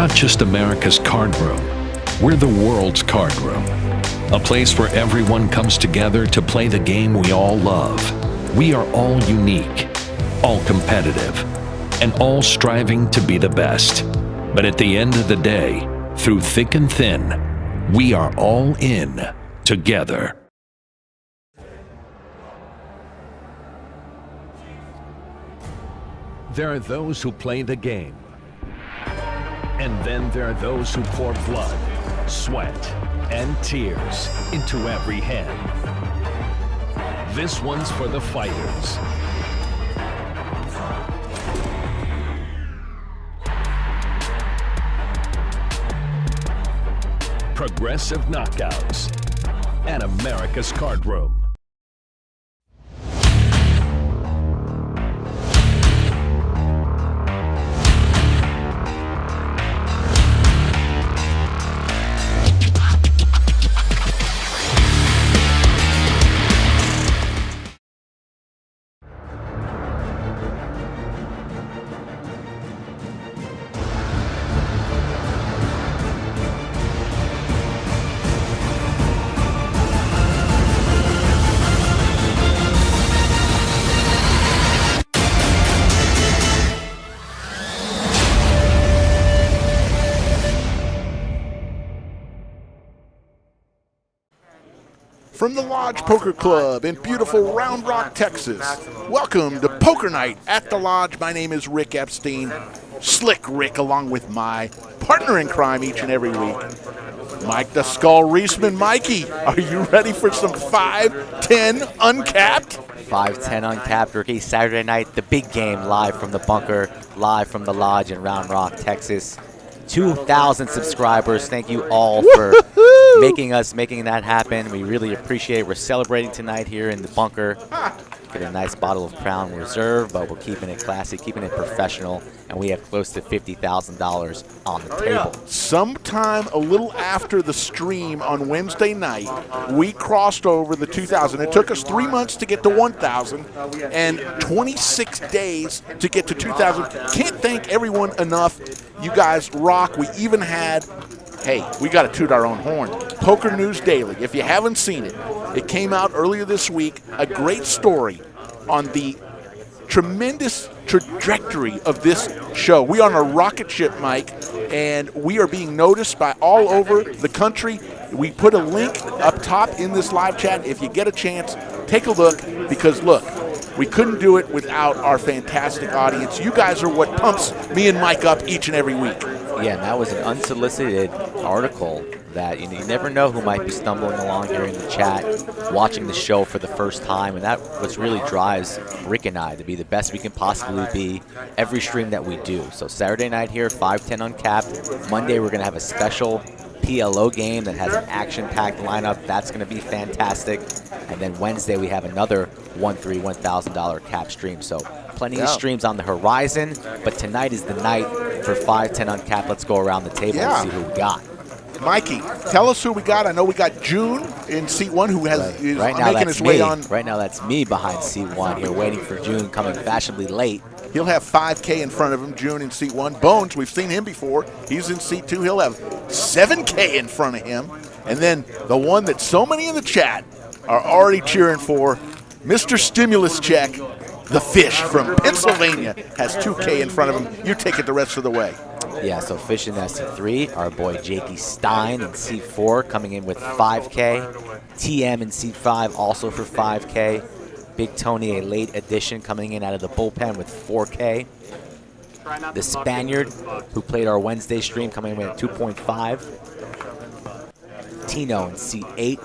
not just America's card room. We're the world's card room. A place where everyone comes together to play the game we all love. We are all unique, all competitive, and all striving to be the best. But at the end of the day, through thick and thin, we are all in together. There are those who play the game. And then there are those who pour blood, sweat, and tears into every hand. This one's for the fighters. Progressive Knockouts at America's Card Room. From the Lodge Poker Club in beautiful Round Rock, Texas, welcome to Poker Night at the Lodge. My name is Rick Epstein, Slick Rick, along with my partner in crime each and every week, Mike the Skull Reisman. Mikey, are you ready for some 5-10 uncapped? 5-10 uncapped, Ricky. Saturday night, the big game, live from the bunker, live from the Lodge in Round Rock, Texas. 2,000 subscribers. Thank you all for making that happen. We really appreciate it. We're celebrating tonight here in the bunker. Get a nice bottle of Crown Reserve, but we're keeping it classy, keeping it professional, and we have close to $50,000 on the table. Sometime a little after the stream on Wednesday night, we crossed over the 2,000. It took us 3 months to get to 1,000 and 26 days to get to 2,000. Can't thank everyone enough. You guys rock. We even had, hey, we got to toot our own horn, Poker News Daily. If you haven't seen it, it came out earlier this week. A great story on the tremendous trajectory of this show. We are on a rocket ship, Mike, and we are being noticed by all over the country. We put a link up top in this live chat. If you get a chance, take a look, because look, we couldn't do it without our fantastic audience. You guys are what pumps me and Mike up each and every week. Yeah, and that was an unsolicited article that you never know who might be stumbling along here in the chat, watching the show for the first time, and that what really drives Rick and I to be the best we can possibly be every stream that we do. So Saturday night here, 5-10 uncapped. Monday we're going to have a special PLO game that has an action-packed lineup. That's going to be fantastic. And then Wednesday we have another $1,000 cap stream. So plenty of streams on the horizon, but tonight is the night for 5-10 uncapped. Let's go around the table and see who we got. Mikey, tell us who we got. I know we got June in seat 1 who is making his way on. Right now that's me behind seat 1 here, waiting for June, coming fashionably late. He'll have 5K in front of him, June in seat 1. Bones, we've seen him before. He's in seat 2. He'll have 7K in front of him. And then the one that so many in the chat are already cheering for, Mr. Stimulus Check, the Fish from Pennsylvania, has 2K in front of him. You take it the rest of the way. Yeah, so Fish in that seat 3. Our boy Jakey Stein in seat 4 coming in with 5K. TM in seat 5 also for 5K. Big Tony, a late addition, coming in out of the bullpen with 4K. The Spaniard, who played our Wednesday stream, coming in at 2.5. Tino in seat 8,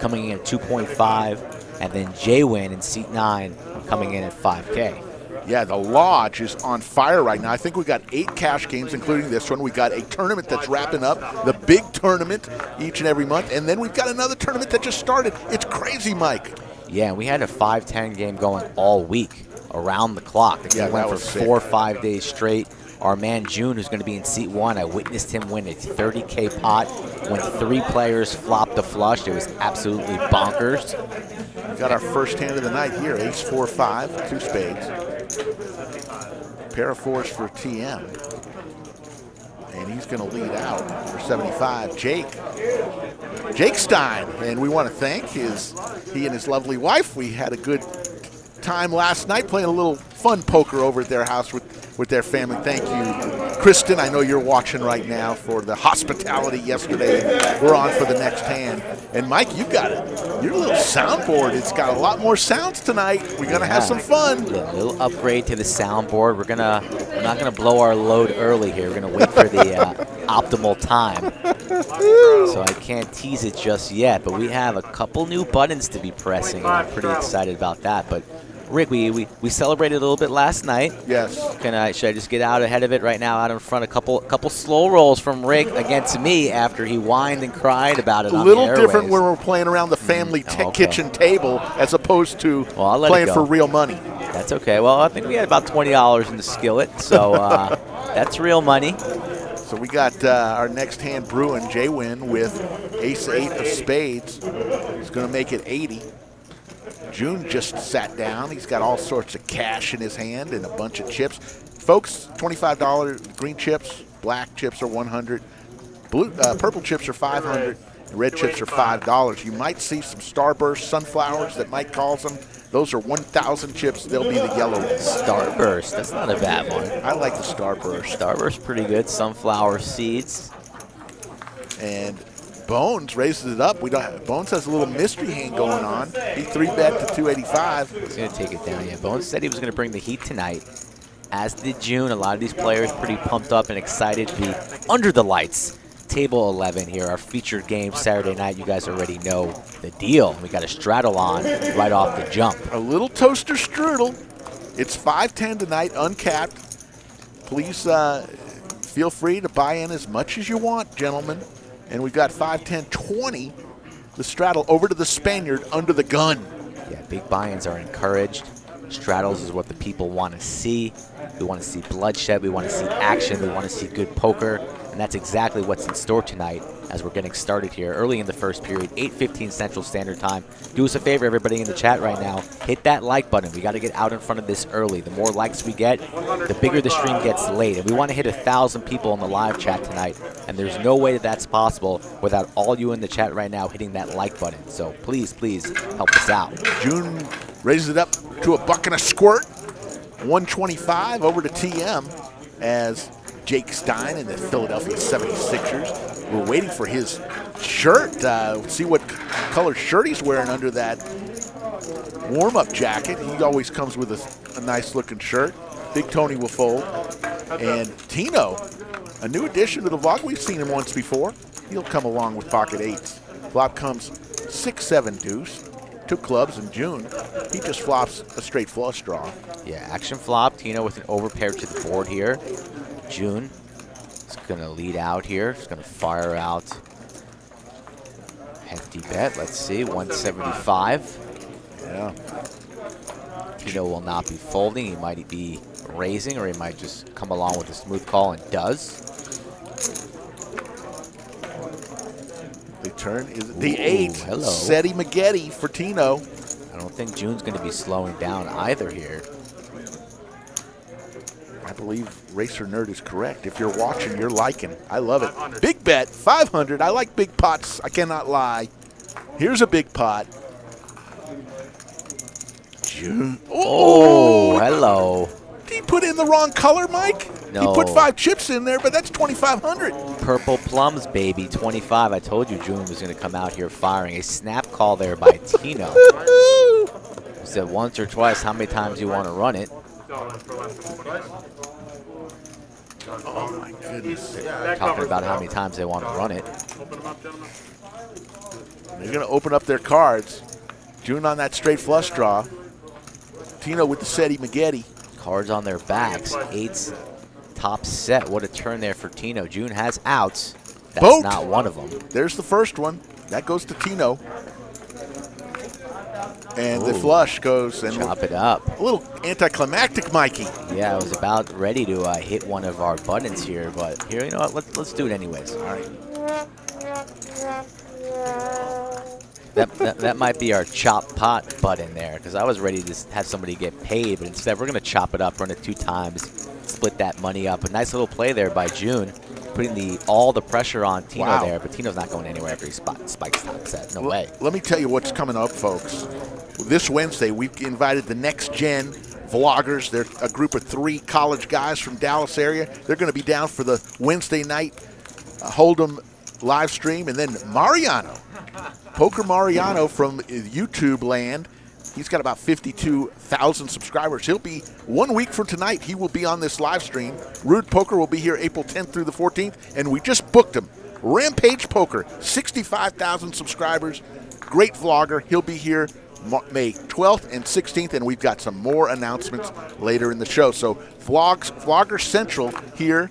coming in at 2.5. And then Jaywin in seat 9, coming in at 5K. Yeah, the Lodge is on fire right now. I think we got 8 cash games, including this one. We got a tournament that's wrapping up, the big tournament each and every month. And then we've got another tournament that just started. It's crazy, Mike. Yeah, and we had a 5-10 game going all week, around the clock. The game went for 4 or 5 days straight. Our man June, who's going to be in seat 1, I witnessed him win a 30K pot when 3 players flopped a flush. It was absolutely bonkers. We got our first hand of the night here, ace 4-5, 2 spades. Pair of 4s for TM. And he's going to lead out for 75. Jake Stein. And we want to thank he and his lovely wife. We had a good time last night playing a little fun poker over at their house with their family. Thank you, Kristen. I know you're watching right now for the hospitality yesterday. We're on for the next hand. And Mike, you got it. Your little soundboard. It's got a lot more sounds tonight. We're gonna have some fun. A little upgrade to the soundboard. We're not gonna blow our load early here. We're gonna wait for the optimal time. So I can't tease it just yet. But we have a couple new buttons to be pressing, and I'm pretty excited about that. But Rick, we celebrated a little bit last night. Yes. Should I just get out ahead of it right now, out in front? A couple slow rolls from Rick against me after he whined and cried about it. A little different when we're playing around the family kitchen table as opposed to playing for real money. That's okay. Well, I think we had about $20 in the skillet, so that's real money. So we got our next hand brewing, J-Win with ace-8 of spades. He's going to make it 80. June just sat down. He's got all sorts of cash in his hand and a bunch of chips. Folks, $25 green chips, black chips are $100, purple chips are $500, and red chips are $5. You might see some Starburst sunflowers that Mike calls them. Those are 1,000 chips. They'll be the yellow ones. Starburst, that's not a bad one. I like the Starburst. Starburst pretty good. Sunflower seeds. And Bones raises it up. Bones has a little mystery hand going on. He 3-bet to 285. He's going to take it down. Yeah, Bones said he was going to bring the heat tonight, as did June. A lot of these players pretty pumped up and excited to be under the lights. Table 11 here, our featured game Saturday night. You guys already know the deal. We got a straddle on right off the jump. A little toaster strudel. It's 5-10 tonight, uncapped. Please feel free to buy in as much as you want, gentlemen. And we've got 5-10, 20. The straddle over to the Spaniard under the gun. Yeah, big buy-ins are encouraged. Straddles is what the people want to see. We want to see bloodshed. We want to see action. We want to see good poker. And that's exactly what's in store tonight as we're getting started here early in the first period, 8:15 Central Standard Time. Do us a favor, everybody in the chat right now. Hit that like button. We got to get out in front of this early. The more likes we get, the bigger the stream gets late. And we want to hit 1,000 people in the live chat tonight. And there's no way that that's possible without all you in the chat right now hitting that like button. So please, please help us out. June raises it up to a buck and a squirt. 125 over to TM as Jake Stein and the Philadelphia 76ers. We're waiting for his shirt. See what color shirt he's wearing under that warm-up jacket. He always comes with a nice-looking shirt. Big Tony will fold. And Tino, a new addition to the vlog. We've seen him once before. He'll come along with pocket eights. Flop comes 6-7 deuce. 2 clubs in June. He just flops a straight flush draw. Yeah, action flop. Tino with an overpair to the board here. June is going to lead out here. He's going to fire out hefty bet. Let's see, 175. Yeah. Tino will not be folding. He might be raising, or he might just come along with a smooth call and does. The turn is the 8. Hello. Seti Maggette for Tino. I don't think June's going to be slowing down either here. I believe Racer Nerd is correct. If you're watching, you're liking. I love it. Big bet, 500. I like big pots. I cannot lie. Here's a big pot. June. Oh, hello. Did he put in the wrong color, Mike? No. He put 5 chips in there, but that's 2,500. Purple plums, baby, 25. I told you June was going to come out here firing. A snap call there by Tino. He said once or twice how many times you want to run it. Oh, my goodness. Talking about how many times they want to run it. They're going to open up their cards. June on that straight flush draw. Tino with the Seti Maggette. Cards on their backs. 8's top set. What a turn there for Tino. June has outs. That's Boat. not one of them. There's the first one. That goes to Tino. And the flush goes. And chop it up. A little anticlimactic, Mikey. Yeah, I was about ready to hit one of our buttons here, but here, you know what? Let's do it anyways. All right. That might be our chop pot button there, because I was ready to have somebody get paid, but instead we're going to chop it up, run it 2 times, split that money up. A nice little play there by June. putting all the pressure on Tino Wow. there, but Tino's not going anywhere after he spikes top set. No way. Let me tell you what's coming up, folks. This Wednesday, we've invited the Next Gen Vloggers. They're a group of 3 college guys from Dallas area. They're going to be down for the Wednesday night Hold'em live stream. And then Mariano, Poker Mariano from YouTube land. He's got about 52,000 subscribers. He'll be 1 week from tonight. He will be on this live stream. Rude Poker will be here April 10th through the 14th, and we just booked him. Rampage Poker, 65,000 subscribers. Great vlogger. He'll be here May 12th and 16th, and we've got some more announcements later in the show. So Vlogger Central here,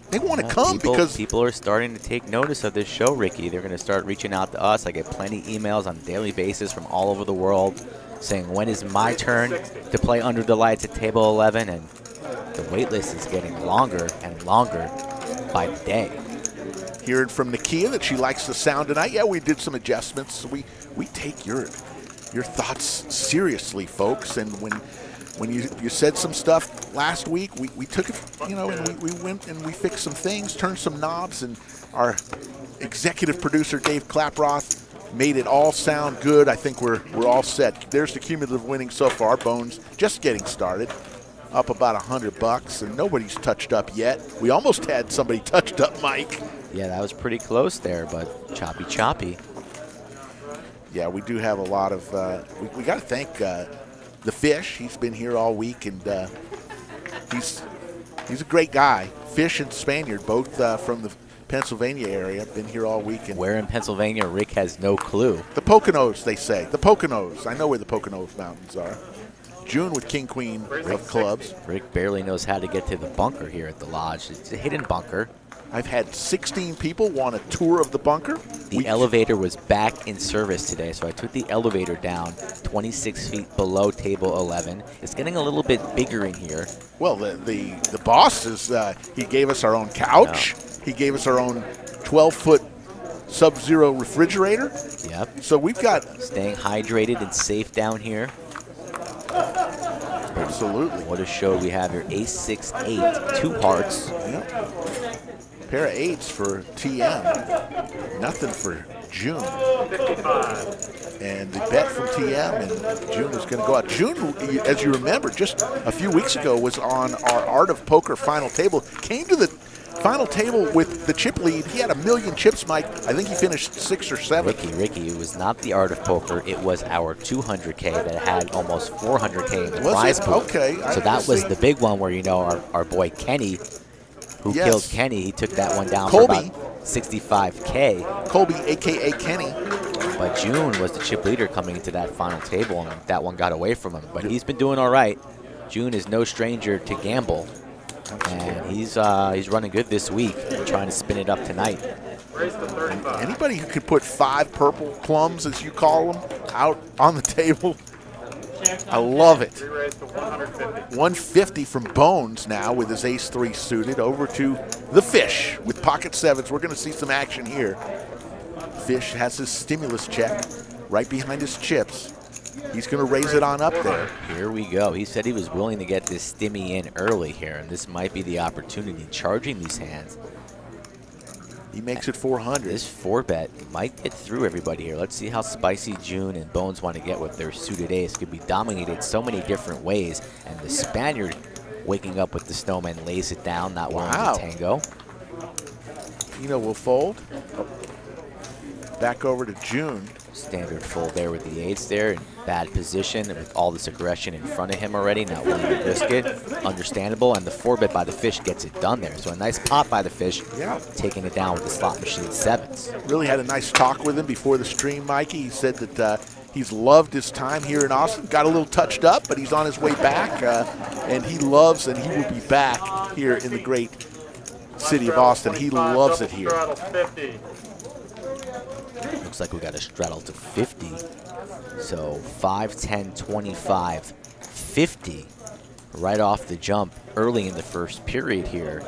they want to come because people are starting to take notice of this show, Ricky. They're going to start reaching out to us. I get plenty of emails on a daily basis from all over the world saying, when is my turn to play Under the Lights at Table 11? And the wait list is getting longer and longer by the day. Hearing from Nakia that she likes the sound tonight. Yeah, we did some adjustments. We take your thoughts seriously, folks. And when you said some stuff last week, we took it, and we went and we fixed some things, turned some knobs, and our executive producer Dave Klaproth made it all sound good. I think we're all set. There's the cumulative winning so far. Bones just getting started, up about $100, and nobody's touched up yet. We almost had somebody touched up, Mike. Yeah, that was pretty close there, but choppy. Yeah, we do have a lot of. We got to thank the Fish. He's been here all week, and he's a great guy. Fish and Spaniard, both from the Pennsylvania area, been here all week. And where in Pennsylvania? Rick has no clue. The Poconos, they say. The Poconos. I know where the Poconos Mountains are. June with King Queen of clubs. Rick barely knows how to get to the bunker here at the lodge. It's a hidden bunker. I've had 16 people want a tour of the bunker. The elevator was back in service today, so I took the elevator down 26 feet below table 11. It's getting a little bit bigger in here. Well, the boss is, he gave us our own couch. Yeah. He gave us our own 12-foot Sub-Zero refrigerator. Yep. So we've got... Staying hydrated and safe down here. Absolutely. What a show we have here. Ace, 6, 8, 2 hearts. Yep. Pair of 8s for TM. Nothing for June. 55. And the bet from TM, and June is going to go out. June, as you remember, just a few weeks ago was on our Art of Poker final table. Came to the final table with the chip lead. He had 1 million chips, Mike. I think he finished 6th or 7th. Ricky, it was not the Art of Poker. It was our 200K that had almost 400K in the prize pool. Okay. So that was the big one where, our boy Kenny, who killed Kenny, he took that one down Colby, for about 65K. Colby, a.k.a. Kenny. But June was the chip leader coming into that final table, and that one got away from him. But he's been doing all right. June is no stranger to gamble. And he's running good this week, trying to spin it up tonight. Anybody who could put 5 purple plums, as you call them, out on the table, I love it. 150 from Bones now with his ace-3 suited over to the Fish with pocket 7s. We're going to see some action here. Fish has his stimulus check right behind his chips. He's going to raise it on up there. Here we go. He said he was willing to get this stimmy in early here, and this might be the opportunity. Charging these hands. He makes it 400. This 4-bet might get through everybody here. Let's see how spicy June and Bones want to get with their suited ace. Could be dominated so many different ways. And the Spaniard waking up with the Snowman lays it down, not willing to tango. Will fold. Back over to June. Standard fold there with the 8s there in bad position with all this aggression in front of him already, not willing to risk it. Understandable, and the 4-bet by the Fish gets it done there. So a nice pot by the Fish, taking it down with the slot machine 7s. Really had a nice talk with him before the stream, Mikey. He said that he's loved his time here in Austin. Got a little touched up, but he's on his way back, and he loves and he will be back here in the great city of Austin. He loves it here. Looks like we got a straddle to 50. So 5, 10, 25, 50 right off the jump early in the first period here.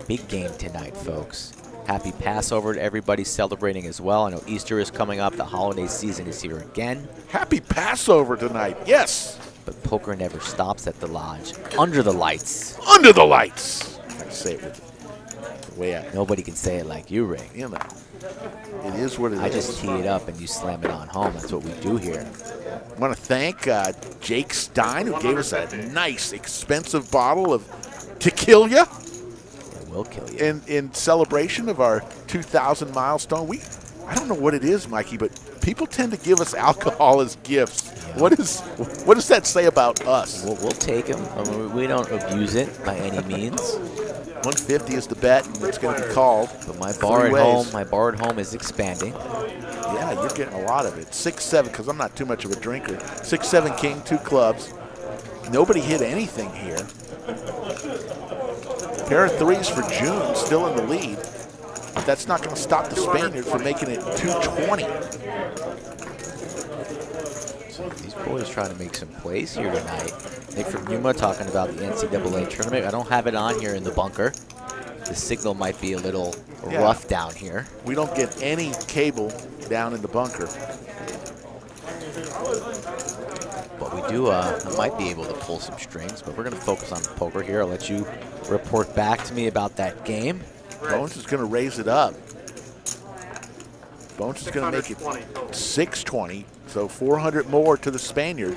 Big game tonight, folks. Happy Passover to everybody celebrating as well. I know Easter is coming up. The holiday season is here again. Happy Passover tonight, yes. But poker never stops at the lodge. Under the lights. Under the lights. I gotta say it with the way Nobody can say it like you, Rick. you know, it is what it is. I just tee it up and you slam it on home. That's what we do here. I want to thank Jake Stein, who gave us a nice, expensive bottle of tequila It will kill you. in celebration of our 2,000 milestone. I don't know what it is, Mikey, but people tend to give us alcohol as gifts. Yeah. What does that say about us? We'll take them. I mean, we don't abuse it by any means. 150 is the bet, and it's going to be called. But my Three bar at home is expanding. Yeah, you're getting a lot of it. 6-7, because I'm not too much of a drinker. 6-7 king, 2 clubs. Nobody hit anything here. Pair of threes for June, still in the lead. But that's not going to stop the Spaniard from making it 220. So these boys trying to make some plays here tonight. Nick from Yuma talking about the NCAA tournament. I don't have it on here in the bunker. The signal might be a little rough down here. We don't get any cable down in the bunker. But we do, might be able to pull some strings, but we're going to focus on poker here. I'll let you report back to me about that game. Bones is going to raise it up. Bones is going to make it 620, so 400 more to the Spaniard,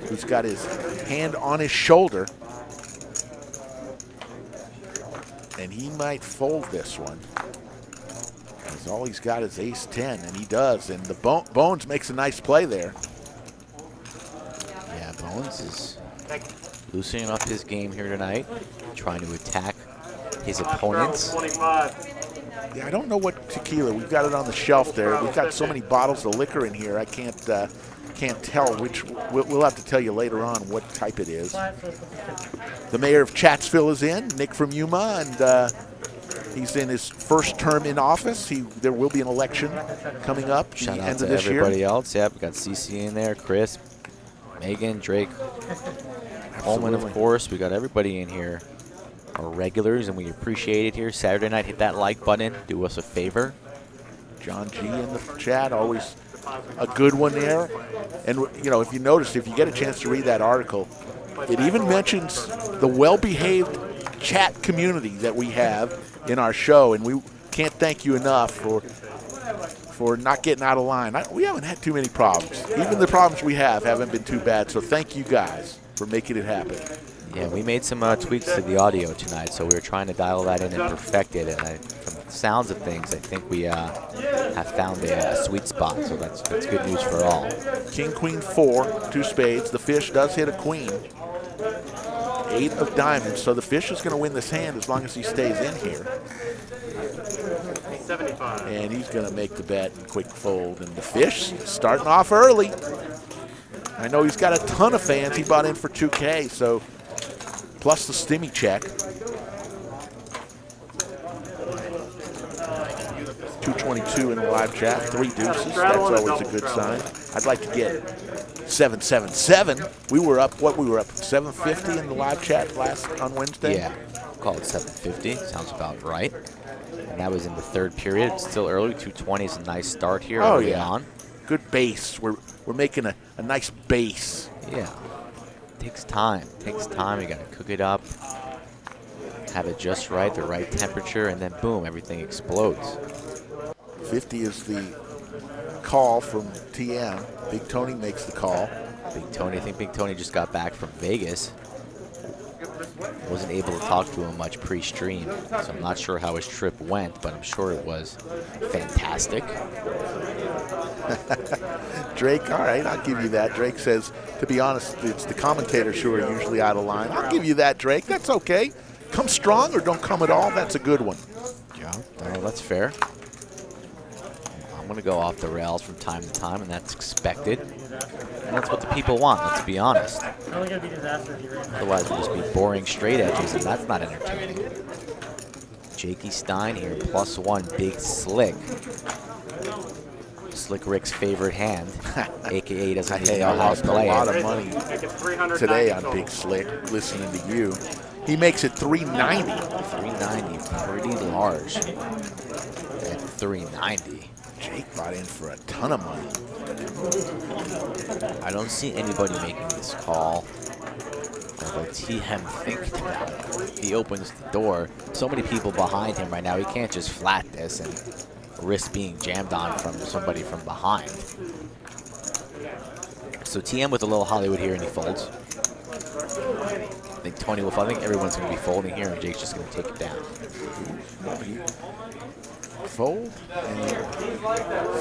who's got his hand on his shoulder. And he might fold this one, because all he's got is ace-10, and he does. And the Bones makes a nice play there. Yeah, Bones is loosening up his game here tonight, trying to attack his opponents. 25. Yeah, I don't know what tequila. We've got it on the shelf there. We've got so many bottles of liquor in here, I can't tell which. We'll have to tell you later on what type it is. The mayor of Chatsville is in, Nick from Yuma, and he's in his first term in office. There will be an election coming up at the Shout out end to of this year. everybody else. Yep, we got CC in there, Chris, Megan, Drake, Holman, of course. We got everybody in here. Our regulars, and we appreciate it here. Saturday night, hit that like button. Do us a favor. John G in the chat, always a good one there. And, you know, if you notice, if you get a chance to read that article, it even mentions the well-behaved chat community that we have in our show, and we can't thank you enough for not getting out of line. We haven't had too many problems. Even the problems we have haven't been too bad, so thank you guys for making it happen. Yeah, we made some tweaks to the audio tonight, so we were trying to dial that in and perfect it. And from the sounds of things, I think we have found a sweet spot. So that's good news for all. King, queen, 4, 2 spades. The fish does hit a queen. 8 of diamonds. So the fish is going to win this hand as long as he stays in here. 75. And he's going to make the bet and quick fold. And the fish starting off early. I know he's got a ton of fans. He bought in for 2K, so plus the stimmy check. 222 in the live chat, 3 deuces. That's always a good sign. I'd like to get 777. We were up 750 in the live chat on Wednesday. Yeah, call it 750. Sounds about right. And that was in the third period. It's still early. 220 is a nice start here early on. Good base. We're making a nice base. Yeah. Takes time. Takes time. You got to cook it up, have it just right, the right temperature, and then boom, everything explodes. 50 is the call from TM. Big Tony makes the call. Big Tony, I think Big Tony just got back from Vegas. Wasn't able to talk to him much pre-stream, so I'm not sure how his trip went, but I'm sure it was fantastic. Drake, all right, I'll give you that. Drake says, to be honest, it's the commentators who are usually out of line. I'll give you that, Drake. That's okay. Come strong or don't come at all. That's a good one. Yeah, that's fair. I'm going to go off the rails from time to time, and that's expected. And that's what the people want, let's be honest. Otherwise, we'll just be boring straight edges, and that's not entertaining. Jakey Stein here, +1, big slick. Slick Rick's favorite hand, a.k.a. doesn't even know how to play it. I lost a lot of money today on Big Slick listening to you. He makes it 390. 390, pretty large at 390. Jake brought in for a ton of money. I don't see anybody making this call Will TM think tonight? He opens the door. So many people behind him right now. He can't just flat this and risk being jammed on from somebody from behind. So TM with a little Hollywood here, and he folds. I think Tony will fold. I think everyone's going to be folding here, and Jake's just going to take it down. Fold and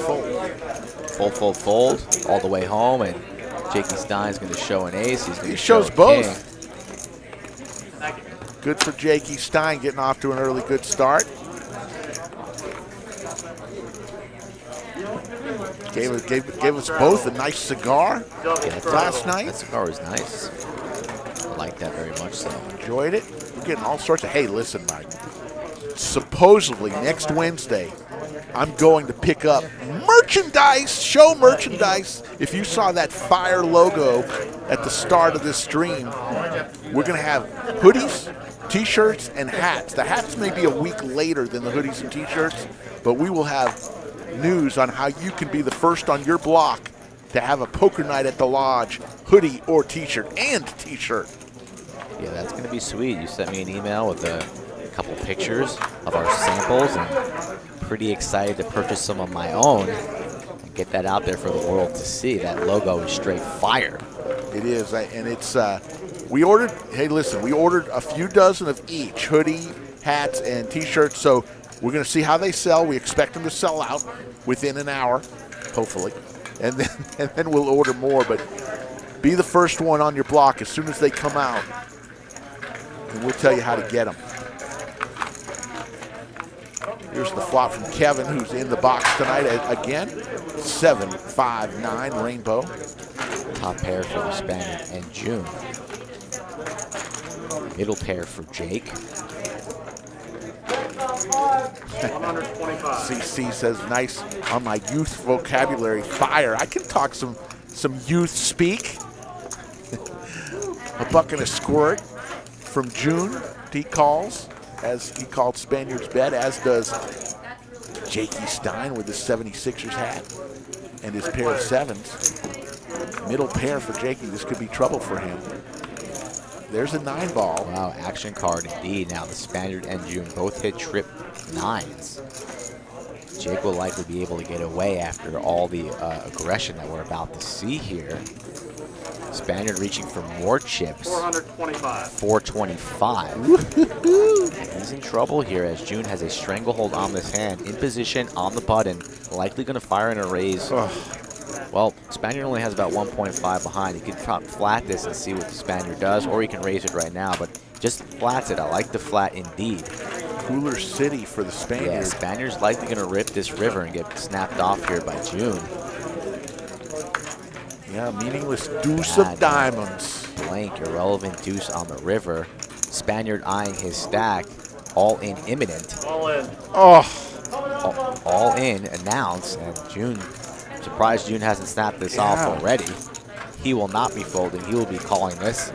fold. Fold, fold, fold, all the way home, and Jakey Stein's going to show an ace. He's going to shows show both. King. Good for Jakey Stein getting off to an early good start. Gave us both a nice cigar last night. That cigar was nice. I like that very much so. Enjoyed it. We're getting all sorts of, hey, listen, Mike. Supposedly next Wednesday, I'm going to pick up merchandise, show merchandise. If you saw that fire logo at the start of this stream, we're going to have hoodies, t-shirts, and hats. The hats may be a week later than the hoodies and t-shirts, but we will have news on how you can be the first on your block to have a poker night at the lodge, hoodie or t-shirt, and t-shirt. Yeah, that's going to be sweet. You sent me an email with a couple pictures of our samples, and pretty excited to purchase some of my own and get that out there for the world to see. That logo is straight fire. It is, and it's, we ordered, hey, listen, we ordered a few dozen of each, hoodie, hats, and t-shirts, so we're going to see how they sell. We expect them to sell out within an hour, hopefully, and then we'll order more. But be the first one on your block as soon as they come out, and we'll tell you how to get them. Here's the flop from Kevin, who's in the box tonight again. 7, 5, 9 rainbow. Top pair for the Spaniard and June. Middle pair for Jake. 125. CC says, nice on my youth vocabulary. Fire. I can talk some youth speak. A buck and a squirt from June, he calls, as he called Spaniard's bet, as does Jakey Stein with his 76ers hat and his pair of sevens. Middle pair for Jakey. This could be trouble for him. There's a 9 ball. Wow, action card indeed. Now the Spaniard and June both hit trip 9s. Jake will likely be able to get away after all the aggression that we're about to see here. Spaniard reaching for more chips. 425. 425. He's in trouble here as June has a stranglehold on this hand, in position on the button, likely going to fire in a raise. Well, Spaniard only has about 1.5 behind. He could flat this and see what the Spaniard does, or he can raise it right now, but just flats it. I like the flat indeed. Cooler City for the Spaniard. Yeah, Spaniard's likely going to rip this river and get snapped off here by June. Yeah, meaningless deuce of diamonds. Blank, irrelevant deuce on the river. Spaniard eyeing his stack. All in imminent. All in. Oh. All in, announce, and June, surprised June hasn't snapped this off already. He will not be folding. He will be calling this.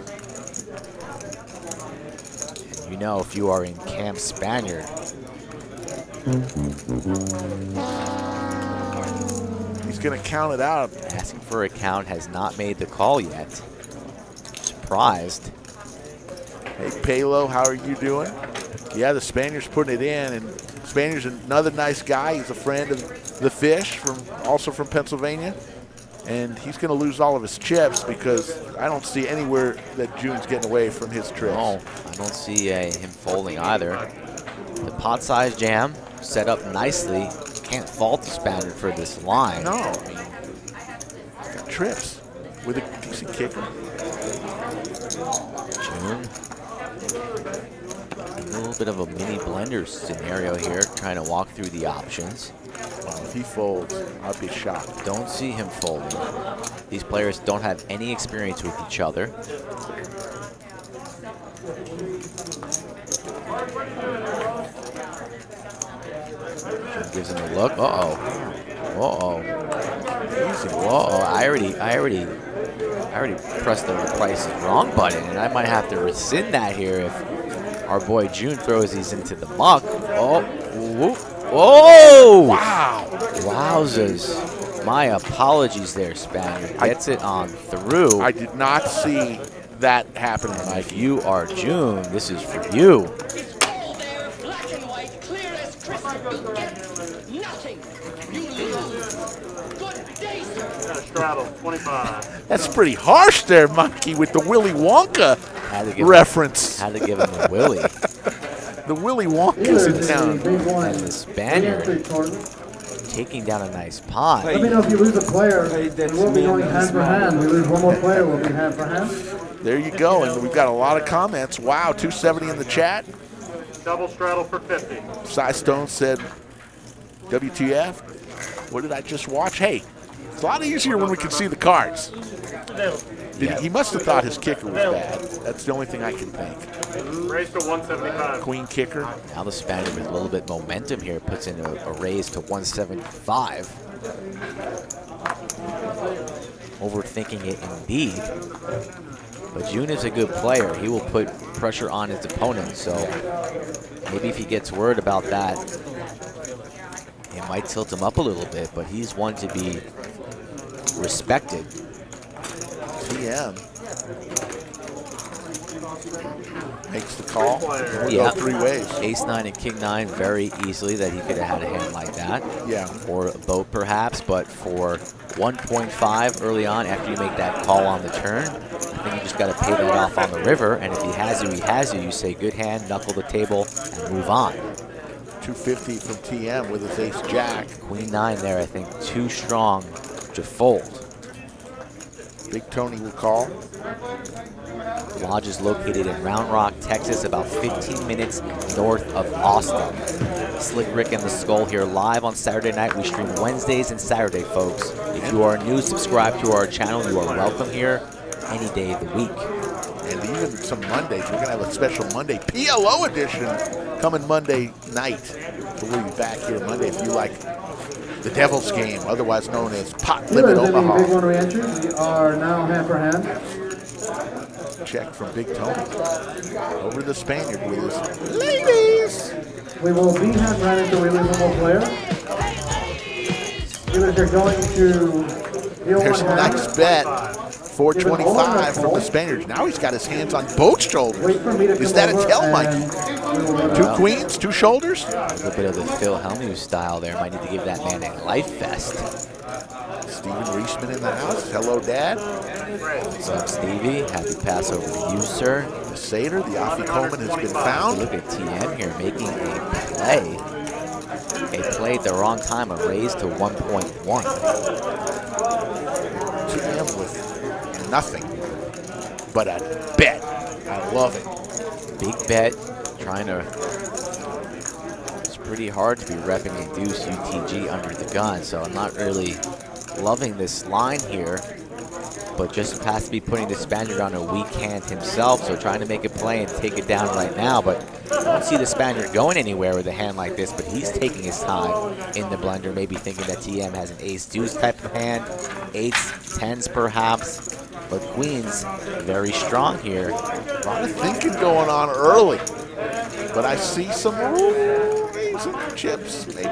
And you know, if you are in Camp Spaniard, he's going to count it out. asking for a count, has not made the call yet. Surprised. Hey, Palo, how are you doing? Yeah, the Spaniard's putting it in, and Spaniard's another nice guy. He's a friend of the Fish, also from Pennsylvania, and he's going to lose all of his chips because I don't see anywhere that June's getting away from his trips. No, I don't see him folding either. The pot size jam set up nicely. Can't fault the Spaniard for this line. No, I mean, he's got trips with a decent kicker. June. A little bit of a mini blender scenario here, trying to walk through the options. If he folds, I'd be shocked. Don't see him folding. These players don't have any experience with each other. Gives him a look. Uh-oh. Uh-oh. Easy. Whoa, I already pressed the Price is Wrong button, and I might have to rescind that here if our boy June throws these into the muck. Oh, whoop. Whoa! Wow. Wowzers. My apologies there, Spaniard. Gets it on through. I did not see that happening, Mike. If you are June, this is for you. Black and white, clear as crystal. You get nothing. You lose. Good day, sir. Straddle, 25. That's pretty harsh there, Mikey, with the Willy Wonka Had to give reference. Him, had to give him a Willie. The Willy Wonka's in town. And the Spaniard taking down a nice pawn. Let me know if you lose a player. We will be going hand for hand. We lose one more player, we'll be hand for hand. There you go, and we've got a lot of comments. Wow, 270 in the chat. Double straddle for 50. Cy Stone said, WTF? What did I just watch? Hey, it's a lot easier when we can see the cards. He must have thought his kicker was bad. That's the only thing I can think. Raise to 175. Queen kicker. Now the Spaniard with a little bit momentum here puts in a raise to 175. Overthinking it indeed. But June is a good player. He will put pressure on his opponent. So maybe if he gets word about that, it might tilt him up a little bit. But he's one to be respected. TM makes the call. We'll Yeah. go three ways. Ace-9 and King-9 very easily that he could have had a hand like that. Yeah. Or a boat perhaps, but for 1.5 early on after you make that call on the turn, I think you just got to pay that off on the river, and if he has you, he has you. You say good hand, knuckle the table, and move on. 250 from TM with his ace-jack. Queen-9 there, I think, too strong to fold. Big Tony will call. Lodge is located in Round Rock, Texas, about 15 minutes north of Austin. Slick Rick and the Skull here live on Saturday night. We stream Wednesdays and Saturday, folks. If you are new, subscribe to our channel. You are welcome here any day of the week. And even some Mondays. We're going to have a special Monday PLO edition coming Monday night. So we'll be back here Monday if you like the Devil's Game, otherwise known as Pot Limit Big Omaha. one re-entry. We are now hand for hand. Check from Big Tony. Over the Spaniard with his ladies. We will be hand for hand until we lose one more player. Either they're going to deal There's a one hand. nice bet. 425 from the Spaniards. Now he's got his hands on both shoulders. Wait for me to Is come that a over tell, and Mike? we will run Two out. queens, two shoulders? A little bit of the Phil Hellmuth style there. Might need to give that man a life vest. Steven Reisman in the house. Hello, Dad. What's up, Stevie? Happy pass over to you, sir. The Seder, the Afikoman has been found. Look at TM here making a play. A play at the wrong time, a raise to 1.1. TM with nothing but a bet. I love it. Big bet, trying to, it's pretty hard to be repping a deuce UTG under the gun, so I'm not really loving this line here, but just has to be putting the Spaniard on a weak hand himself, so trying to make a play and take it down right now, but I don't see the Spaniard going anywhere with a hand like this, but he's taking his time in the blender, maybe thinking that TM has an ace-deuce type of hand, eights, tens perhaps, but queens very strong here. A lot of thinking going on early, but I see some chips, maybe.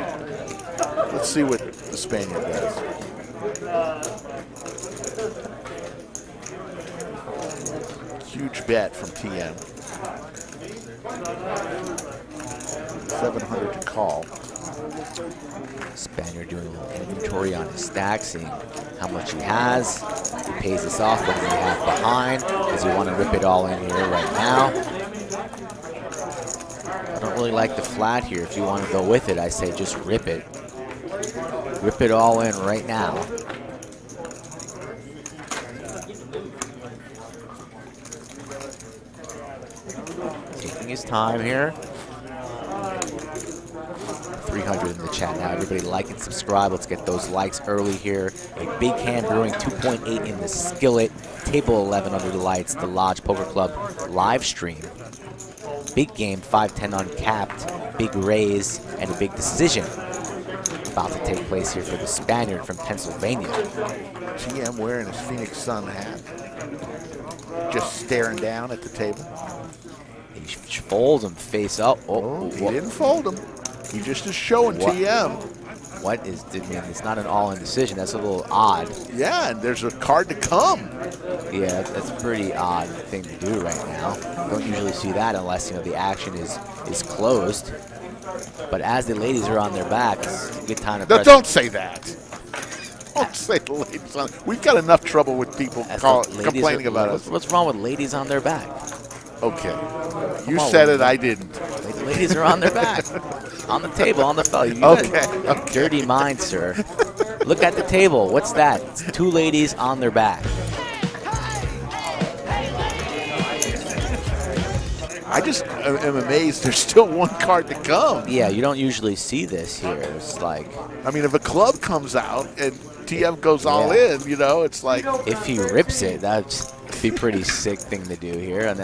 Let's see what the Spaniard does. Huge bet from TM. 700 to call. Spaniard doing a little inventory on his stack, seeing how much he has. He pays this off. What do we have behind? Does he want to rip it all in here right now? I don't really like the flat here. If you want to go with it, I say just rip it. Rip it all in right now. Taking his time here. 300 in the chat now. Everybody like and subscribe. Let's get those likes early here. A big hand brewing, 2.8 in the skillet. Table 11 under the lights. The Lodge Poker Club live stream. Big game, 5-10 uncapped. Big raise and a big decision about to take place here for the Spaniard from Pennsylvania. TM wearing his Phoenix Sun hat. Just staring down at the table. He folds him face up. Oh, he didn't fold him. He just is showing What? TM. what is, I mean, it's not an all-in decision. That's a little odd. Yeah, and there's a card to come. Yeah, that's a pretty odd thing to do right now. Don't usually see that unless, you know, the action is closed. But as the ladies are on their back, it's a good time to No, press. don't say that. Don't say the ladies on. We've got enough trouble with people As the ladies complaining about us. What's wrong with ladies on their back? Okay. You on, said women. it, I didn't. The ladies are on their back. On the table, on the fellow. Okay. Dirty mind, sir. Look at the table. What's that? It's 2 ladies on their back. I just am amazed there's still one card to come. Yeah, you don't usually see this here. It's like, I mean, if a club comes out and TM goes all Yeah. in, you know, it's like, if he rips it, that'd be a pretty sick thing to do here. And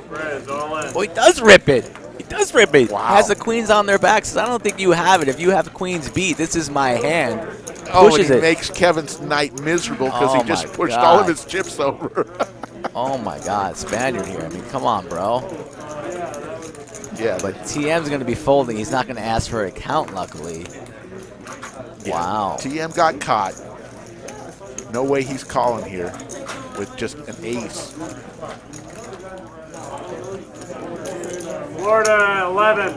Reds all in. oh, he does rip it. He does rip it. Wow. Has the queens on their backs. I don't think you have it. If you have queens beat, this is my hand. oh, and Pushes he it. makes Kevin's night miserable because Oh he just my pushed all of God. his chips over. Oh my God, Spaniard here. I mean, come on, bro. Yeah, But TM's going to be folding. He's not going to ask for a count, luckily. Wow. TM got caught. No way he's calling here with just an ace. Florida 11.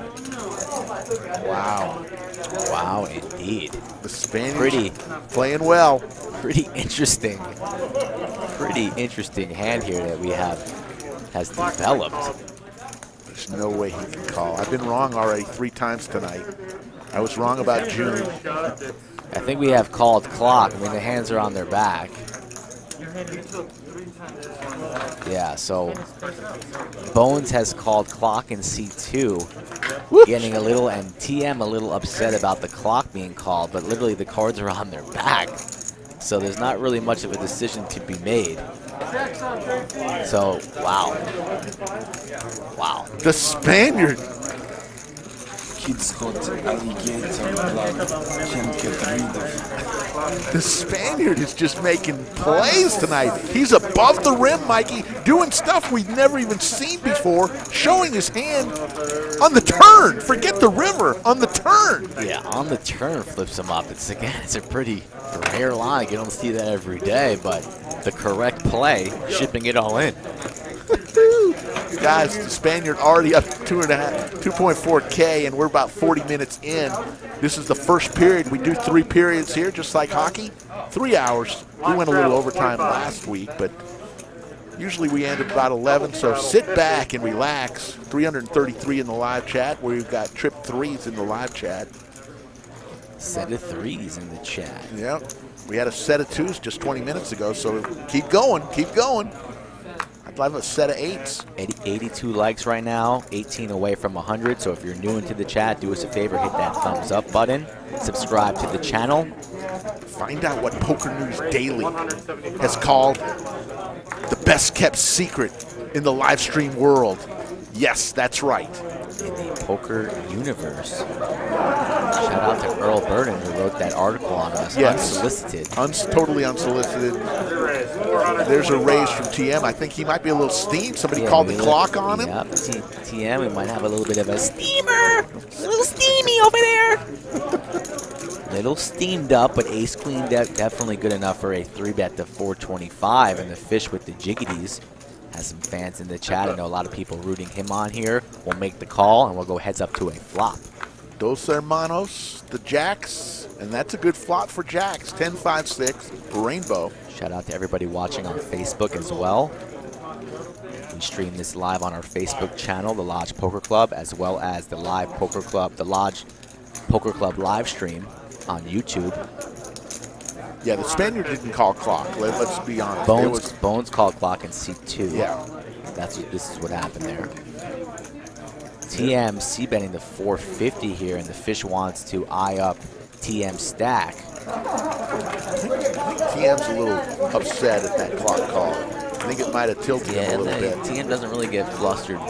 Wow. Wow, indeed. The Spaniards Pretty. playing well. Pretty interesting hand here that we has developed. There's no way he can call. I've been wrong already 3 times tonight. I was wrong about June. I think we have called clock. I mean, the hands are on their back. Yeah, so Bones has called clock in C2, getting a little, and TM a little upset about the clock being called, but literally the cards are on their back. So there's not really much of a decision to be made. So, wow. Wow. The Spaniard. Kids hot alligator blood can't get rid of. The Spaniard is just making plays tonight. He's above the rim, Mikey, doing stuff we've never even seen before, showing his hand on the turn. Forget the river, on the turn. Yeah, on the turn flips him up. It's a pretty rare line. You don't see that every day, but the correct play, shipping it all in. Guys, the Spaniard already up 2.4K, and we're about 40 minutes in. This is the first period. We do 3 periods here, just like hockey. 3 hours. We went a little overtime last week, but usually we end at about 11. So sit back and relax. 333 in the live chat. We've got trip 3s in the live chat. Set of 3s in the chat. Yep. We had a set of 2s just 20 minutes ago, so keep going, keep going. I'd love a set of 8s. 82 likes right now, 18 away from 100. So if you're new into the chat, do us a favor, hit that thumbs up button, subscribe to the channel. Find out what Poker News Daily has called the best kept secret in the live stream world. Yes, that's right. In the poker universe. Shout out to Earl Burden who wrote that article on us, Yes. unsolicited. Totally unsolicited. There's a raise from TM. I think he might be a little steamed. Somebody Yeah, called the maybe clock on him. Yep, TM, we might have a little bit of a steamer. A little steamy over there. Little steamed up, but ace queen definitely good enough for a 3-bet to 425. And the fish with the jiggities has some fans in the chat. I know a lot of people rooting him on here. We'll make the call, and we'll go heads up to a flop. Dos hermanos, the jacks, and that's a good flop for jacks. 10-5-6, rainbow. Shout out to everybody watching on Facebook as well. We stream this live on our Facebook channel, the Lodge Poker Club, as well as the Lodge Poker Club live stream on YouTube. Yeah, the Spaniard didn't call clock. Let's be honest. Bones called clock in C2. Yeah. This is what happened there. TM c-betting the 450 here, and the fish wants to eye up TM stack. I think TM's a little upset at that clock call. I think it might have tilted him a little bit. TM doesn't really get flustered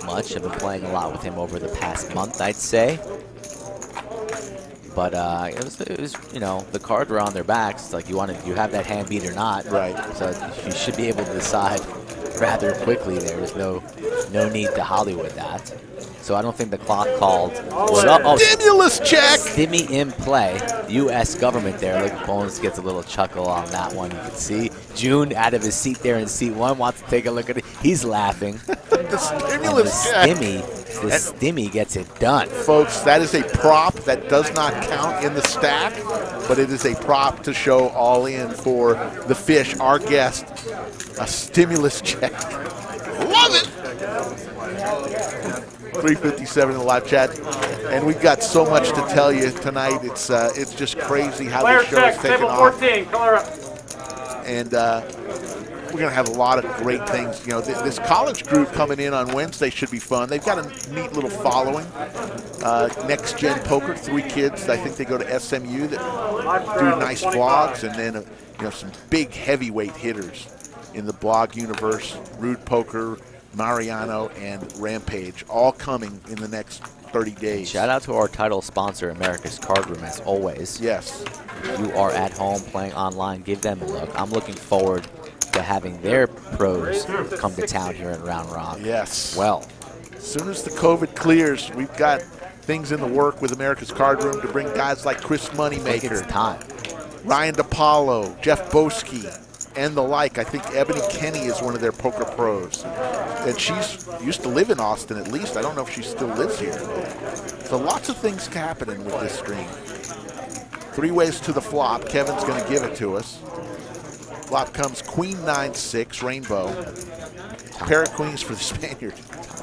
much. I've been playing a lot with him over the past month, I'd say. But it was, you know, the cards were on their backs. It's like you have that hand beat or not. Right. So you should be able to decide rather quickly there. There's no need to Hollywood that. So I don't think the clock called. Stimulus check! Stimmy in play. U.S. government there. Look, Bones gets a little chuckle on that one. You can see June out of his seat there in seat 1 wants to take a look at it. He's laughing. The stimulus check. The stimmy gets it done. Folks, that is a prop that does not count in the stack, but it is a prop to show all in for the fish, our guest. A stimulus check. Love it! 357 in the live chat, and we've got so much to tell you tonight. It's just crazy how Player this show is check, taking table off. 14, color up. And we're going to have a lot of great things. You know, this college group coming in on Wednesday should be fun. They've got a neat little following. Next Gen Poker, 3 kids. I think they go to SMU that do nice vlogs, and then some big heavyweight hitters in the blog universe. Rude Poker, Mariano, and Rampage, all coming in the next 30 days. Shout out to our title sponsor, America's Card Room, as always. Yes. If you are at home playing online, give them a look. I'm looking forward to having their pros come to town here in Round Rock. Yes. Well, as soon as the COVID clears, we've got things in the work with America's Card Room to bring guys like Chris I think Moneymaker, it's time. Ryan DePaulo, Jeff Boski, and the like. I think Ebony Kenny is one of their poker pros. And she's used to live in Austin at least. I don't know if she still lives here. So lots of things happening with this stream. 3 ways to the flop. Kevin's going to give it to us. Flop comes Queen 9-6, Rainbow. Pair of queens for the Spaniard.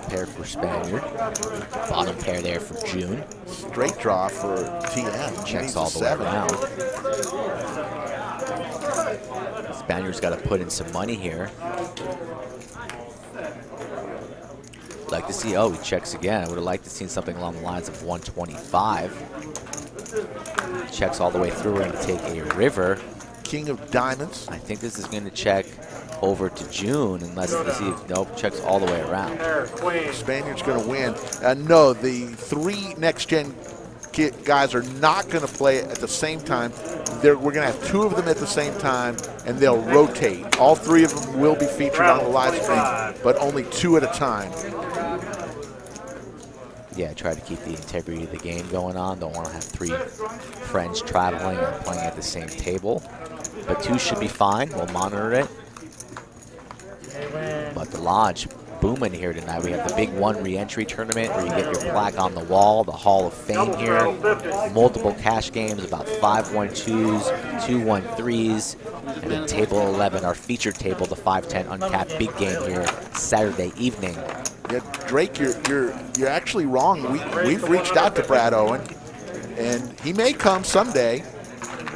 Pair for Spaniard. Bottom pair there for June. Straight draw for TM. Checks all the way around. Spaniard's got to put in some money here. Like to see, he checks again. I would have liked to see something along the lines of 125. Checks all the way through. We're going to take a river. King of Diamonds. I think this is going to check over to June unless nope, checks all the way around. Spaniard's going to win. No, the 3 next-gen guys are not going to play at the same time. We're going to have 2 of them at the same time, and they'll rotate. All 3 of them will be featured on the live stream, but only 2 at a time. Yeah, try to keep the integrity of the game going on. Don't want to have 3 friends traveling and playing at the same table. But 2 should be fine. We'll monitor it. But the Lodge booming here tonight. We have the Big One re-entry tournament where you get your plaque on the wall, the Hall of Fame here. Multiple cash games, about 5-1-2s, 2-1-3s, and then table 11, our featured table, the 5-10 uncapped big game here Saturday evening. Yeah, Drake, you're actually wrong. We've reached out to Brad Owen, and he may come someday.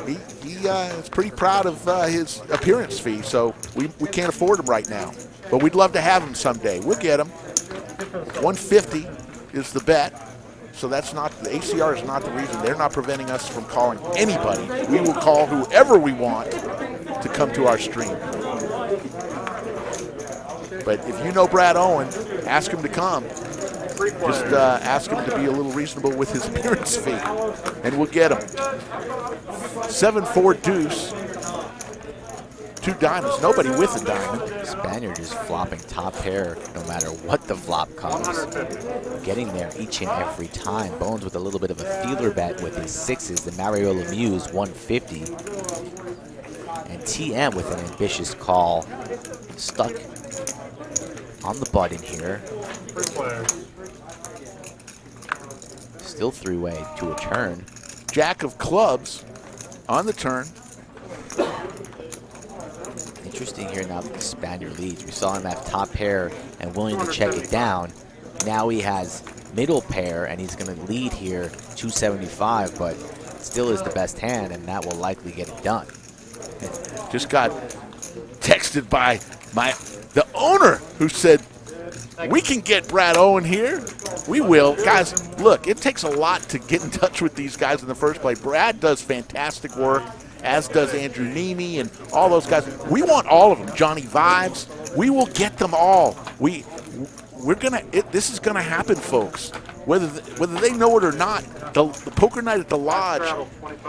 He is pretty proud of his appearance fee, so we can't afford him right now. But we'd love to have him someday. We'll get him. 150 is the bet, so that's not, the ACR is not the reason. They're not preventing us from calling anybody. We will call whoever we want to come to our stream. But if you know Brad Owen, ask him to come. Just ask him to be a little reasonable with his appearance fee, and we'll get him. 7-4 deuce. 2 diamonds. Nobody with a diamond. Spaniard is flopping top pair no matter what the flop comes. Getting there each and every time. Bones with a little bit of a feeler bet with his 6s. The Mario Lemieux 150. And TM with an ambitious call. Stuck on the button here. Still 3-way to a turn. Jack of clubs on the turn. Interesting here now that the Spaniard leads. We saw him have top pair and willing to check it down. Now he has middle pair and he's going to lead here 275, but still is the best hand, and that will likely get it done. Just got texted by the owner who said, we can get Brad Owen here. We will. Guys, look, it takes a lot to get in touch with these guys in the first place. Brad does fantastic work, as does Andrew Nemi and all those guys. We want all of them. Johnny Vibes. We will get them all. This is gonna happen, folks. Whether they know it or not, the poker night at the Lodge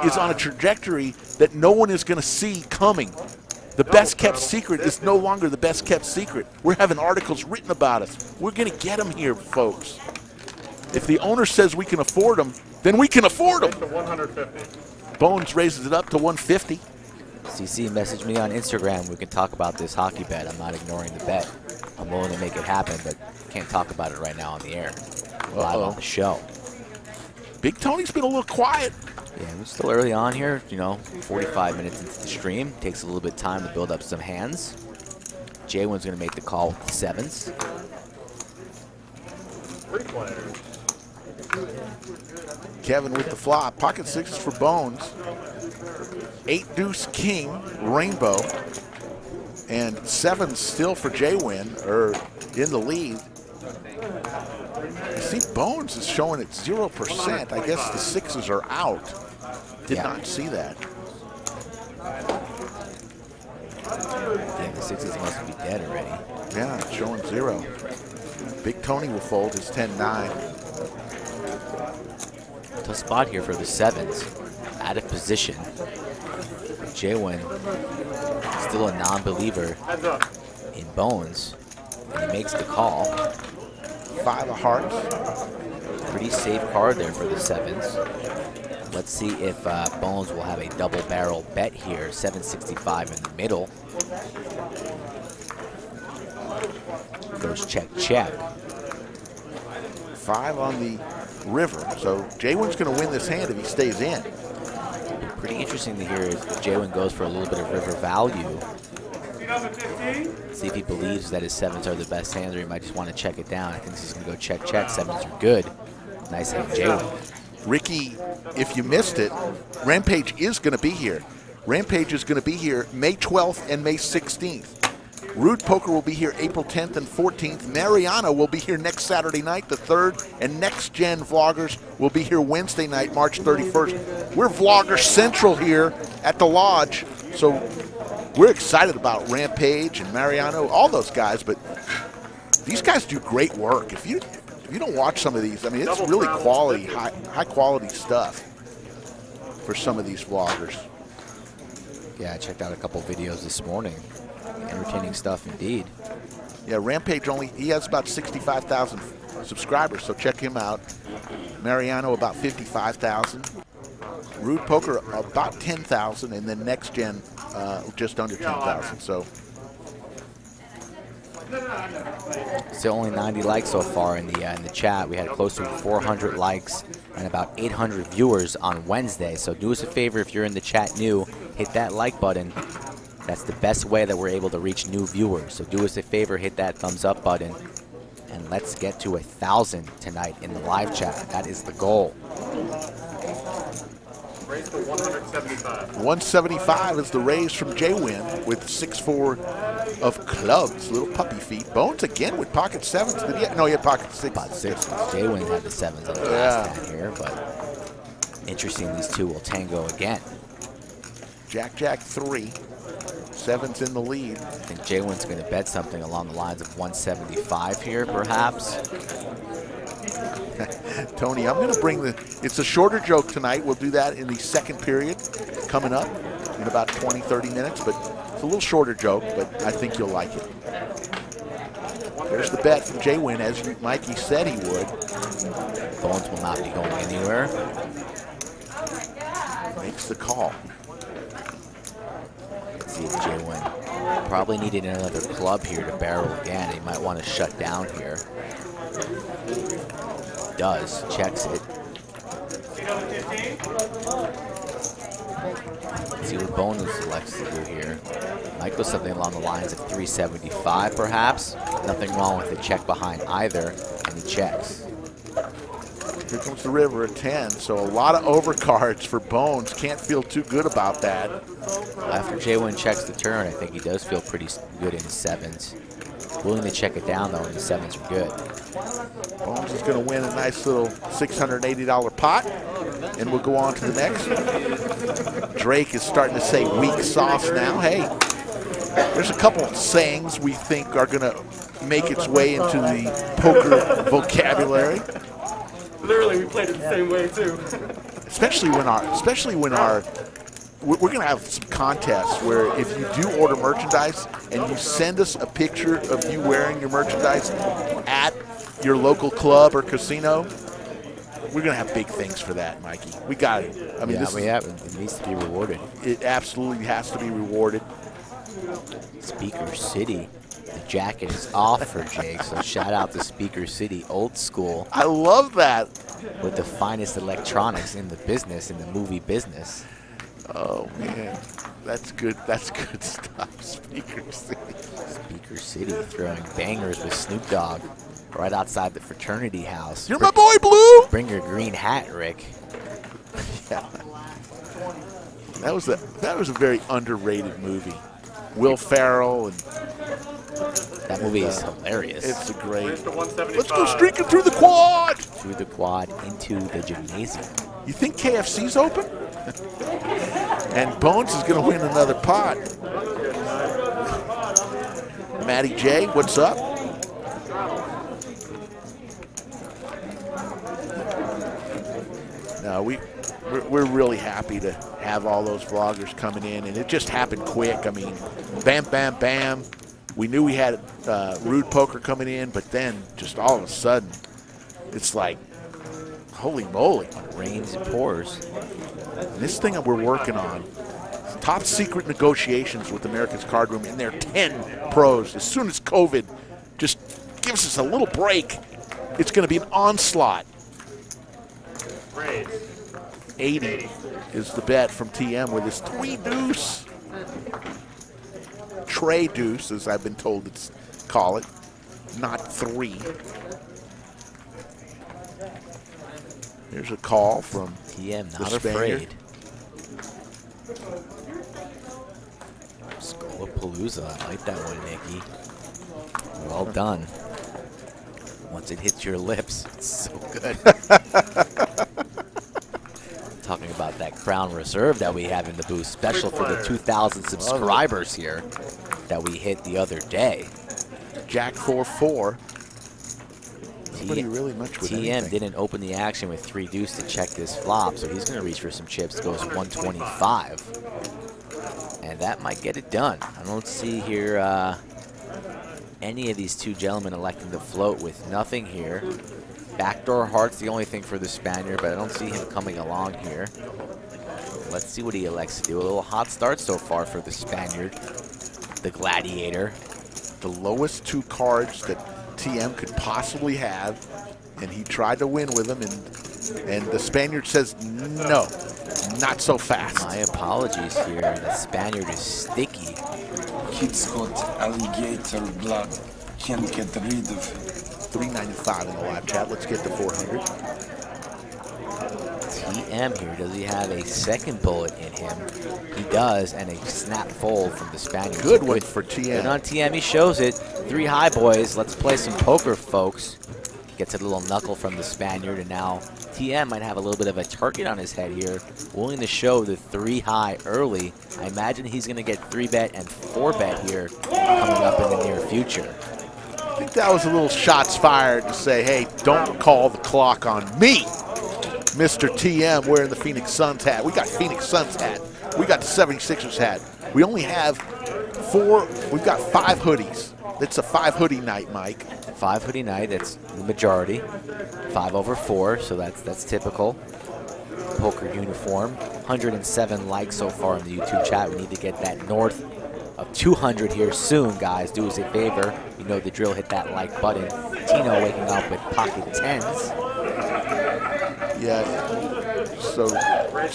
is on a trajectory that no one is gonna see coming. The best kept secret is no longer the best kept secret. We're having articles written about us. We're going to get them here, folks. If the owner says we can afford them, then we can afford them. 150. Bones raises it up to 150. CC messaged me on Instagram. We can talk about this hockey bet. I'm not ignoring the bet. I'm willing to make it happen, but can't talk about it right now on the air. Live on the show. Big Tony's been a little quiet. Yeah, we're still early on here, 45 minutes into the stream. Takes a little bit of time to build up some hands. Jaywin's going to make the call with the sevens. 3 players. Kevin with the flop. Pocket sixes for Bones. 8 deuce king, rainbow. And 7 still for Jaywin, or in the lead. I see Bones is showing at 0%. I guess the sixes are out. Did not see that. Yeah, the sixes must be dead already. Yeah, it's showing 0. Big Tony will fold his 10-9. Tough spot here for the sevens. Out of position. Jaywin, still a non-believer in Bones. And he makes the call. 5 of hearts. Pretty safe card there for the sevens. Let's see if Bones will have a double barrel bet here. 765 in the middle. Goes check, check. 5 on the river. So Jaywin's going to win this hand if he stays in. Pretty interesting to hear if Jaywin goes for a little bit of river value. See if he believes that his sevens are the best hands, or he might just want to check it down. I think he's going to go check, check. Sevens are good. Nice hand, Jaywin. Ricky, if you missed it, Rampage is going to be here. Rampage is going to be here May 12th and May 16th. Rude Poker will be here April 10th and 14th. Mariano will be here next Saturday night, the 3rd, and Next Gen Vloggers will be here Wednesday night, March 31st. We're Vlogger Central here at the Lodge, so we're excited about Rampage and Mariano, all those guys, but these guys do great work. If you don't watch some of these, I mean, it's really quality, high quality stuff for some of these vloggers. Yeah, I checked out a couple videos this morning. Entertaining stuff indeed. Yeah, Rampage he has about 65,000 subscribers, so check him out. Mariano about 55,000. Rude Poker about 10,000, and then Next Gen just under 10,000. So still only 90 likes so far in the chat. We had close to 400 likes and about 800 viewers on Wednesday. So do us a favor, if you're in the chat new, hit that like button. That's the best way that we're able to reach new viewers. So do us a favor, hit that thumbs up button, and let's get to 1,000 tonight in the live chat. That is the goal. Raise to 175. 175 is the raise from Jaywin with 6-4 of clubs, little puppy feet. Bones again with pocket sevens. Did he have, no, he had pocket sixes. Pocket sixes. Jaywin had the sevens on the last hand here, but interesting, these two will tango again. Jack, Jack 3. Sevens in the lead. I think Jaywin's going to bet something along the lines of 175 here, perhaps. Tony, I'm going to bring it's a shorter joke tonight. We'll do that in the second period coming up in about 20, 30 minutes, but it's a little shorter joke, but I think you'll like it. There's the bet from Jaywin, as Mikey said he would. Bones will not be going anywhere. Makes the call. Let's see if Jaywin probably needed another club here to barrel again. He might want to shut down here. Does, checks it. Let's see what Bones selects to do here. Might go something along the lines of 375 perhaps. Nothing wrong with the check behind either, and he checks. Here comes the river at 10, so a lot of overcards for Bones. Can't feel too good about that. After Jaywin checks the turn, I think he does feel pretty good in the sevens. Willing to check it down though, and the sevens are good. Bones is going to win a nice little $680 pot, and we'll go on to the next. Drake is starting to say weak sauce now. Hey, there's a couple of sayings we think are going to make its way into the poker vocabulary. Literally, we played it the same way too. Especially when we're going to have some contests where if you do order merchandise and you send us a picture of you wearing your merchandise at your local club or casino, we're going to have big things for that, Mikey. We got it. I mean, it needs to be rewarded. It absolutely has to be rewarded. Speaker City. The jacket is off for Jake, so shout out to Speaker City, old school. I love that. With the finest electronics in the business, in the movie business. Oh, man. That's good. That's good stuff, Speaker City. Speaker City throwing bangers with Snoop Dogg right outside the fraternity house. You're my boy, Blue! Bring your green hat, Rick. Yeah. That was a very underrated movie. Will Ferrell and that movie is hilarious. It's a great. Let's go streaking through the quad. Through the quad into the gymnasium. You think KFC's open? And Bones is going to win another pot. Matty J, what's up? No, we're really happy to have all those vloggers coming in, and it just happened quick. I mean, bam, bam, bam. We knew we had Rude Poker coming in, but then just all of a sudden, it's like, holy moly. It rains and pours. And this thing that we're working on, top secret negotiations with America's Card Room, and they're 10 pros. As soon as COVID just gives us a little break, it's going to be an onslaught. 80 is the bet from TM with his 3-deuce. Tray deuce, as I've been told to call it, not 3. Here's a call from TM, not the Spaniard. afraid. Skolapalooza, I like that one, Nicky. Well done. Once it hits your lips, it's so good. Talking about that Crown Reserve that we have in the booth, special for the 2,000 subscribers here that we hit the other day. Jack 4-4. Nobody really much with TM anything. didn't open the action with 3-deuce to check this flop, so he's going to reach for some chips. Goes 125. And that might get it done. I don't see here any of these two gentlemen electing to float with nothing here. Backdoor heart's the only thing for the Spaniard, but I don't see him coming along here. Let's see what he elects to do. A little hot start so far for the Spaniard, the Gladiator. The lowest 2 cards that TM could possibly have, and he tried to win with them, and the Spaniard says, no, not so fast. My apologies here. The Spaniard is sticky. Kid's got alligator blood. Can't get rid of. $3.95 in the live chat. Let's get to 400. TM here, does he have a second bullet in him? He does, and a snap fold from the Spaniard. Good one for TM. Good on TM, he shows it. 3 high, boys. Let's play some poker, folks. Gets a little knuckle from the Spaniard, and now TM might have a little bit of a target on his head here, willing to show the 3 high early. I imagine he's going to get 3-bet and 4-bet here coming up in the near future. I think that was a little shots fired to say, hey, don't call the clock on me, Mr. TM wearing the Phoenix Suns hat. We got Phoenix Suns hat. We got the 76ers hat. We only have 4, we've got 5 hoodies. It's a 5 hoodie night, Mike. 5 hoodie night, that's the majority. 5 over 4, so that's typical. Poker uniform. 107 likes so far in the YouTube chat. We need to get that north of 200 here soon, guys. Do us a favor. You know the drill. Hit that like button. Tino waking up with pocket 10s. Yeah. So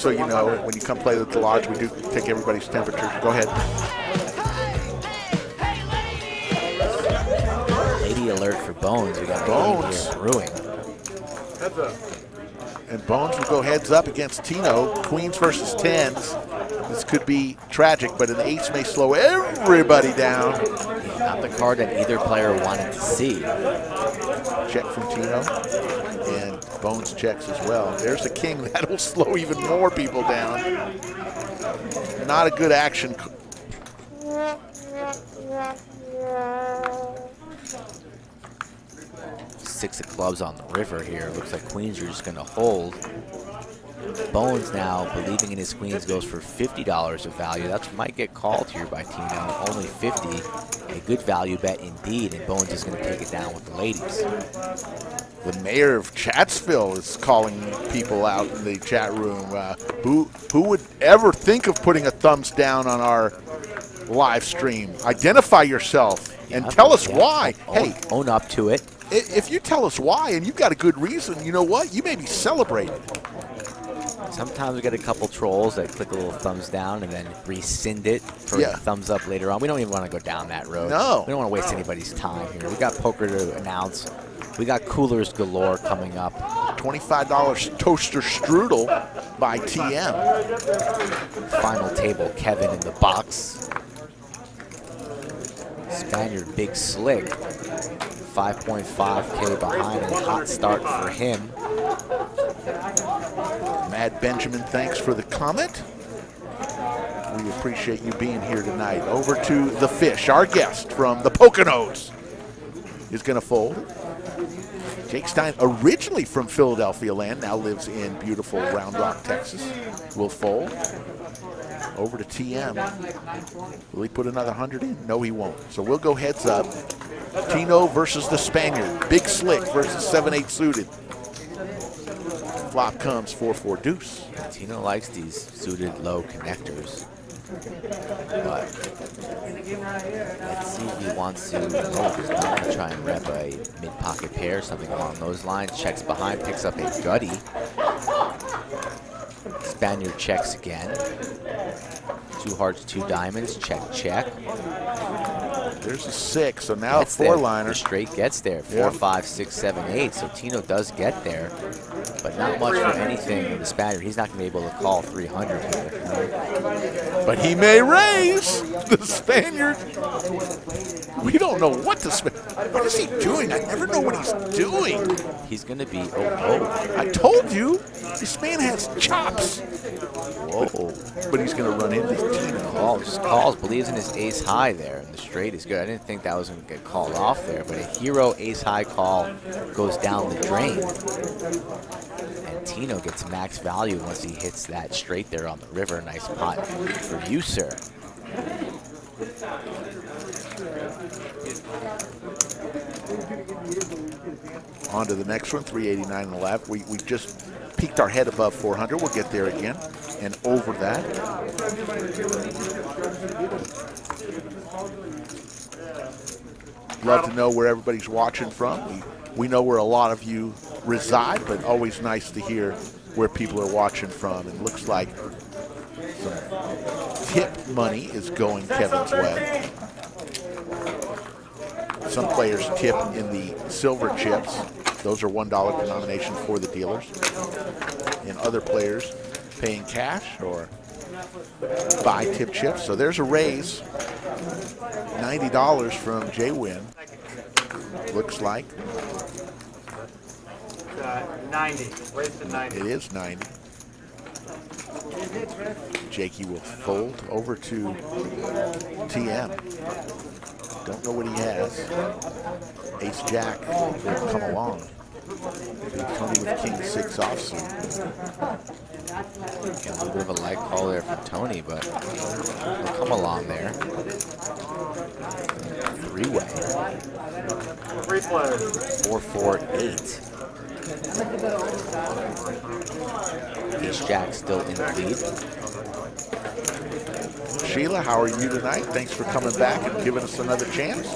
you know, when you come play at the lodge, we do take everybody's temperature. Go ahead. Lady alert for Bones. We got Bones here brewing. Heads up. And Bones will go heads up against Tino. Queens versus 10s. This could be tragic, but an ace may slow everybody down. Not the card that either player wanted to see. Check from Tino. And Bones checks as well. There's a king. That will slow even more people down. Not a good action. Six of clubs on the river here. Looks like Queens are just going to hold. Bones now, believing in his queens, goes for $50 of value. That might get called here by Tino. Only 50. A good value bet indeed, and Bones is going to take it down with the ladies. The mayor of Chatsville is calling people out in the chat room. Who would ever think of putting a thumbs down on our live stream? Identify yourself and tell us why. Hey, own up to it. If you tell us why and you've got a good reason, you know what? You may be celebrated. Sometimes we get a couple trolls that click a little thumbs down and then rescind it for a thumbs up later on. We don't even want to go down that road. No. We don't want to waste anybody's time here. We got poker to announce. We got coolers galore coming up. $25 toaster strudel by TM. Final table, Kevin in the box. Spaniard Big Slick. 5.5K behind, a hot start for him. Mad Benjamin, thanks for the comment. We appreciate you being here tonight. Over to the Fish, our guest from the Poconos, is going to fold. Jake Stein, originally from Philadelphia land, now lives in beautiful Round Rock, Texas, will fold. Over to TM. Will he put another 100 in? No, he won't. So we'll go heads up. Tino versus the Spaniard. Big Slick versus 7-8 suited. Flop comes 4-4 deuce. Tino likes these suited low connectors. But let's see if he wants to. No, he's not going to try and rep a mid-pocket pair, something along those lines. Checks behind, picks up a gutty. Spaniard checks again. 2 hearts, 2 diamonds. Check, check. There's a 6, so now a 4-liner. The straight gets there. 4, 5, 6, 7, 8. So Tino does get there, but not much for anything with the Spaniard. He's not going to be able to call 300 here. But he may raise the Spaniard. We don't know what the what is he doing? I never know what he's doing. He's going to be, I told you, this man has chops. Whoa. But he's going to run into Tino. Oh, just calls, believes in his ace high there, and the straight is good. I didn't think that was going to get called off there, but a hero ace high call goes down the drain. And Tino gets max value once he hits that straight there on the river. Nice pot for you, sir. On to the next one, 389 on the left. We just peaked our head above 400. We'll get there again and over that. Love to know where everybody's watching from. We know where a lot of you reside, but always nice to hear where people are watching from. And looks like some tip money is going Kevin's way. Some players tip in the silver chips. Those are $1 denominations for the dealers. And other players paying cash or buy tip chips. So there's a raise. $90 from J-Win. Looks like. 90. Raise to 90. It is 90. Jakey will fold over to TM. Don't know what he has. Ace Jack will come along. Tony with King 6 offsuit. A little bit of a light call there from Tony, but he'll come along there. 3-way. 3 players. 4, 4, 8. Ace Jack still in the lead. Sheila, how are you tonight? Thanks for coming back and giving us another chance.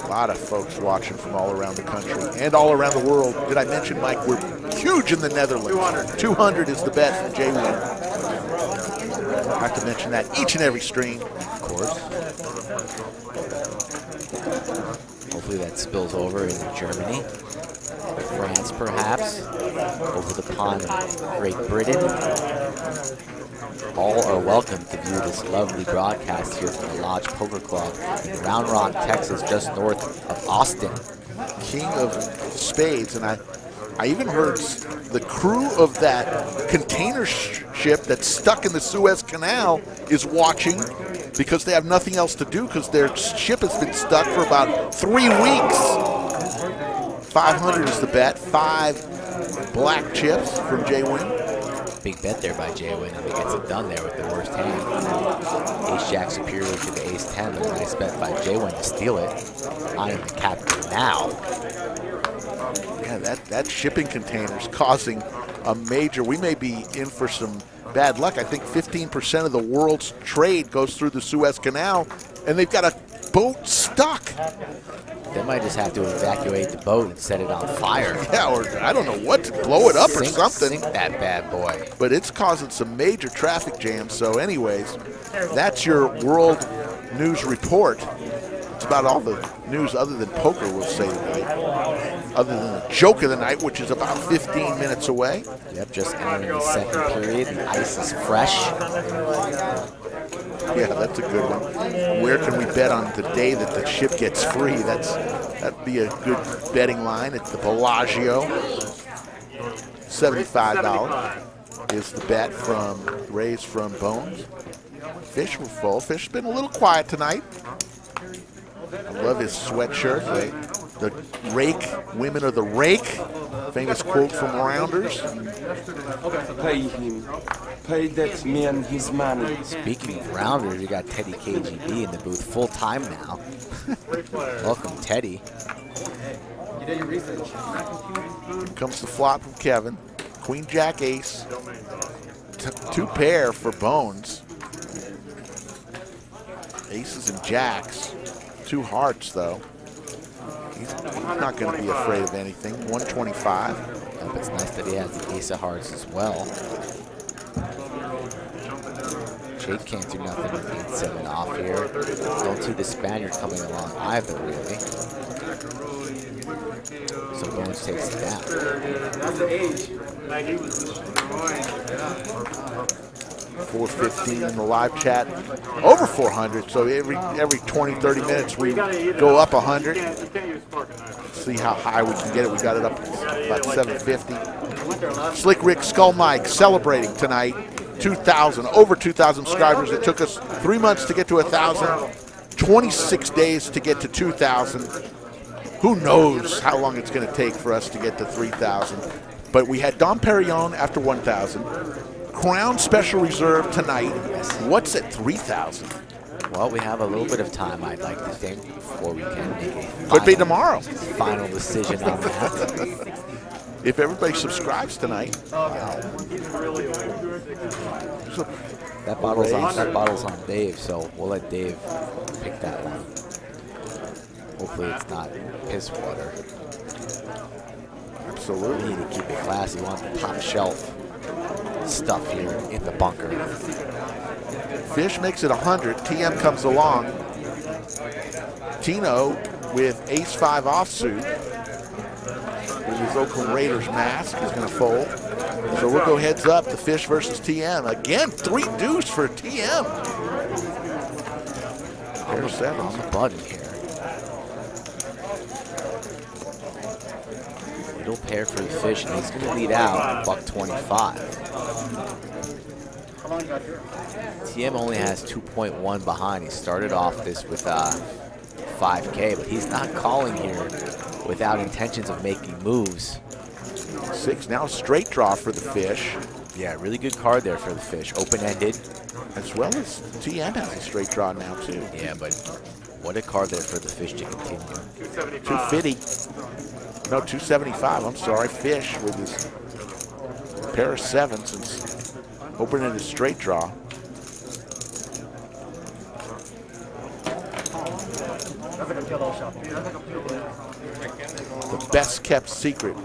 A lot of folks watching from all around the country and all around the world. Did I mention, Mike, we're huge in the Netherlands. 200 is the bet from J-Win. I have to mention that each and every stream. Of course. Hopefully that spills over into Germany, France perhaps, over the pond, Great Britain. All are welcome to view this lovely broadcast here from the Lodge Poker Club in Round Rock, Texas, just north of Austin. King of Spades, and I even heard the crew of that container ship that's stuck in the Suez Canal is watching because they have nothing else to do because their ship has been stuck for about 3 weeks. 500 is the bet. 5 black chips from Jay Wynn. Big bet there by Jay Wynn, and he gets it done there with the worst hand. Ace Jack superior to the Ace 10, but a nice bet by Jay Wynn to steal it. I am the captain now. Yeah, that shipping container's causing a major. We may be in for some bad luck. I think 15% of the world's trade goes through the Suez Canal, and they've got a boat stuck. They might just have to evacuate the boat and set it on fire. Yeah, or I don't know what, to blow it up or something. Sink that bad boy. But it's causing some major traffic jams. So anyways, that's your world news report. It's about all the news other than poker, we'll say tonight. Other than the joke of the night, which is about 15 minutes away. Yep, just entering the second period. The ice is fresh. Yeah, that's a good one. Where can we bet on the day that the ship gets free? That'd be a good betting line. It's the Bellagio. $75 is the bet raised from Bones. Fish were full. Fish has been a little quiet tonight. I love his sweatshirt. The rake, women are the rake. Famous quote from Rounders. Pay him. Pay that man his money. Speaking of Rounders, you got Teddy KGB in the booth full time now. Welcome, Teddy. You did your research. Here comes the flop from Kevin. Queen Jack Ace. Two pair for Bones. Aces and jacks. Two hearts, though. He's not going to be afraid of anything. 125. Yep, it's nice that he has the ace of hearts as well. Jake can't do nothing with 8-7 off here. Don't see the Spaniard coming along either, really. So Bones takes it down. That's the age. Like he was 415 in the live chat. Over 400, so every 20, 30 minutes we go up 100. See how high we can get it. We got it up about 750. Slick Rick Skull Mike celebrating tonight. 2,000, over 2,000 subscribers. It took us 3 months to get to 1,000, 26 days to get to 2,000. Who knows how long it's going to take for us to get to 3,000. But we had Dom Perignon after 1,000. Crown Special Reserve tonight. What's at 3,000? Well, we have a little bit of time, I'd like to think, before we can make a Could be tomorrow. Final decision on that. If everybody subscribes tonight. That bottle's on Dave, so we'll let Dave pick that one. Hopefully it's not piss water. Absolutely. We need to keep it classy. We want the top shelf stuff here in the bunker. Fish makes it 100. TM comes along. Tino with ace-5 offsuit. With his Oakland Raiders mask is going to fold. So we'll go heads up. The Fish versus TM. Again, 3 deuce for TM. Pair of sevens. On the button here. Little pair for the Fish, and he's going to lead out $125. TM only has 2.1 behind. He started off this with 5K, but he's not calling here without intentions of making moves. 6 now, straight draw for the Fish. Yeah, really good card there for the Fish. Open-ended. As well as TM has a straight draw now, too. Yeah, but what a card there for the Fish to continue. 250. No, 275. I'm sorry. Fish with his pair of sevens and opening his straight draw. The best kept secret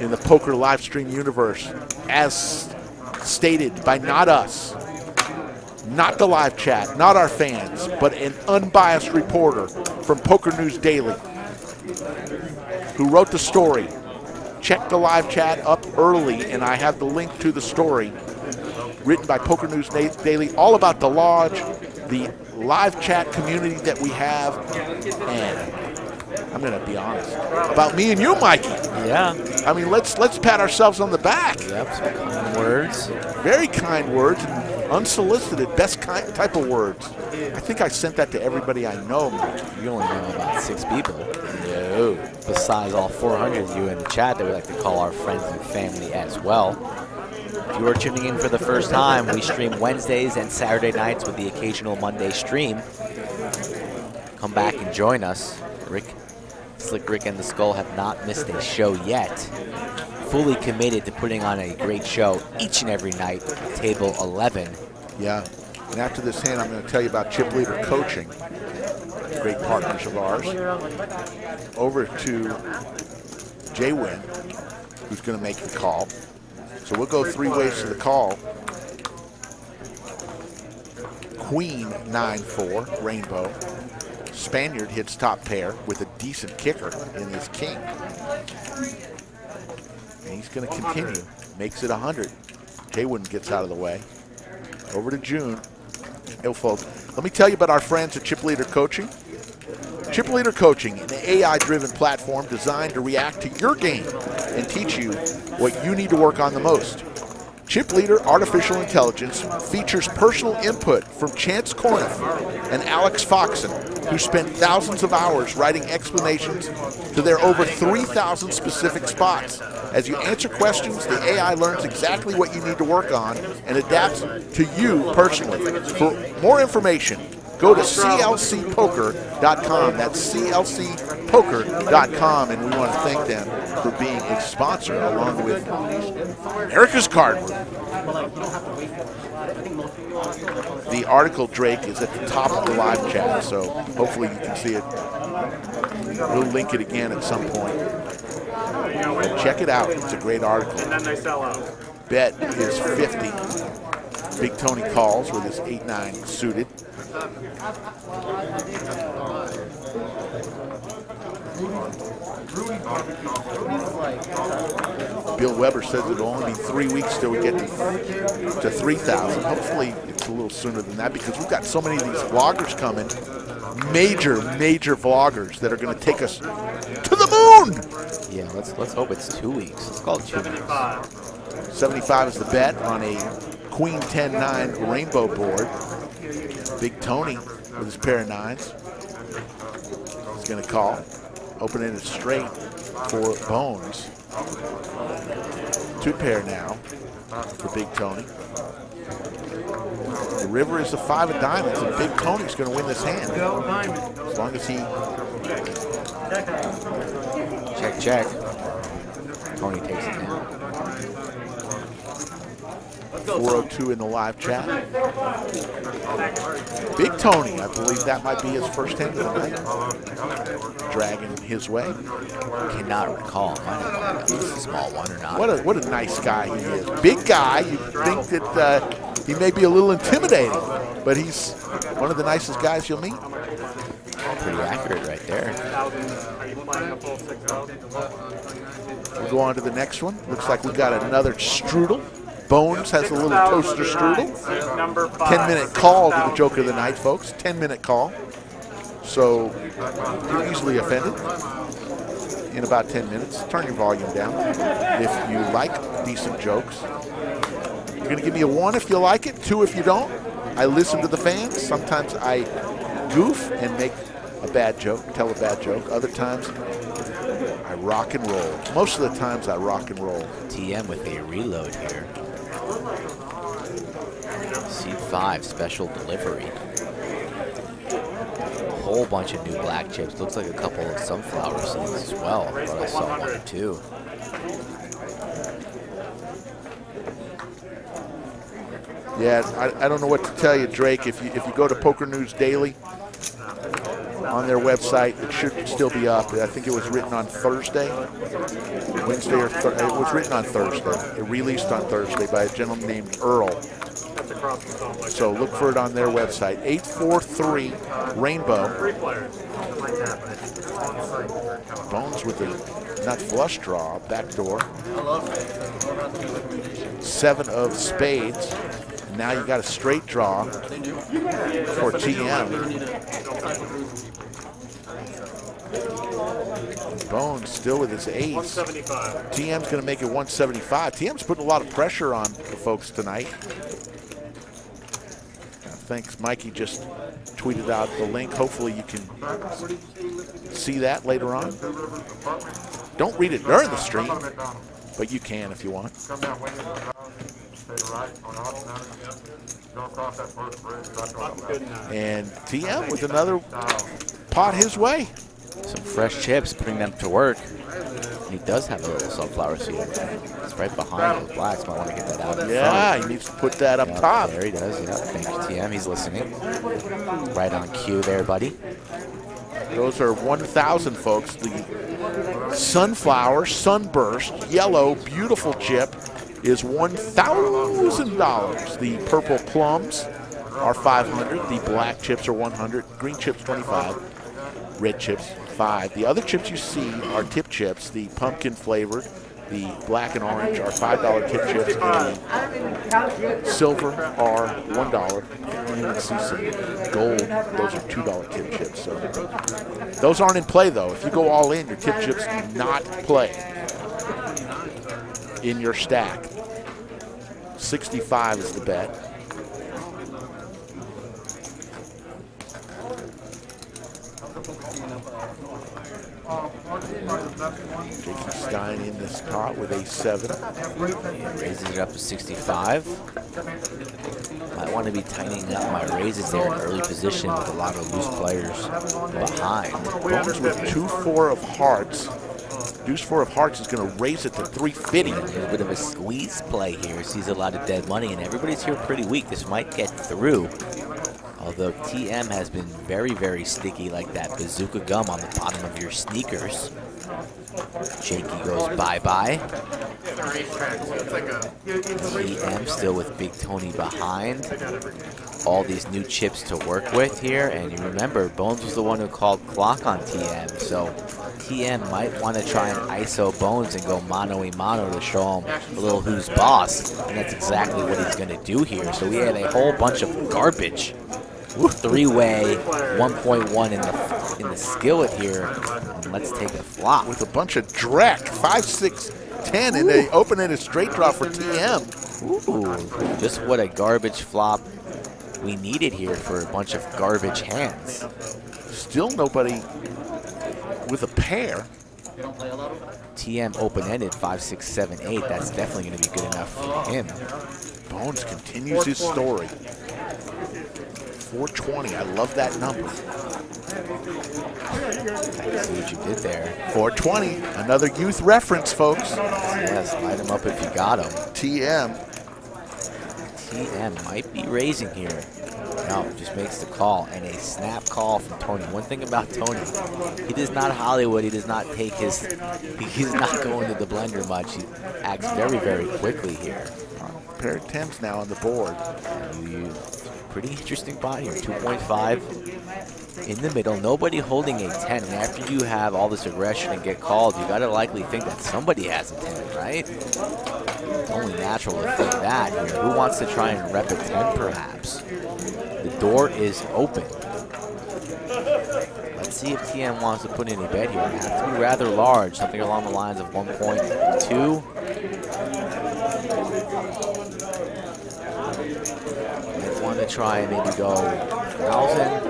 in the poker live stream universe, as stated by not us, not the live chat, not our fans, but an unbiased reporter from Poker News Daily who wrote the story. Check the live chat up early, and I have the link to the story written by Poker News Daily, all about the lodge, the live chat community that we have, and I'm going to be honest about me and you, Mikey. Yeah. I mean, let's pat ourselves on the back. Yep, some kind words. Very kind words. Unsolicited, best type of words. I think I sent that to everybody I know. You only know about 6 people. No. Besides all 400 of you in the chat that we like to call our friends and family as well. If you are tuning in for the first time, we stream Wednesdays and Saturday nights with the occasional Monday stream. Come back and join us. Slick Rick and the Skull have not missed a show yet. Fully committed to putting on a great show each and every night, table 11. Yeah, and after this hand, I'm going to tell you about Chip Leader Coaching. Great partners of ours. Over to Jay Wynn, who's going to make the call. So we'll go 3 ways to the call. Queen 9-4, Rainbow. Spaniard hits top pair with a decent kicker in his king. And he's going to continue. Makes it 100. Jaywood gets out of the way. Over to June. Yo, folks, let me tell you about our friends at Chip Leader Coaching. Chip Leader Coaching, an AI-driven platform designed to react to your game and teach you what you need to work on the most. Chip Leader Artificial Intelligence features personal input from Chance Corniff and Alex Foxen, who spent thousands of hours writing explanations to their over 3,000 specific spots. As you answer questions, the AI learns exactly what you need to work on and adapts to you personally. For more information, go to clcpoker.com. That's clcpoker.com, and we want to thank them for being a sponsor along with America's Card Room. The article, Drake, is at the top of the live chat, so hopefully you can see it. We'll link it again at some point. But check it out. It's a great article. And then they sell out. Bet is 50. Big Tony calls with his 8-9 suited. Bill Weber says it'll only be 3 weeks till we get to 3,000. Hopefully it's a little sooner than that because we've got so many of these vloggers coming. Major vloggers that are going to take us to the moon. Yeah, let's hope it's 2 weeks. Let's call it 2 weeks. 75 is the bet on a Queen 10-9 rainbow board. Big Tony with his pair of 9s. He's going to call. Opening it straight for Bones. 2 pair now for Big Tony. The river is the 5 of diamonds, and Big Tony's going to win this hand. As long as he... Check. Tony takes it down. 402 in the live chat. Big Tony, I believe that might be his first hand of the night. Dragging his way. Cannot recall. I don't know if it's a small one or not. What a nice guy he is. Big guy. You think that he may be a little intimidating, but he's one of the nicest guys you'll meet. Pretty accurate right there. We'll go on to the next one. Looks like we got another strudel. Bones has a little toaster strudel. 10-minute call to the joke of the night, folks. 10-minute call. So you're easily offended in about 10 minutes. Turn your volume down if you like decent jokes. You're going to give me a 1 if you like it, 2 if you don't. I listen to the fans. Sometimes I goof and make a bad joke, tell a bad joke. Other times I rock and roll. Most of the times I rock and roll. TM with a reload here. Seed 5 special delivery. A whole bunch of new black chips. Looks like a couple of sunflower seeds as well. I thought I saw 1 or 2. Yeah, I don't know what to tell you, Drake. If you go to Poker News Daily on their website, it should still be up. I think it was written on Thursday, Wednesday, or it was written on Thursday. It released on Thursday by a gentleman named Earl. So look for it on their website. 843 Rainbow. Bones with the nut flush draw, backdoor. 7 of spades. Now you got a straight draw for TM. Bones still with his ace. TM's going to make it 175. TM's putting a lot of pressure on the folks tonight. thanks. Mikey just tweeted out the link. Hopefully you can see that later on. Don't read it during the stream, but you can if you want. And TM with another pot his way. Some fresh chips, putting them to work. He does have a little sunflower seed. It's right behind those blacks. Might want to get that out. Yeah, he needs to put that up top. There he does. Yeah, thank you, TM. He's listening. Right on cue there, buddy. Those are 1,000, folks. The sunflower, sunburst, yellow, beautiful chip is $1,000. The purple plums are $500. The black chips are $100. Green chips $25. Red chips $5. The other chips you see are tip chips. The pumpkin flavored, the black and orange are $5 tip chips, and the silver are $1. You can see some gold; those are $2 tip chips. So those aren't in play though. If you go all in, your tip chips do not play in your stack. 65 is the bet. Jason Stein in this pot with a 7. Raises it up to 65. Might want to be tightening up my raises there in early position with a lot of loose players behind. Bones with 2-4 of hearts. Deuce 4 of hearts is going to raise it to 350. There's a bit of a squeeze play here. Sees a lot of dead money, and everybody's here pretty weak. This might get through. Although TM has been very, very sticky like that bazooka gum on the bottom of your sneakers. Jakey goes bye-bye. TM still with Big Tony behind. All these new chips to work with here. And you remember, Bones was the one who called clock on TM. So TM might want to try and ISO Bones and go mano-a-mano to show him a little who's boss. And that's exactly what he's going to do here. So we have a whole bunch of garbage. Three-way 1.1 in the skillet here. And let's take a flop. With a bunch of dreck, 5, 6, 10, and they open-ended straight draw for TM. Ooh, just what a garbage flop we needed here for a bunch of garbage hands. Still nobody with a pair. TM open-ended 5, 6, 7, 8. That's definitely going to be good enough for him. Bones continues his story. 420. I love that number. I see what you did there. 420. Another youth reference, folks. Yes, light him up if you got him. TM. TM might be raising here. No, just makes the call, and a snap call from Tony. One thing about Tony, he does not Hollywood. He does not take his, he's not going to the blender much. He acts very, very quickly here. Pair of 10s now on the board. And pretty interesting pot here, 2.5 in the middle. Nobody holding a 10. And after you have all this aggression and get called, you got to likely think that somebody has a 10, right? It's only natural to think that here. Who wants to try and rep a 10, perhaps? The door is open. Let's see if TM wants to put in a bet here. It has to be rather large, something along the lines of 1.2. Want to try and maybe go 1,000.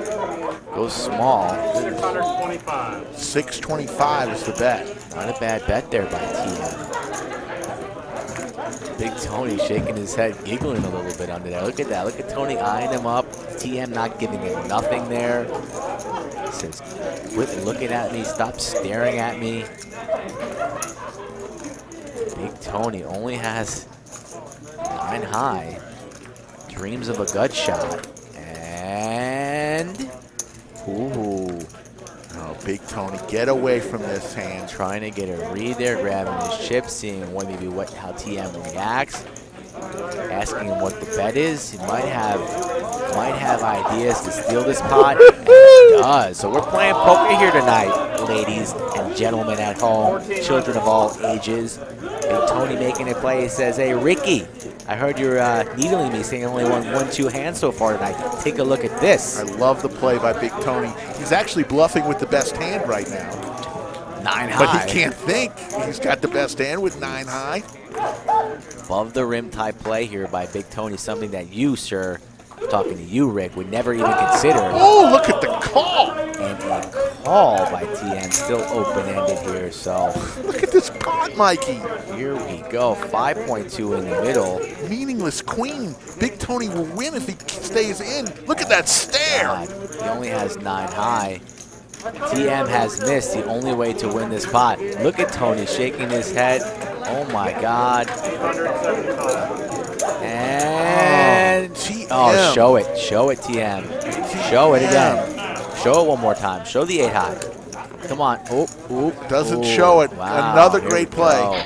Go small. 625. 625 is the bet. Not a bad bet there by TM. Big Tony shaking his head, giggling a little bit under there. Look at that. Look at Tony eyeing him up. TM not giving him nothing there. He says, quit looking at me. Stop staring at me. Big Tony only has 9 high. Dreams of a gut shot. And ooh. Oh, Big Tony, get away from this hand. Trying to get a read there, grabbing his chip, seeing what maybe how TM reacts. Asking him what the bet is. He might have ideas to steal this pot. And he does. So we're playing poker here tonight, ladies and gentlemen at home, children of all ages. Big Tony making a play. He says, hey, Ricky, I heard you're needling me, saying only won 1-2 hands so far tonight. Take a look at this. I love the play by Big Tony. He's actually bluffing with the best hand right now. 9 high. But he can't think. He's got the best hand with 9 high. Above the rim type play here by Big Tony, something that you, sir, I'm talking to you, Rick, would never even consider. Oh, look at the call. And a call by TM, still open-ended here, so Look at this pot, Mikey. here we go. 5.2 in the middle. Meaningless queen. Big Tony will win if he stays in. Look at that stare. God, he only has 9 high. TM has missed the only way to win this pot. Look at Tony shaking his head. Oh my God. And TM. show it, TM. Show it again. Show it one more time. Show the 8 high. Come on. Doesn't show it. Wow, Another here great we play. go.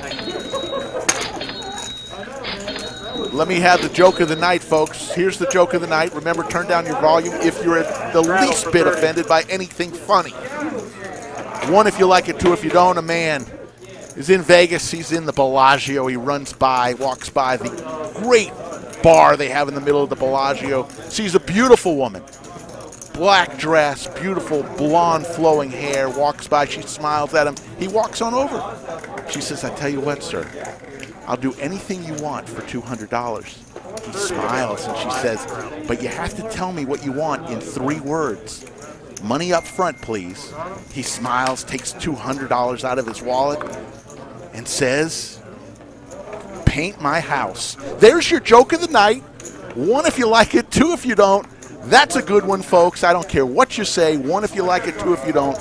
Let me have the joke of the night, folks. Here's the joke of the night. Remember, turn down your volume if you're the least bit offended by anything funny. 1 if you like it, 2 if you don't. A man is in Vegas. He's in the Bellagio. He runs by, walks by the great bar they have in the middle of the Bellagio. Sees a beautiful woman. Black dress, beautiful blonde flowing hair, walks by. She smiles at him. He walks on over. She says, I tell you what, sir. I'll do anything you want for $200. He smiles and she says, but you have to tell me what you want in 3 words. Money up front, please. He smiles, takes $200 out of his wallet and says, paint my house. There's your joke of the night. 1 if you like it, 2 if you don't. That's a good one, folks. I don't care what you say. 1 if you like it, 2 if you don't.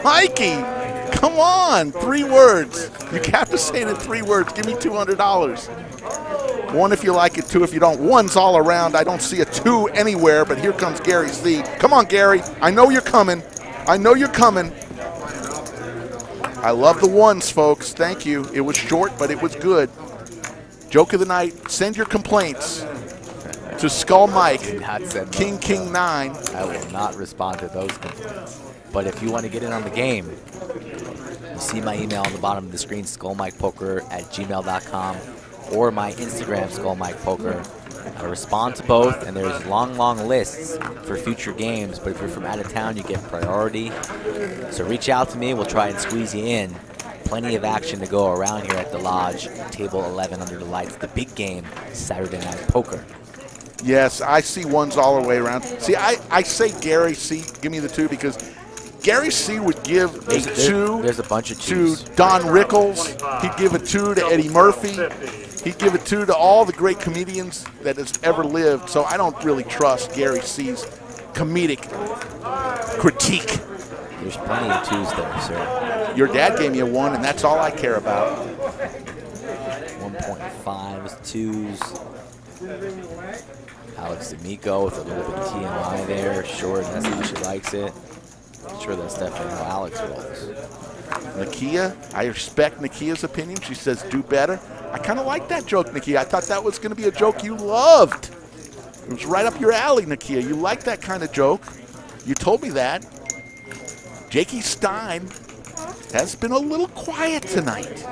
Mikey! Come on, 3 words. You have to say it in 3 words. Give me $200. 1 if you like it, 2 if you don't. 1's all around. I don't see a 2 anywhere, but here comes Gary C. Come on, Gary. I know you're coming. I know you're coming. I love the 1s, folks. Thank you. It was short, but it was good. Joke of the night. Send your complaints to Skull Mike, King 9. I will not respond to those complaints. But if you want to get in on the game, you see my email on the bottom of the screen, skullmikepoker@gmail.com, or my Instagram, skullmikepoker. I respond to both, and there's long lists for future games, but if you're from out of town, you get priority. So reach out to me. We'll try and squeeze you in. Plenty of action to go around here at the Lodge, table 11 under the lights, the big game, Saturday Night Poker. Yes, I see 1s all the way around. See, I say Gary C. Give me the 2 because Gary C. would give a 2 there's a bunch of to 2s. Don Rickles. He'd give a 2 to Eddie Murphy. He'd give a 2 to all the great comedians that has ever lived. So I don't really trust Gary C.'s comedic critique. There's plenty of 2s there, sir. Your dad gave me a 1, and that's all I care about. 1.5 is 2s. Alex D'Amico with a little bit of TMI there. Sure, that's how she likes it. I'm sure that's definitely how Alex rolls. Nakia, I respect Nakia's opinion. She says, do better. I kind of like that joke, Nakia. I thought that was going to be a joke you loved. It was right up your alley, Nakia. You like that kind of joke. You told me that. Jakey Stein has been a little quiet tonight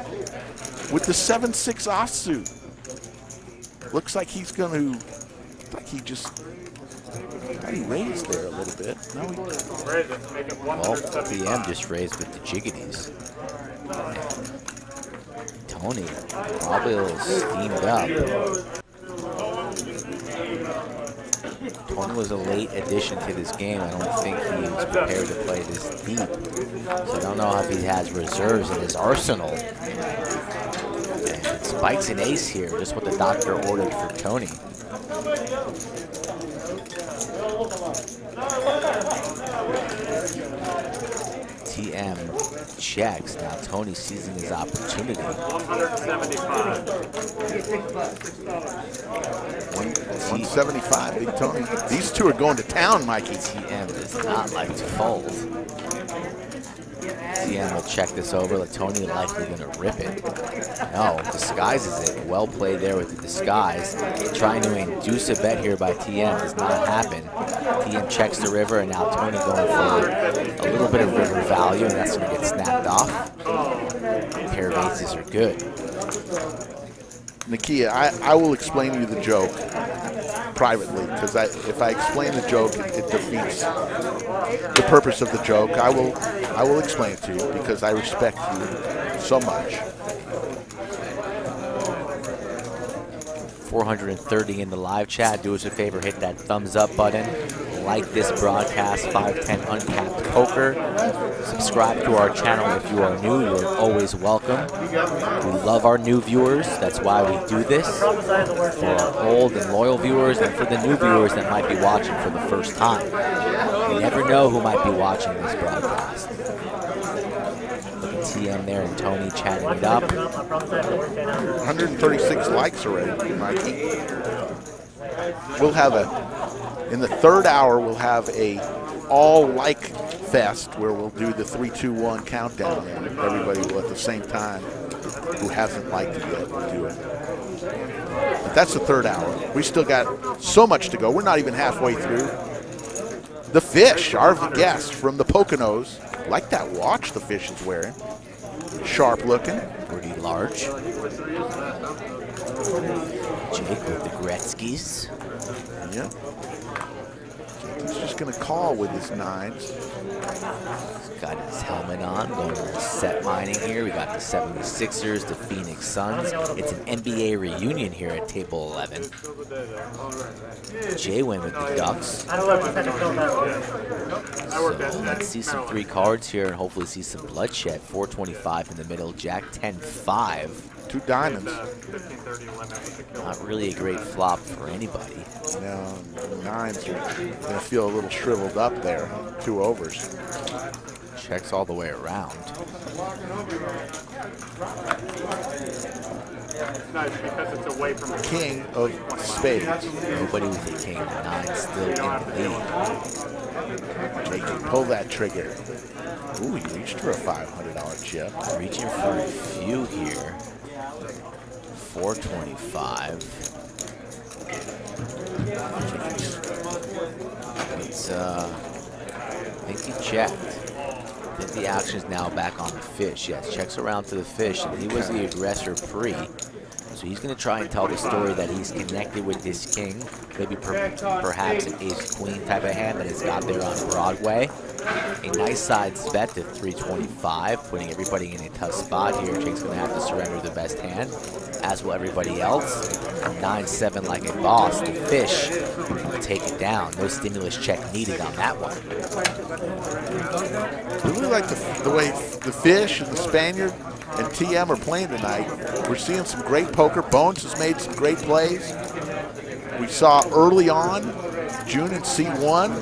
with the 7-6 offsuit. Looks like he's going to, like he just, he raised there a little bit. No, he Well, PM just raised with the jiggities. Tony, probably a little steamed up. Tony was a late addition to this game. I don't think he was prepared to play this deep. So I don't know if he has reserves in his arsenal. And spikes an ace here, just what the doctor ordered for Tony. TM checks. Now Tony seizing his opportunity. 175. 175, Big Tony. These 2 are going to town, Mikey. TM does not like to fold. TM will check this over. Like Tony likely going to rip it. No, disguises it. Well played there with the disguise. Trying to induce a bet here by TM does not happen. TM checks the river, and now Tony going for a little bit of river value, and that's going to get snapped off. Pair of aces are good. Nakia, I will explain to you the joke privately, because if I explain the joke, it defeats the purpose of the joke. I will explain it to you because I respect you so much. 430 in the live chat. Do us a favor, hit that thumbs up button. Like this broadcast, 510 Uncapped Poker. Subscribe to our channel if you are new. You're always welcome. We love our new viewers. That's why we do this. For our old and loyal viewers and for the new viewers that might be watching for the first time. You never know who might be watching this broadcast. Look at TM there and Tony chatting it up. 136 likes already, Mikey. We'll have in the third hour, we'll have a all like fest where we'll do the 3, 2, 1 countdown, and everybody will at the same time who hasn't liked it yet will do it. But that's the third hour. We still got so much to go. We're not even halfway through. The Fish, our guest from the Poconos. Like that watch the Fish is wearing. Sharp looking. Pretty large. Jake with the Gretzky's. Yeah. He's just going to call with his 9s. He's got his helmet on, going to set mining here. We got the 76ers, the Phoenix Suns. It's an NBA reunion here at table 11. Jay went with the Ducks. So let's see some 3 cards here and hopefully see some bloodshed. 425 in the middle, Jack 10-5. 2 diamonds. Not really a great flop for anybody. No, 9s are going to feel a little shriveled up there. 2 overs. Checks all the way around. Nice, because it's away from the King of spades. Nobody with the king. 9 still in the lead. Jake, pull that trigger. Ooh, he reached for a $500 chip. Reaching for a few here. 425. It's, I think he checked. I think the action is now back on the Fish. Yes, checks around to the Fish, and he was the aggressor pre. So he's going to try and tell the story that he's connected with this king. Maybe perhaps an ace-queen type of hand that has got there on Broadway. A nice sides bet to 325, putting everybody in a tough spot here. Jake's going to have to surrender the best hand, as will everybody else. 9-7 like a boss. The Fish will take it down. No stimulus check needed on that one. I really like the way the Fish and the Spaniard and TM are playing tonight. We're seeing some great poker. Bones has made some great plays. We saw early on, June in C1,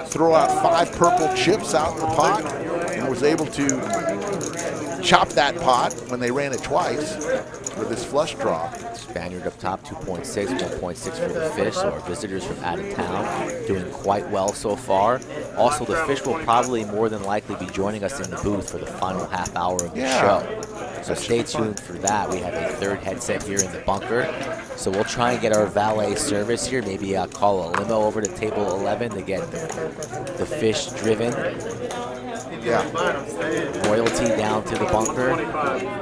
throw out 5 purple chips out in the pot and was able to chop that pot when they ran it twice with his flush draw. Spaniard up top, 2.6, 1.6 for the Fish. So our visitors from out of town doing quite well so far. Also, the Fish will probably more than likely be joining us in the booth for the final half hour of the show. So stay tuned for that. We have a 3rd headset here in the bunker. So we'll try and get our valet service here. Maybe call a limo over to table 11 to get the Fish driven. Yeah. Royalty down to the bunker.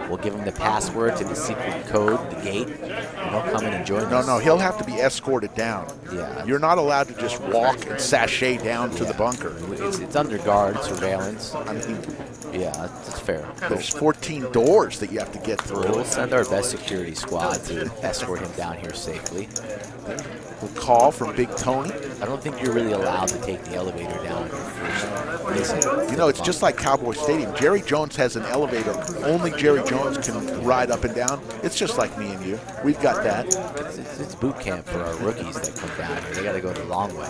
We'll give him the password to the secret code, the gate, and he'll come in and join us. No, he'll have to be escorted down. Yeah. You're not allowed to just walk and sashay down to the bunker. It's under guard surveillance. I mean, yeah, that's fair. there's 14 doors that you have to get through. We'll send our best security squad to escort him down here safely. We'll call from Big Tony. I don't think you're really allowed to take the elevator down here first. You know, it's just like Cowboy Stadium. Jerry Jones has an elevator. Only Jerry Jones can ride up and down. It's just like me and you. We've got that. It's boot camp for our rookies that come down here. They got to go the long way.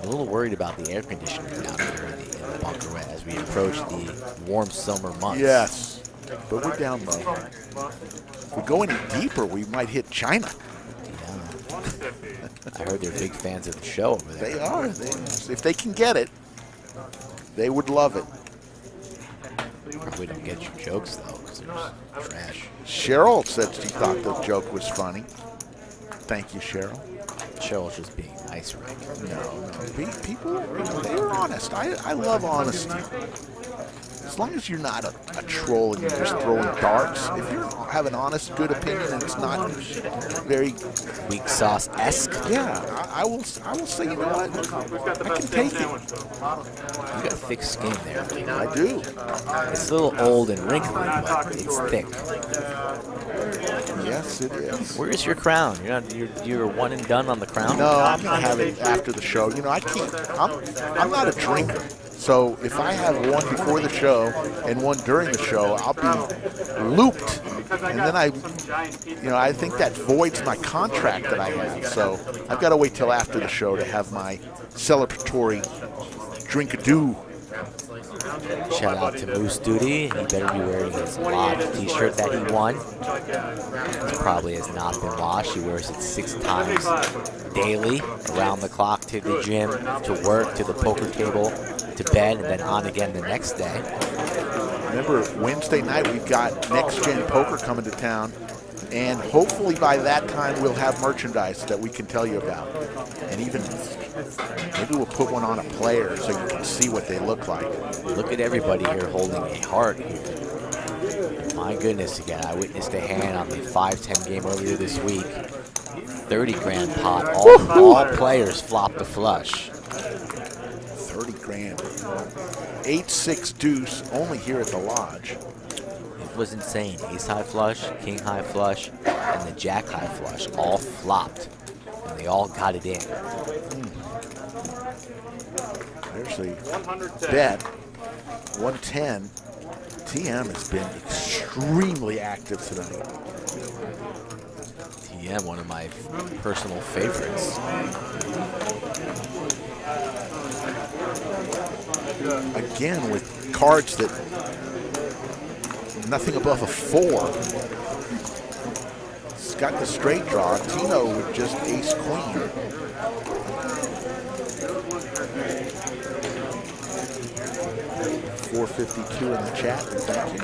I'm a little worried about the air conditioning down here in the bunker as we approach the warm summer months. Yes, but we're down low. If we go any deeper, we might hit China. I heard they're big fans of the show over there. They are. If they can get it, they would love it. Probably don't get your jokes, though, because they're trash. Cheryl said she thought the joke was funny. Thank you, Cheryl. Cheryl's just being nice, Rick. No. People, they're honest. I love honesty. as long as you're not a troll and you're just throwing darts, if you have an honest, good opinion and it's not very Weak sauce-esque. yeah, I will say, you know what? I can take it. You got thick skin there. I do. It's a little old and wrinkly, but it's thick. Yes, it is. Where's your crown? You're one and done on the crown? No, I'm gonna have it after the show. You know, I can't. I'm not a drinker. So if I have one before the show and one during the show, I'll be looped. And then I think that voids my contract that I have. So I've got to wait till after the show to have my celebratory drink-a-doo. Shout out to Moose Duty. He better be wearing his Lodge t-shirt that he won. It probably has not been washed. He wears it 6 times daily, around the clock, to the gym, to work, to the poker table, to bed, and then on again the next day. Remember, Wednesday night we've got Next Gen Poker coming to town, and hopefully by that time we'll have merchandise that we can tell you about. And even maybe we'll put one on a player so you can see what they look like. Look at everybody here holding a heart. My goodness, again, I witnessed a hand on the 5-10 game earlier this week. 30 grand pot. All players flopped the flush. 30 grand. 8-6 deuce only here at the Lodge. It was insane. Ace high flush, king high flush, and the jack high flush all flopped. And they all got it in. There's the bet. 110. TM has been extremely active tonight. TM, one of my personal favorites. Again with cards that nothing above a 4. It's got the straight draw. Tino with just ace queen. $4.52 in the chat. Thank you.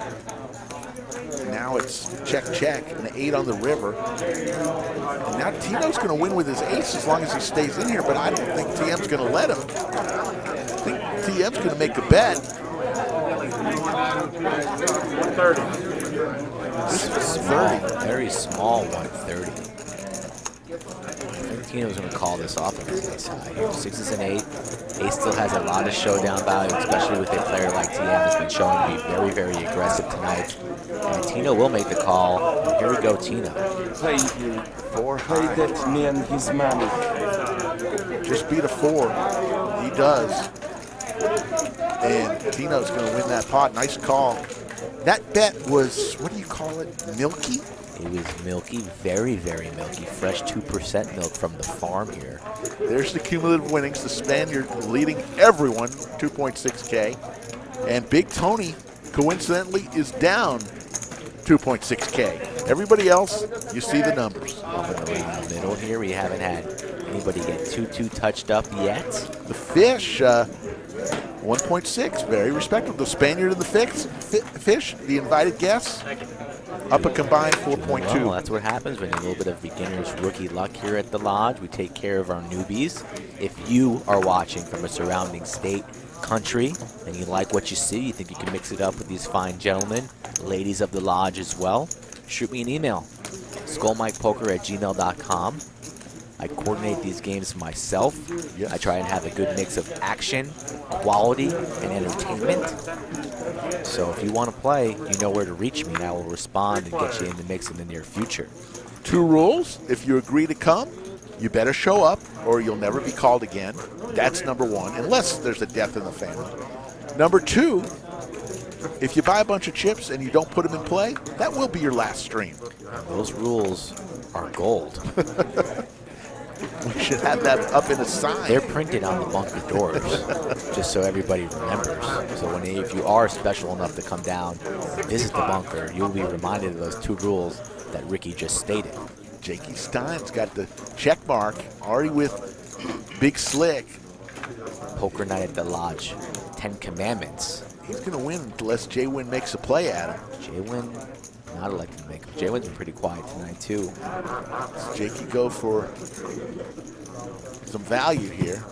Now it's check, check, and an 8 on the river. And now Tino's going to win with his ace as long as he stays in here, but I don't think TM's going to let him. I think TM's going to make a bet. 130. This is Small, 30. very small 130. I think Tino's going to call this off in his ace high. 6s and 8. Ace still has a lot of showdown value, especially with a player like TM has been showing to be very, very aggressive tonight. And Tino will make the call. And here we go, Tino. Play him. 4 Play high. that man his money. Just beat a 4. He does. And Tino's going to win that pot. Nice call. That bet was, what do you call it, milky? It was milky, very, very milky. Fresh 2% milk from the farm here. There's the cumulative winnings. The Spaniard leading everyone, 2.6K. And Big Tony, coincidentally, is down 2.6K. Everybody else, you see the numbers. Up in the middle here, we haven't had anybody get 2-2 touched up yet. The Fish, 1.6, very respectable. The Spaniard and the Fish, the invited guests, up a combined 4.2. Well, that's what happens when you have a little bit of beginner's rookie luck here at the Lodge. We take care of our newbies. If you are watching from a surrounding state, country, and you like what you see, you think you can mix it up with these fine gentlemen, ladies of the Lodge as well, shoot me an email, skullmikepoker@gmail.com. I coordinate these games myself. Yes. I try and have a good mix of action, quality, and entertainment. So if you want to play, you know where to reach me, and I will respond and get you in the mix in the near future. 2 rules. If you agree to come, you better show up or you'll never be called again. That's number 1, unless there's a death in the family. Number 2, if you buy a bunch of chips and you don't put them in play, that will be your last stream. Those rules are gold. We should have that up in a sign. They're printed on the bunker doors, just so everybody remembers. So if you are special enough to come down and visit the bunker, you'll be reminded of those 2 rules that Ricky just stated. Jakey Stein's got the check mark, already with Big Slick. Poker night at the Lodge, 10 Commandments. He's going to win unless Jay-Win makes a play at him. Jay-Win, not elected to make. Jay-Win's been pretty quiet tonight, too. Does Jakey go for some value here?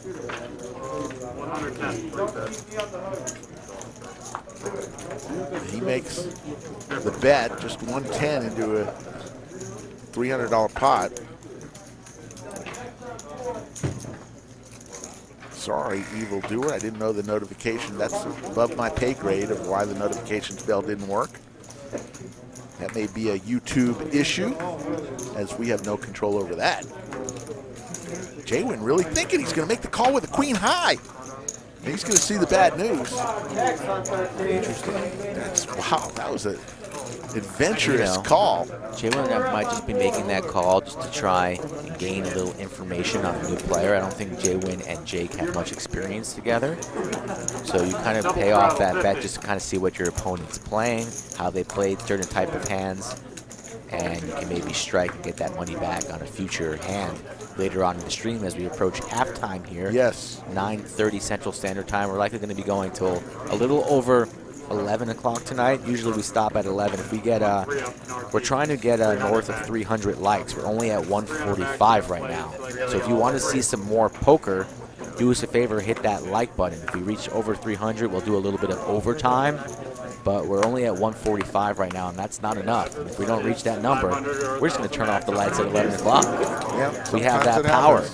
He makes the bet, just 110 into a $300 pot. Sorry, evildoer. I didn't know the notification. That's above my pay grade of why the notifications bell didn't work. That may be a YouTube issue, as we have no control over that. Jaywin really thinking he's going to make the call with a queen high. He's going to see the bad news. Interesting. Wow, that was an adventurous call. Jaywin might just be making that call just to try and gain a little information on a new player. I don't think Jaywin and Jake have much experience together. So you kind of pay off that bet just to kind of see what your opponent's playing, how they played certain type of hands, and you can maybe strike and get that money back on a future hand later on in the stream as we approach halftime here. Yes. 9:30 Central Standard Time. We're likely going to be going till a little over 11 o'clock tonight. Usually we stop at 11. If we get, we're trying to get north of 300 likes. We're only at 145 right now. So if you want to see some more poker, do us a favor, hit that like button. If we reach over 300, we'll do a little bit of overtime. But we're only at 145 right now, and that's not enough. And if we don't reach that number, we're just going to turn off the lights at 11 o'clock. Yep, we have that power.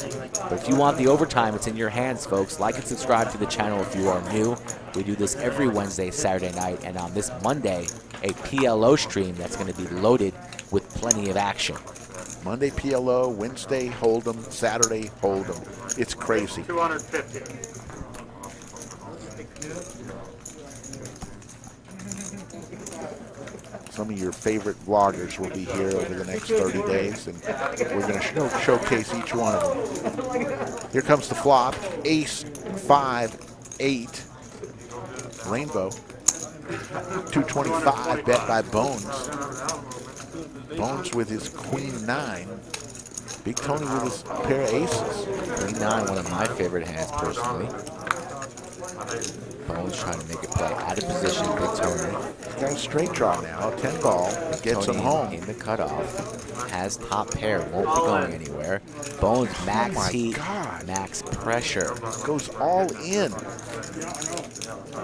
But if you want the overtime, it's in your hands, folks. Like and subscribe to the channel if you are new. We do this every Wednesday, Saturday night, and on this Monday, a PLO stream that's going to be loaded with plenty of action. Monday PLO, Wednesday Hold'em, Saturday Hold'em. It's crazy. 250. Some of your favorite vloggers will be here over the next 30 days, and we're going to showcase each one of them. Here comes the flop. Ace, 5, 8. Rainbow. 225 bet by Bones. Bones with his queen 9. Big Tony with his pair of aces. Queen 9, one of my favorite hands personally. Bones trying to make it play out of position. Big Tony. He's got a straight draw now. 10 ball. Gets him home. In the cutoff. Has top pair. Won't be going anywhere. Bones max heat. Max pressure. Goes all in.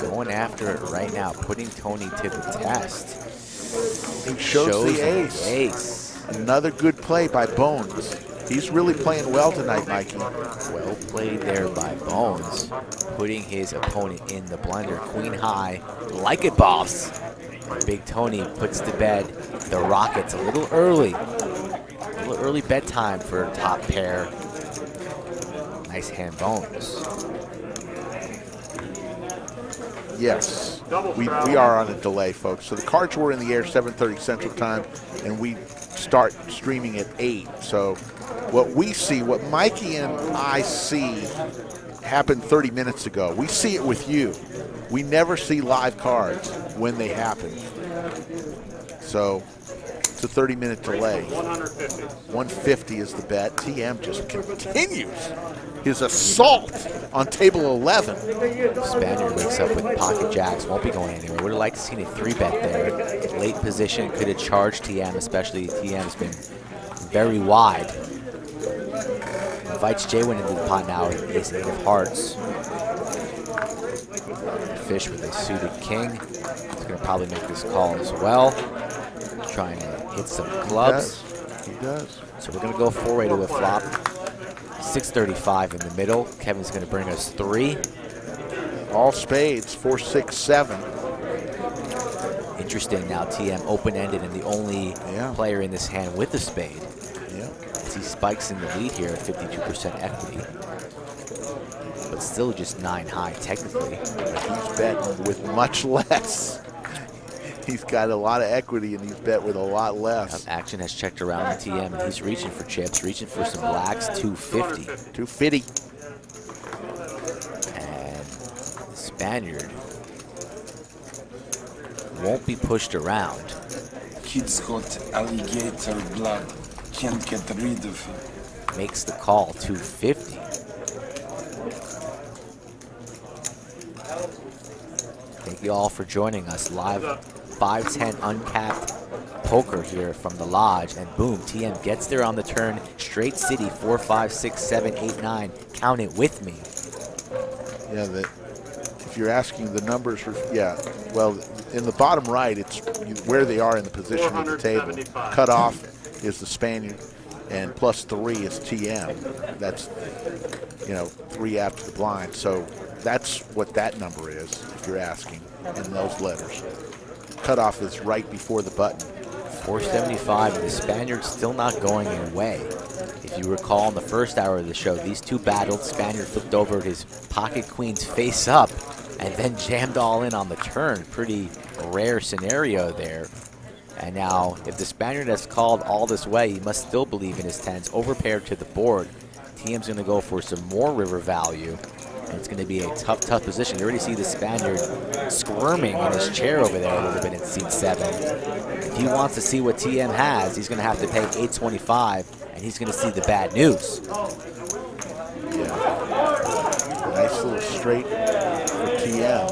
Going after it right now. Putting Tony to the test. He shows the ace. Another good play by Bones. He's really playing well tonight, Mikey. Well played there by Bones, putting his opponent in the blender. Queen high, like it, boss. Big Tony puts to bed the Rockets a little early. A little early bedtime for top pair. Nice hand, Bones. Yes, we are on a delay, folks. So the cards were in the air 7:30 Central Time, and we start streaming at 8. So what we see, what Mikey and I see happened 30 minutes ago. We see it with you. We never see live cards when they happen. So it's a 30-minute delay. 150 is the bet. TM just continues his assault on table 11. Spaniard wakes up with pocket jacks, won't be going anywhere. Would have liked to see a 3-bet there. Late position, could have charged TM, especially TM's been very wide. Invites Jaywin into the pot now, ace 8 of hearts. Fish with a suited king. He's going to probably make this call as well. Trying to hit some clubs. He does. So we're going to go 4-way to a flop. 635 in the middle. Kevin's going to bring us 3. All spades, 4, 6, 7. Interesting now, TM open-ended and the only player in this hand with a spade. Yeah. As he spikes in the lead here at 52% equity. But still just 9 high technically. But he's betting with much less. He's got a lot of equity and he's bet with a lot less. Action has checked around the TM and he's reaching for chips, reaching for some blacks. 250. 250. And the Spaniard won't be pushed around. Kid's got alligator blood. Can't get rid of it. Makes the call. 250. Thank you all for joining us live. 5-10 uncapped poker here from the lodge, and boom, TM gets there on the turn. Straight city, 4, 5, 6, 7, 8, 9. Count it with me. Yeah, if if you're asking the numbers for, yeah, well, in the bottom right, it's where they are in the position of the table. Cutoff is the Spaniard, and +3 is TM. That's, 3 after the blind. So that's what that number is, if you're asking, in those letters. Cutoff is right before the button. 475, and the Spaniard's still not going away. If you recall in the first hour of the show, these two battled. Spaniard flipped over his pocket queens face up and then jammed all in on the turn. Pretty rare scenario there. And now, if the Spaniard has called all this way, he must still believe in his tens. Overpaired to the board. TM's going to go for some more river value. And it's going to be a tough, tough position. You already see the Spaniard squirming in his chair over there a little bit in seat 7. If he wants to see what TM has, he's going to have to pay $825, and he's going to see the bad news. Yeah. Nice little straight for TM.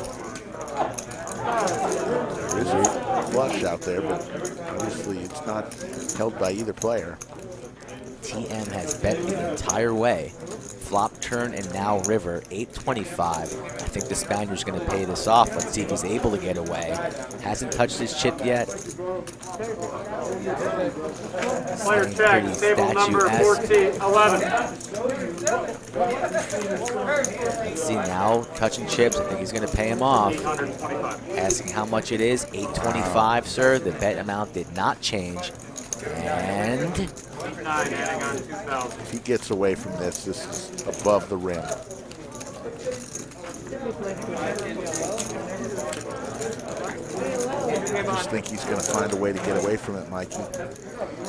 There is a flush out there, but obviously it's not held by either player. TM has bet the entire way. Flop, turn, and now river, $825. I think the Spaniard's going to pay this off. Let's see if he's able to get away. Hasn't touched his chip yet. Player check, table number 1411. Let's see now, touching chips. I think he's going to pay him off. 825. Asking how much it is, $825, sir. The bet amount did not change. And 9 adding on 2,000. If he gets away from this is above the rim. I just think he's going to find a way to get away from it, Mikey. I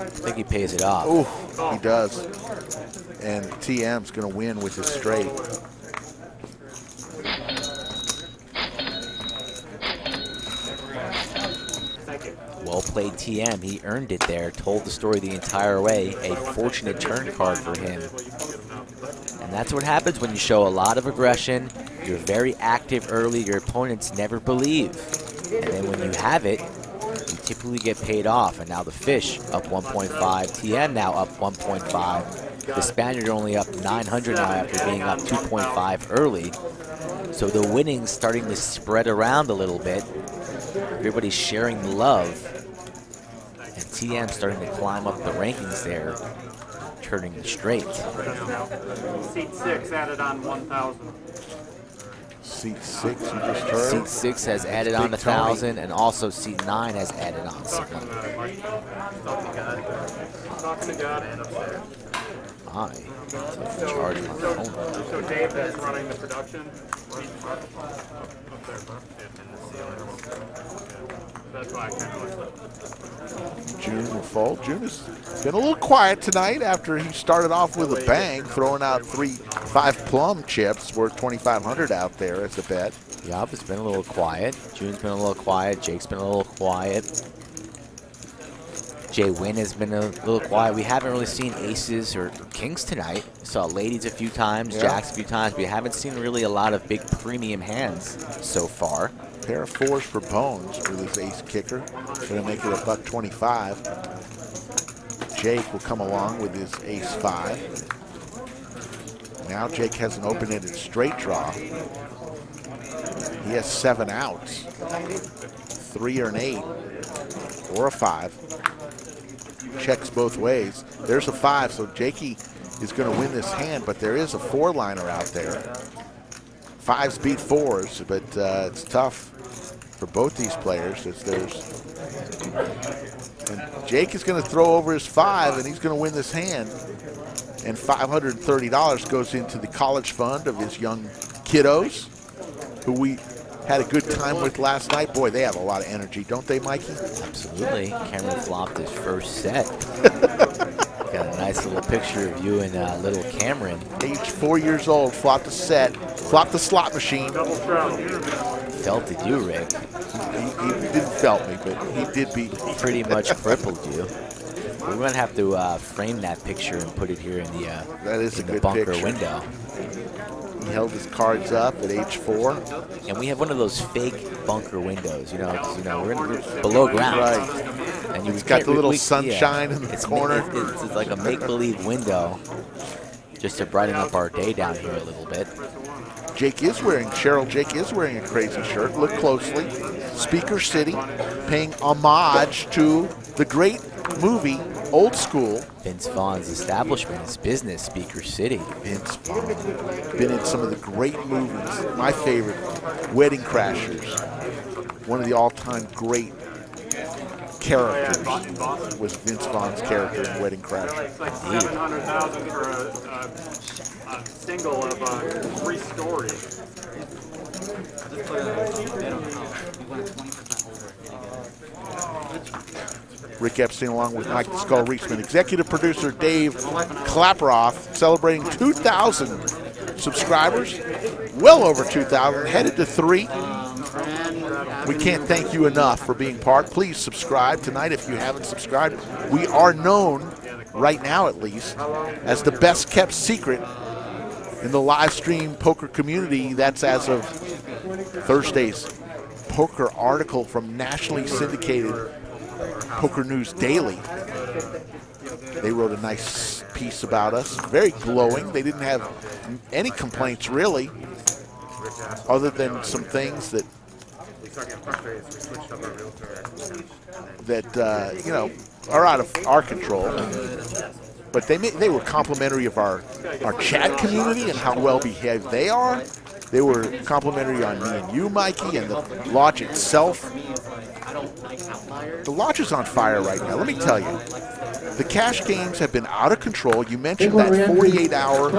think he pays it off. Ooh, he does. And TM's going to win with his straight. Well played, TM. He earned it there, told the story the entire way. A fortunate turn card for him. And that's what happens when you show a lot of aggression. You're very active early. Your opponents never believe. And then when you have it, you typically get paid off. And now the fish up 1.5. TM now up 1.5. The Spaniard only up 900 now after being up 2.5 early. So the winnings starting to spread around a little bit. Everybody's sharing the love. And TM starting to climb up the rankings there, turning the straight. Seat 6 added on 1,000. Seat 6, you just heard? Seat 6 has added on 1,000, and also seat 9 has added on Talking something. about it, Mike. Talking to God and upstairs. I charge my phone. So Dave that's running the production. Up there, in the ceiling. That's why I kind of like June will fold. June has been a little quiet tonight after he started off with a bang, throwing out 5 plum chips worth $2,500 out there as a bet. Yup, it's been a little quiet. June's been a little quiet. Jake's been a little quiet. Jay Wynn has been a little quiet. We haven't really seen aces or kings tonight. Saw ladies a few times, jacks a few times. We haven't seen really a lot of big premium hands so far. Pair of 4s for Bones with his ace kicker. Going to make it $125. Jake will come along with his ace 5. Now Jake has an open-ended straight draw. He has 7 outs. 3 or an 8 or a 5. Checks both ways. There's a 5, so Jakey is going to win this hand, but there is a 4-liner out there. 5s beat 4s, but it's tough for both these players. And Jake is going to throw over his 5, and he's going to win this hand. And $530 goes into the college fund of his young kiddos, who we had a good time with last night. Boy, they have a lot of energy, don't they, Mikey? Absolutely. Cameron flopped his first set. Got a nice little picture of you and little Cameron. Age 4 years old, flopped a set, flopped the slot machine. double trouble. Felted you, Rick. He didn't felt me, but he did beat me. Pretty much crippled you. We're going to have to frame that picture and put it here in the, That is in a the good bunker picture. window. He held his cards up at age 4. And we have one of those fake bunker windows, we're below ground. Right. And It's got the little sunshine in the it's corner. It's like a make-believe window just to brighten up our day down here a little bit. Cheryl Jake is wearing a crazy shirt. Look closely. Speaker City, paying homage to the great movie, Old School. Vince Vaughn's establishment, his business, Speaker City. Vince Vaughn. Been in some of the great movies. My favorite, Wedding Crashers. One of the all-time great characters was Vince Vaughn's character in Wedding Crashers. It's like $700,000 for a single of 3 stories. Rick Epstein along with Mike the Skull Reisman. Executive producer Dave Klaproth celebrating 2,000 subscribers. Well over 2,000, headed to 3. We can't thank you enough for being part. Please subscribe tonight if you haven't subscribed. We are known, right now at least, as the best kept secret in the live stream poker community. That's as of Thursday's poker article from nationally syndicated Poker News Daily. They wrote a nice piece about us, very glowing. They didn't have any complaints really, other than some things that you know, are out of our control. But they were complimentary of our chat community and how well behaved they are. They were complimentary on me and you, Mikey, and the lodge itself. The lodge is on fire right now, let me tell you. The cash games have been out of control. You mentioned that 48-hour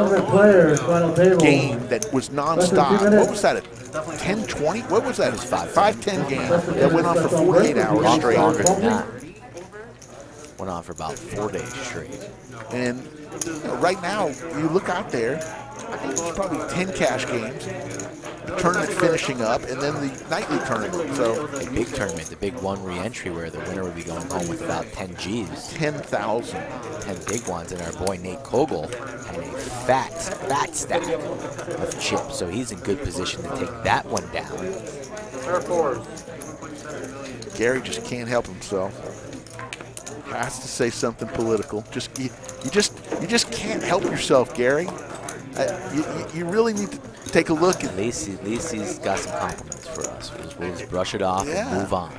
game that was nonstop. What was that, a 10-20? What was that? It was 5-10 game that went on for 48 hours straight. Longer than that. Went on for about 4 days straight. And you know, right now, you look out there, there's probably 10 cash games, the tournament finishing up, and then the nightly tournament. So a big tournament, the big one re-entry where the winner would be going home with about 10 G's. 10,000. 10 big ones, and our boy Nate Kogel had a fat stack of chips, so he's in good position to take that one down. Gary just can't help himself. Has to say something political. You just can't help yourself, Gary. You really need to take a look at. Lacey's got some compliments for us. We'll just brush it off and move on.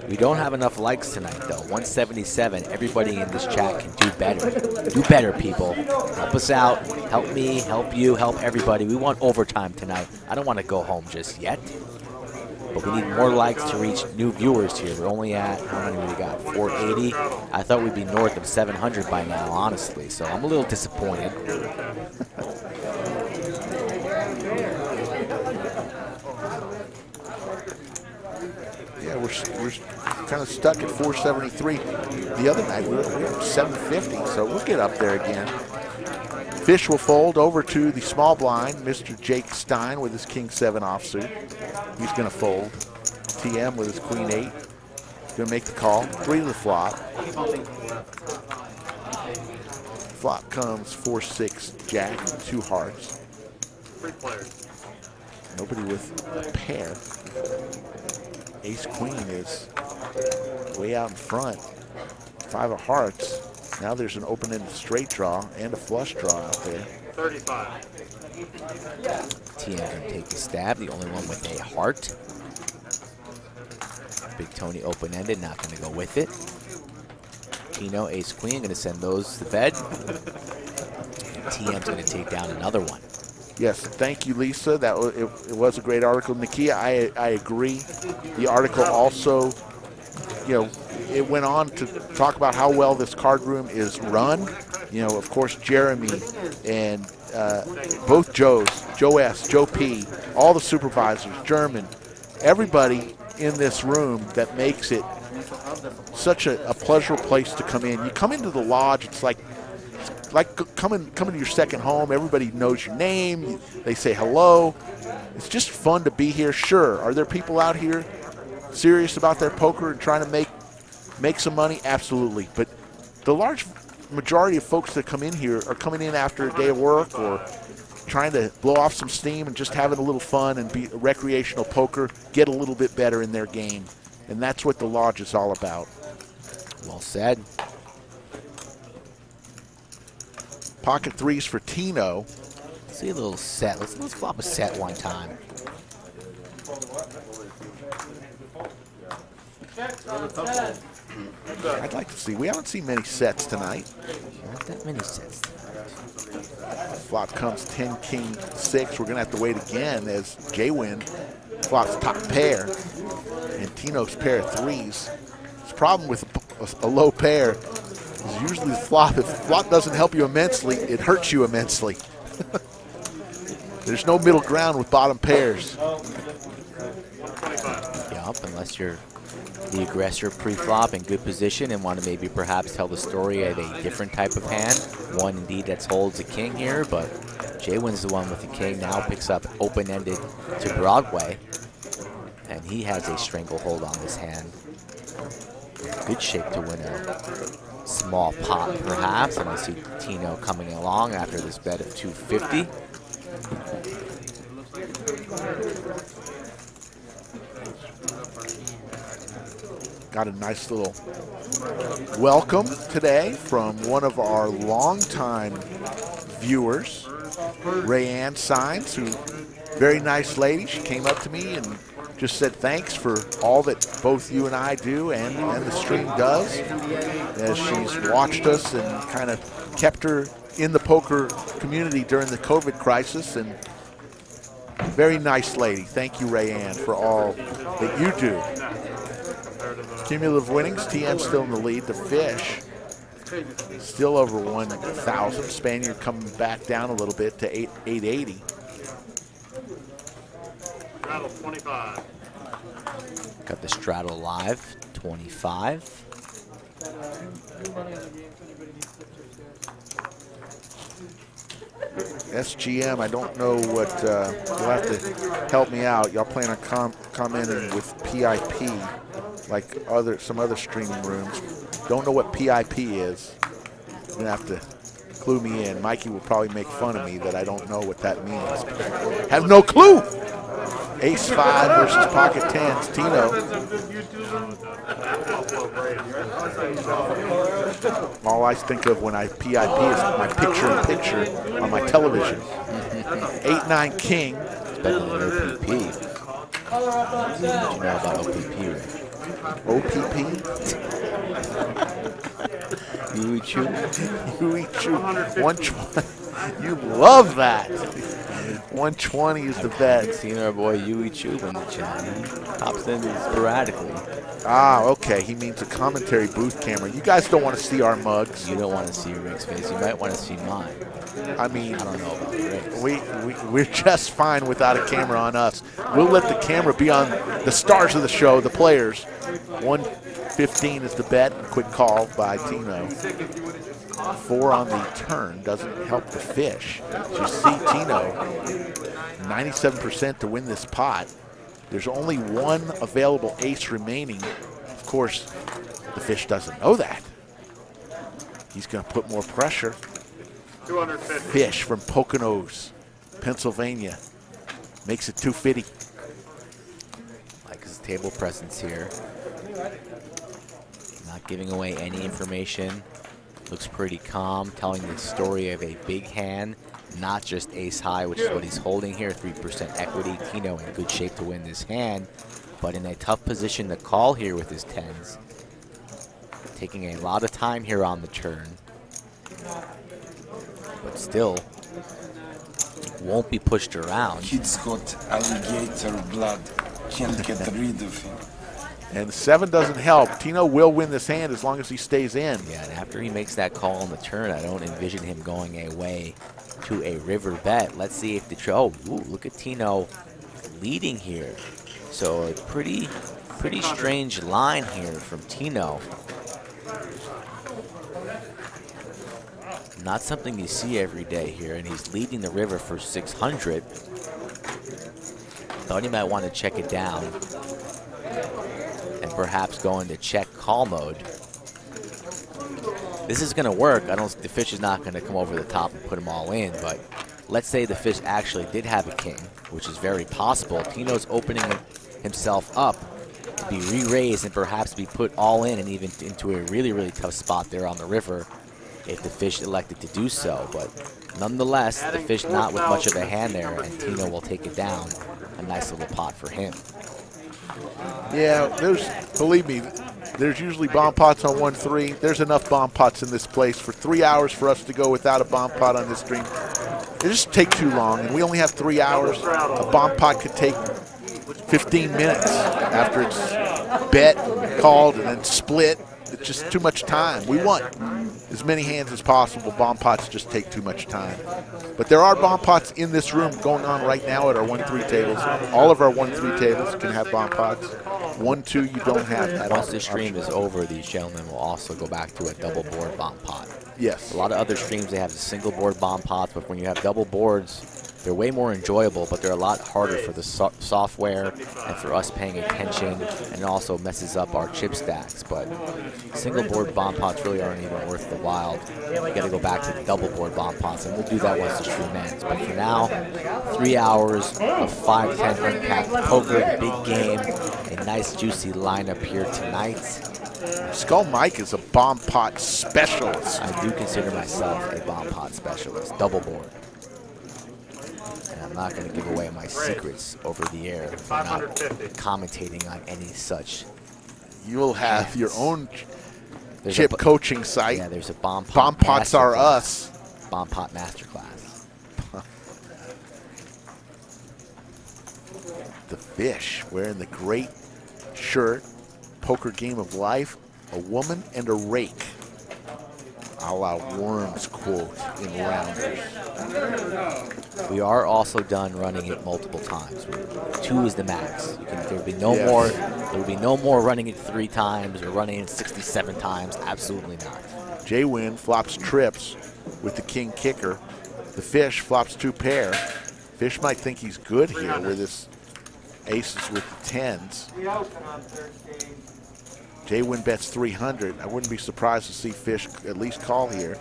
We don't have enough likes tonight, though. 177. Everybody in this chat can do better. Do better, people. Help us out. Help me. Help you. Help everybody. We want overtime tonight. I don't want to go home just yet. But we need more likes to reach new viewers here. We're only at, how many we got, 480? I thought we'd be north of 700 by now, honestly. So I'm a little disappointed. Yeah, we're kind of stuck at 473. The other night we were at 750, so we'll get up there again. Fish will fold over to the small blind, Mr. Jake Stein with his King 7 offsuit. He's going to fold. TM with his Queen 8. Going to make the call. 3 to the flop. Flop comes 4-6 Jack, 2 hearts. Nobody with a pair. Ace Queen is way out in front. 5 of hearts. Now there's an open-ended straight draw and a flush draw out there. 35. TM can take the stab, the only one with a heart. Big Tony open-ended, not going to go with it. Tino, Ace Queen, going to send those to bed. And TM's going to take down another one. Yes, thank you, Lisa. It was a great article. Nakia, I agree. The article also, you know, it went on to talk about how well this card room is run. You know, of course, Jeremy and both Joes, Joe S., Joe P., all the supervisors, German, everybody in this room that makes it such a pleasurable place to come in. You come into the lodge, it's like coming to your second home. Everybody knows your name. They say hello. It's just fun to be here. Sure, are there people out here serious about their poker and trying to make some money? Absolutely. But the large majority of folks that come in here are coming in after a day of work or trying to blow off some steam and just having a little fun and be recreational poker, get a little bit better in their game. And that's what the lodge is all about. Well said. Pocket threes for Tino. Let's see a little set. Let's flop a set one time. I'd like to see. We haven't seen many sets tonight. Not that many sets tonight. Flop comes 10, king, 6. We're going to have to wait again as J-Win flops top pair and Tino's pair of 3s. The problem with a low pair is usually the flop. If the flop doesn't help you immensely, it hurts you immensely. There's no middle ground with bottom pairs. Yup, unless you're the aggressor pre-flop in good position and want to maybe perhaps tell the story of a different type of hand. One indeed that holds a king here, but J-Win's the one with the king, now picks up open-ended to Broadway. And he has a stranglehold on this hand. Good shape to win a small pot perhaps, and I see Tino coming along after this bet of 250. Got a nice little welcome today from one of our longtime viewers, Rayanne Sines, who, very nice lady. She came up to me and just said thanks for all that both you and I do and the stream does, as she's watched us and kind of kept her in the poker community during the COVID crisis. And very nice lady. Thank you, Rayanne, for all that you do. Cumulative winnings, TN still in the lead. The fish still over 1,000. Spaniard coming back down a little bit to 880. Straddle 25. Got the straddle live, 25. SGM, I don't know what, you'll have to help me out. Y'all plan on commenting with PIP, like some other streaming rooms. Don't know what PIP is. You're gonna have to clue me in. Mikey will probably make fun of me that I don't know what that means. Have no clue. Ace 5 versus pocket 10s. Tino. All I think of when I PIP is my picture-in-picture on my television. 8-9 king. It's better than OPP. What do you know about OPP, Rick? OPP? Yui Chu? Yui Chu. 120. You love that. 120 is the bet. Seeing our boy Yui Chu in the chat. He pops in sporadically. Ah, okay. He means a commentary booth camera. You guys don't want to see our mugs. You don't want to see Rick's face. You might want to see mine. I mean, I don't know about Rick's. We're just fine without a camera on us. We'll let the camera be on the stars of the show, the players. 115 is the bet. Quick call by Tino. 4 on the turn doesn't help the fish. As you see, Tino, 97% to win this pot. There's only one available ace remaining. Of course, the fish doesn't know that. He's going to put more pressure. 250. Fish from Poconos, Pennsylvania, makes it 250. Like his table presence here. Not giving away any information. Looks pretty calm, telling the story of a big hand, not just ace high, which is what he's holding here, 3% equity. Tino in good shape to win this hand, but in a tough position to call here with his 10s. Taking a lot of time here on the turn, but still won't be pushed around. Kid's got alligator blood. Can't get rid of him. And 7 doesn't help. Tino will win this hand as long as he stays in. Yeah, and after he makes that call on the turn, I don't envision him going away to a river bet. Let's see if the look at Tino leading here. So a pretty strange line here from Tino. Not something you see every day here, and he's leading the river for 600. Thought he might want to check it down and perhaps go into check call mode. This is going to work. The fish is not going to come over the top and put them all in, but let's say the fish actually did have a king, which is very possible. Tino's opening himself up to be re-raised and perhaps be put all in and even into a really, really tough spot there on the river. if the fish elected to do so. But nonetheless, the fish not with much of a hand there, and Tino will take it down. A nice little pot for him. Yeah, believe me, there's usually bomb pots on 1-3. There's enough bomb pots in this place for 3 hours for us to go without a bomb pot on this stream. It just take too long, and we only have 3 hours. A bomb pot could take 15 minutes after it's bet, called, and then split. It's just too much time. We want as many hands as possible. Bomb pots just take too much time. But there are bomb pots in this room going on right now at our 1-3 tables. All of our 1-3 tables can have bomb pots. 1-2 you don't have that. Once the stream is over, these gentlemen will also go back to a double board bomb pot. Yes. A lot of other streams, they have single board bomb pots, but when you have double boards, they're way more enjoyable, but they're a lot harder for the software and for us paying attention, and it also messes up our chip stacks. But single board bomb pots really aren't even worth the while. You got to go back to the double board bomb pots, and we'll do that once the stream ends. But for now, 3 hours of 5-10 uncapped poker, big game, a nice juicy lineup here tonight. Skull Mike is a bomb pot specialist. I do consider myself a bomb pot specialist, double board. And I'm not going to give away my secrets over the air if I'm not commentating on any such. You will have your own chip coaching site. Yeah, there's a bomb pot. Bomb pots are us. Bomb pot masterclass. The fish wearing the great shirt, poker game of life, a woman and a rake. A la Worms quote in Rounders. We are also done running it multiple times. 2 is the max. There will be no more. There will be no more running it 3 times or running it 67 times. Absolutely not. J-Win flops trips with the king kicker. The fish flops 2 pair. Fish might think he's good here with his aces with the 10s. J-Win bets 300. I wouldn't be surprised to see Fish at least call here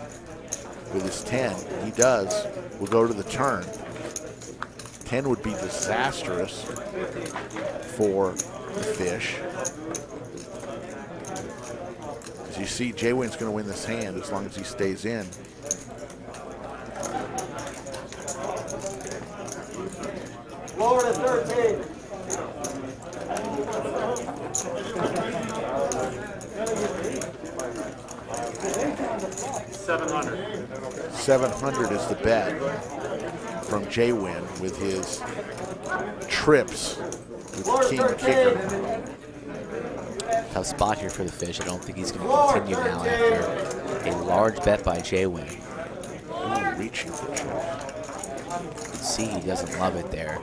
with his 10. He does. We'll go to the turn. 10 would be disastrous for the Fish. As you see, J-Win's going to win this hand as long as he stays in. Lower to 13. 700 is the bet from J-Win with his trips with the king kicker. Tough spot here for the Fish. I don't think he's going to continue now after a large bet by J-Win. Reaching for trips. You can see he doesn't love it there.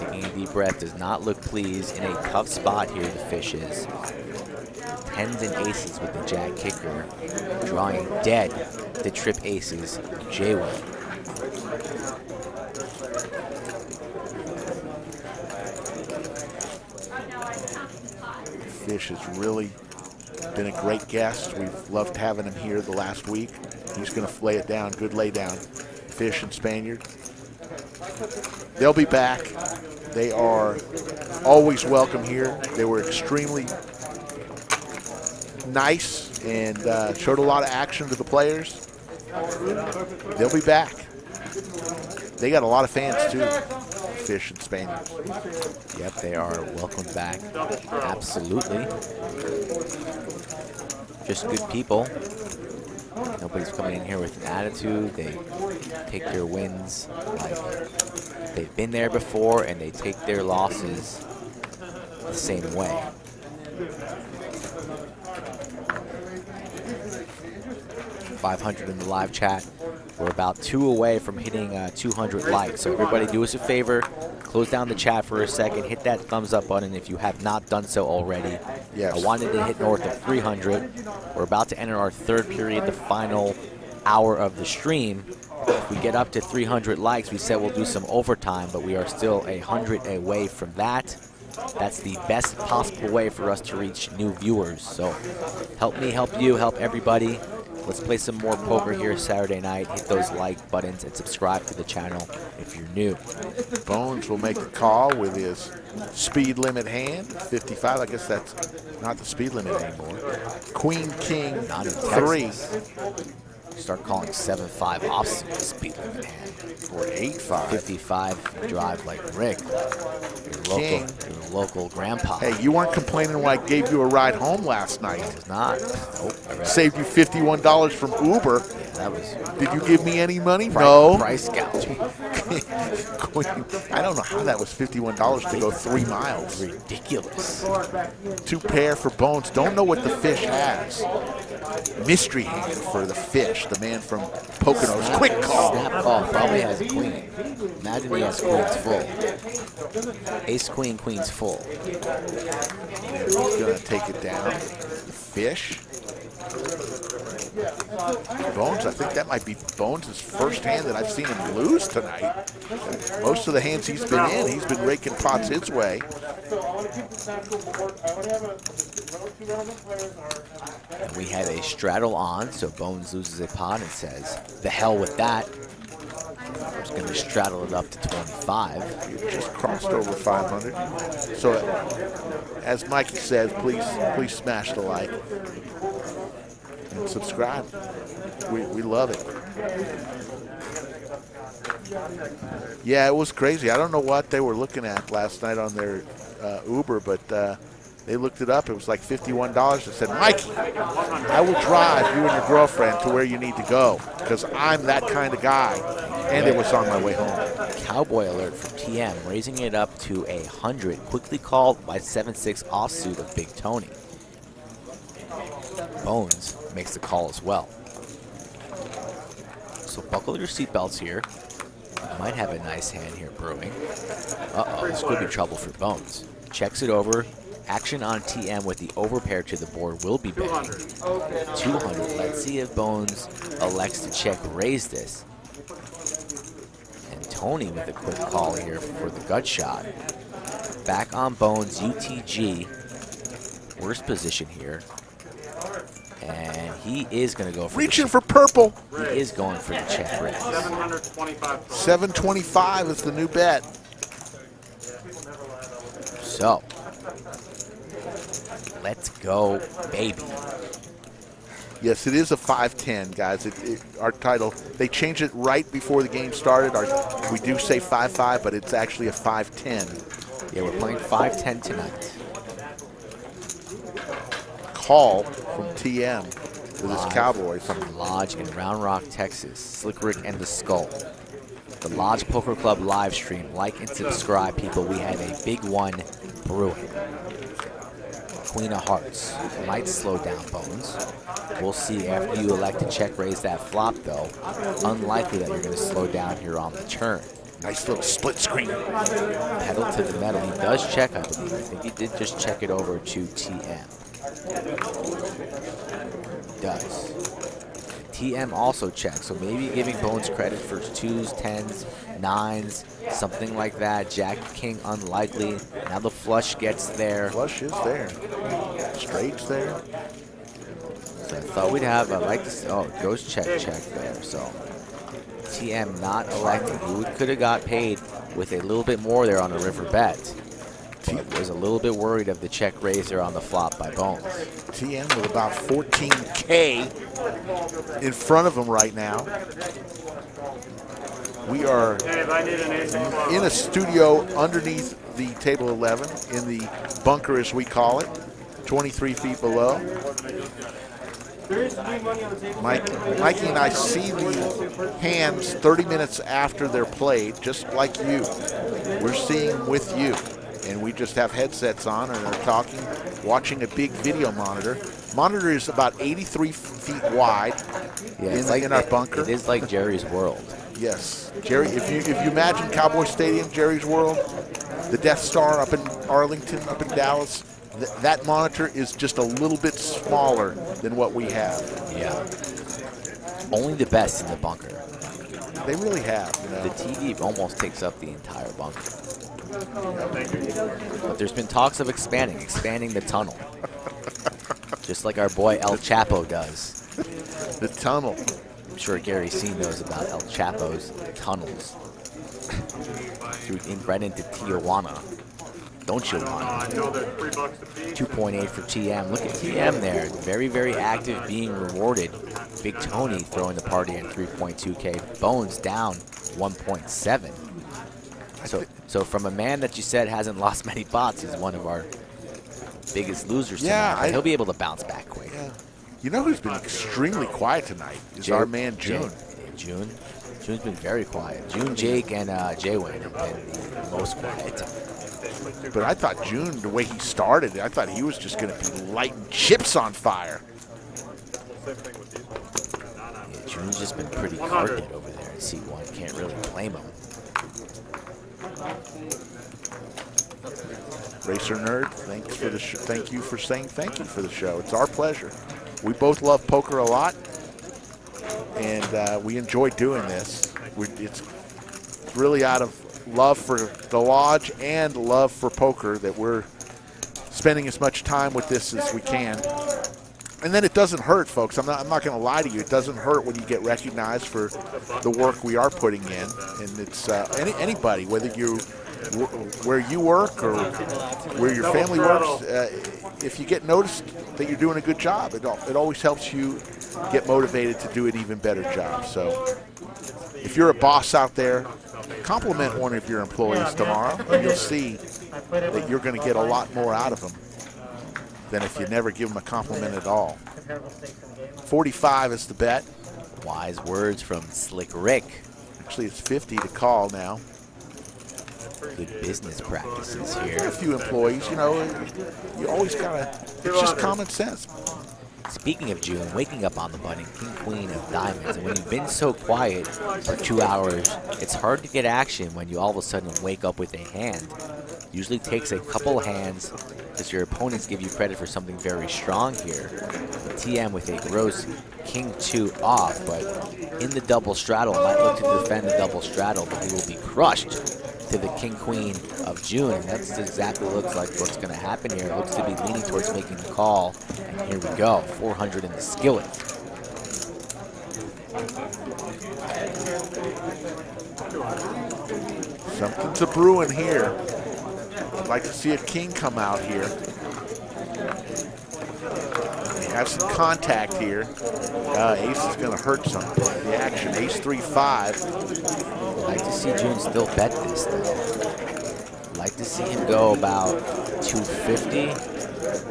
Taking a deep breath, does not look pleased. In a tough spot here, the Fish is. 10s and aces with the jack kicker, drawing dead the trip aces, J-Win. Fish has really been a great guest. We've loved having him here the last week. He's going to lay it down, good lay down. Fish and Spaniard. They'll be back. They are always welcome here. They were extremely nice and showed a lot of action to the players. They'll be back. They got a lot of fans too, Fish and Spaniards. Yep, they are welcome back. Absolutely. Just good people. Nobody's coming in here with an attitude. They take their wins like they've been there before, and they take their losses the same way. $500 in the live chat. We're about 2 away from hitting 200 likes. So everybody do us a favor, close down the chat for a second, hit that thumbs up button if you have not done so already. Yes. I wanted to hit north of 300. We're about to enter our 3rd period, the final hour of the stream. If we get up to 300 likes, we said we'll do some overtime, but we are still 100 away from that. That's the best possible way for us to reach new viewers. So help me, help you, help everybody. Let's play some more poker here Saturday night. Hit those like buttons and subscribe to the channel if you're new. Bones will make a call with his speed limit hand, 55. I guess that's not the speed limit anymore. Queen, King, Not in 3. Texas. Start calling 7.5 offsuit speed limit hand. Or 8.5. 55 drive like Rick. King. Your local grandpa. Hey, you weren't complaining when I gave you a ride home last night. It was not. Nope. Saved you $51 from Uber. Yeah, that was Did you give me any money? No. price gouging. I don't know how that was $51 to go 3 miles. Ridiculous. 2 pair for Bones. Don't know what the fish has. Mystery hand for the fish. The man from Poconos. Quick call. Snap call. Probably has a queen. Imagine he has queens full. Ace, queen, queens full. He's going to take it down. Fish. Bones, I think that might be Bones' first hand that I've seen him lose tonight. Most of the hands he's been in, he's been raking pots his way. And we have a straddle on, so Bones loses a pot and says, the hell with that. We're just going to straddle it up to 25. You just crossed over 500. So, as Mikey says, please smash the like and subscribe. We love it. Yeah, it was crazy. I don't know what they were looking at last night on their Uber, but they looked it up. It was like $51. They said, Mikey, I will drive you and your girlfriend to where you need to go because I'm that kind of guy. And it was on my way home. Cowboy alert from TM, raising it up to 100. Quickly called by 7.6 offsuit of Big Tony. Bones makes the call as well. So buckle your seatbelts here. You might have a nice hand here brewing. Uh-oh, this could be trouble for Bones. Checks it over. Action on TM with the overpair to the board will be betting. 200. Let's see if Bones elects to check raise this. And Tony with a quick call here for the gut shot. Back on Bones, UTG. Worst position here. And he is going to go for reaching for purple. He is going for the check raise. 725 is the new bet. So, let's go, baby. Yes, it is a 5-10, guys. Our title, they changed it right before the game started. We do say 5-5, but it's actually a 5-10. Yeah, we're playing 5-10 tonight. Call from TM with his Cowboys. From Lodge in Round Rock, Texas. Slick Rick and the Skull. The Lodge Poker Club live stream. Like and subscribe, people. We have a big one brewing. Queen of Hearts. Might slow down Bones. We'll see after you elect to check raise that flop, though. Unlikely that you're going to slow down here on the turn. Nice little split screen. Pedal to the metal. He does check, I believe. I think he did just check it over to TM. He does. TM also checks, so maybe giving Bones credit for 2s, 10s, 9s, something like that. Jack, King, unlikely. Now the flush gets there. Flush is there. Straight's there. So I thought we'd have, I like this, oh, it goes check there. So TM not electing. He could have got paid with a little bit more there on a river bet. But was a little bit worried of the check raise there on the flop by Bones. TM with about 14K in front of him right now. We are in a studio underneath the table 11 in the bunker, as we call it, 23 feet below. Mikey and I see the hands 30 minutes after they're played, just like you. We're seeing with you. And we just have headsets on and are talking, watching a big video monitor. Monitor is about 83 feet wide in our bunker. It is like Jerry's World. Yes. Jerry, if you imagine Cowboy Stadium, Jerry's World, the Death Star up in Arlington, up in Dallas, that monitor is just a little bit smaller than what we have. Yeah. Only the best in the bunker. They really have. You know. The TV almost takes up the entire bunker. But there's been talks of expanding the tunnel. Just like our boy El Chapo does. The tunnel. I'm sure Gary C knows about El Chapo's tunnels. Right into Tijuana. Don't you want 2.8 for TM. Look at TM there. Very, very active, being rewarded Big Tony throwing the party at 3.2K. Bones down 1.7. So from a man that you said hasn't lost many pots, he's one of our biggest losers tonight. But he'll be able to bounce back quick. Yeah. You know who's been extremely quiet tonight is our man June. June's been very quiet. June, Jake, and Jay-Wayne have been the most quiet. But I thought June, the way he started, I thought he was just going to be lighting chips on fire. Yeah, June's just been pretty carted over there in C1. Can't really blame him. Racer Nerd, thanks for the thank you for saying thank you for the show. It's our pleasure. We both love poker a lot, and we enjoy doing this. It's really out of love for the lodge and love for poker that we're spending as much time with this as we can. And then it doesn't hurt, folks. I'm not going to lie to you. It doesn't hurt when you get recognized for the work we are putting in. And it's anybody, whether you where you work or where your family works, if you get noticed that you're doing a good job, it always helps you get motivated to do an even better job. So if you're a boss out there, compliment one of your employees tomorrow, and you'll see that you're going to get a lot more out of them than if you never give them a compliment at all. 45 is the bet. Wise words from Slick Rick. Actually, it's 50 to call now. Good business practices A here. few employees, you always gotta, it's just common sense. Speaking of June, waking up on the button, King Queen of Diamonds, and when you've been so quiet for 2 hours, it's hard to get action when you all of a sudden wake up with a hand. Usually takes a couple hands because your opponents give you credit for something very strong here. The TM with a gross King 2 off, but in the double straddle, might look to defend the double straddle, but he will be crushed to the King Queen of June, and that's exactly looks like what's going to happen here. It looks to be leaning towards making the call, and here we go, 400 in the skillet. Something's a brewing here. I'd like to see a king come out here. We have some contact here. Ace is going to hurt some. The action, ace 3-5. I'd like to see June still bet this, though. I'd like to see him go about 250,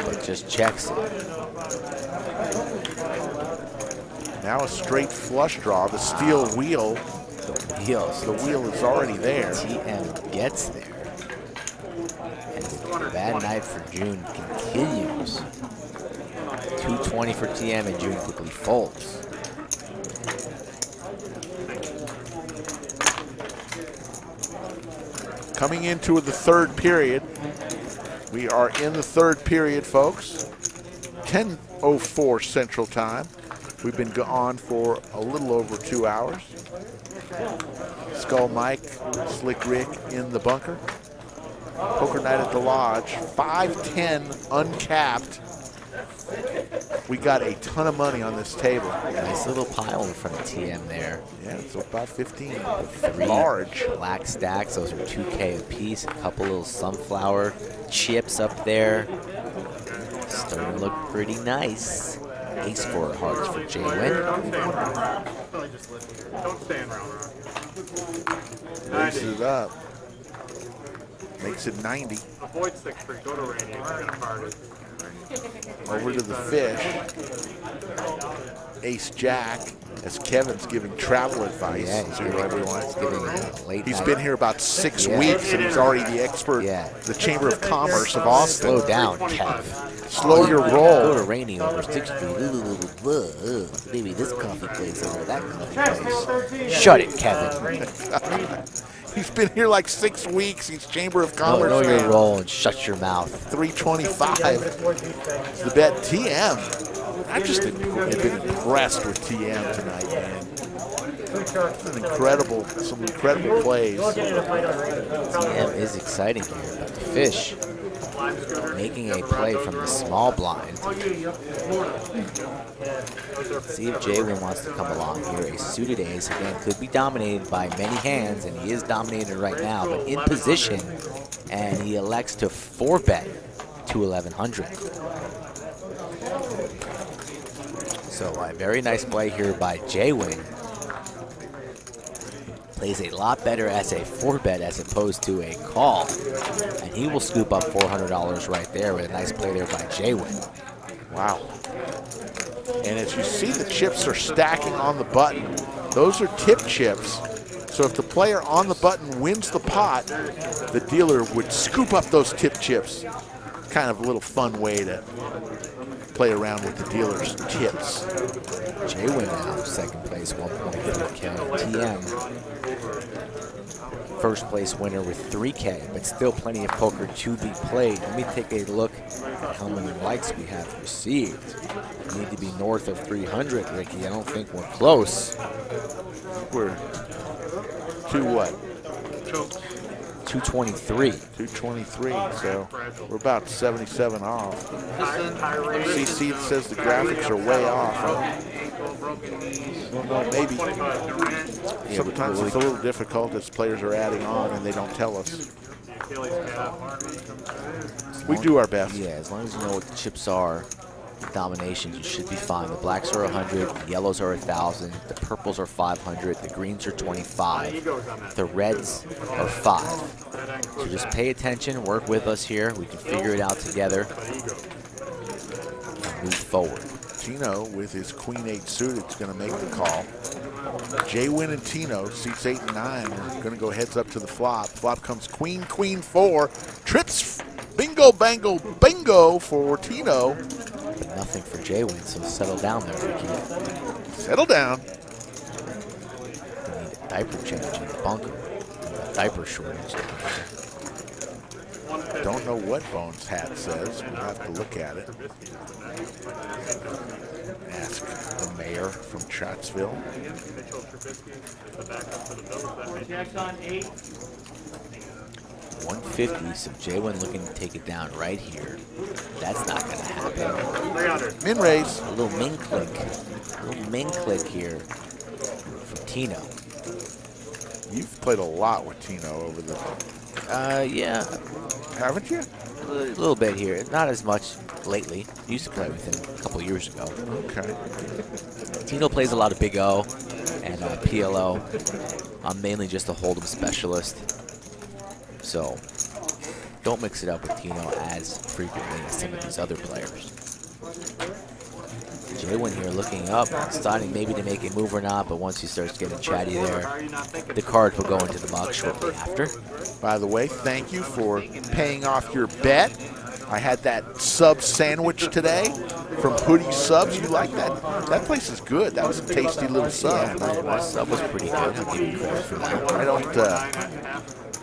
but just checks it. Now a straight flush draw. The steel wheel. The wheel is already there. TM gets there. And the bad night for June continues. 220 for TM, and June quickly folds. Coming into the third period. We are in the third period, folks. 10:04 Central Time. We've been on for a little over 2 hours. Skull Mike, Slick Rick in the bunker. Poker night at the lodge. 510 uncapped. We got a ton of money on this table. Nice little pile in front of TM there. Yeah, it's about 15. 3 large black stacks. Those are 2K a piece. A couple little sunflower chips up there. Starting to look pretty nice. Ace 4 hearts for Jay-Win. Don't stand around. Raises it up. Makes it 90. Avoid 6-3. Go to Rainy if you're going to party. Over to the fish. Ace Jack, as Kevin's giving travel advice to everyone. He's been here about 6 weeks, and he's already the expert, the Chamber of Commerce of Austin. Slow down, Kev. Slow your roll. Go to Rainy over 6th Street. Maybe this coffee place over that coffee place. Shut it, Kevin. He's been here like 6 weeks. He's Chamber of Commerce. Know your roll and shut your mouth. 325 is the bet. TM. I've just been impressed with TM tonight, man. Some incredible plays. TM is exciting here, but the fish making a play from the small blind. See if Jay-Win wants to come along here. A suited ace, again, could be dominated by many hands, and he is dominated right now, but in position, and he elects to 4-bet to 1100. So a very nice play here by J-Wing. Plays a lot better as a 4-bet as opposed to a call. And he will scoop up $400 right there with a nice play there by J-Wing. Wow. And as you see, the chips are stacking on the button. Those are tip chips. So if the player on the button wins the pot, the dealer would scoop up those tip chips. Kind of a little fun way to play around with the dealer's tips. J-Wing now, second place, 1.3K. TM, first place winner with 3K, but still plenty of poker to be played. Let me take a look at how many likes we have received. We need to be north of 300, Ricky. I don't think we're close. We're to what? 223. 223, so we're about 77 off. CC says the graphics are way off. I don't know, maybe. Sometimes it's a little difficult as players are adding on and they don't tell us. We do our best. Yeah, as long as you know what the chips are, the dominations, you should be fine. The blacks are 100, the yellows are 1,000, the purples are 500, the greens are 25, the reds are 5. So just pay attention, work with us here. We can figure it out together and move forward. Tino with his queen-8 suited is going to make the call. J-Win and Tino, seats 8 and 9, are going to go heads up to the flop. Flop comes queen, queen 4, trips, bingo, bango, bingo for Tino. But nothing for J-Win, so settle down there, Ricky. Settle down. We need a diaper change in the bunker. A diaper shortage. Don't know what Bones' hat says. We'll have to look at it. Ask the mayor from Chatsville. 150, so J-Win looking to take it down right here. That's not going to happen. Min raise. A little min click. A little min click here from Tino. You've played a lot with Tino over the... Yeah. Haven't you? A little bit here. Not as much lately. Used to play with him a couple years ago. Okay. Tino plays a lot of Big O and PLO. I'm mainly just a Hold'em specialist. So don't mix it up with Tino as frequently as some of these other players. J-Win here looking up, deciding maybe to make a move or not, but once he starts getting chatty there, the card will go into the muck shortly after. By the way, thank you for paying off your bet. I had that sub sandwich today from Hoodie Subs. You like that? That place is good. That was a tasty little sub. Yeah, my sub was pretty good. I'll give you credit for that. I don't...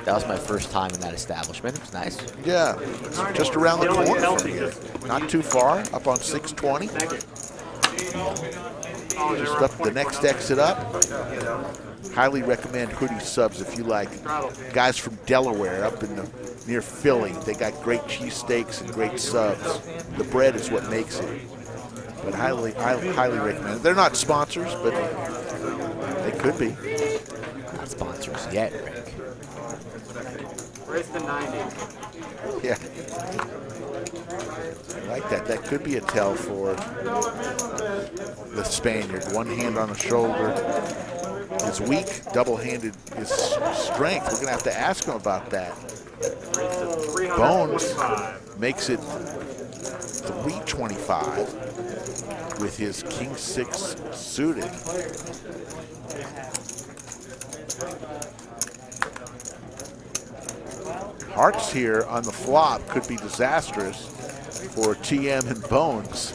That was my first time in that establishment. It was nice. Yeah, it's just around the corner from here. Not too far, up on 620. Just up the next exit up. Highly recommend Hoodie Subs if you like guys from Delaware up in near Philly. They got great cheesesteaks and great subs. The bread is what makes it. But highly recommend it. They're not sponsors, but they could be. Not sponsors yet, Rick. Race to 90. Yeah. I like that. That could be a tell for the Spaniard. One hand on the shoulder is weak, double-handed is strength. We're going to have to ask him about that. Bones makes it 325 with his King 6 suited. Hearts here on the flop could be disastrous for TM and Bones.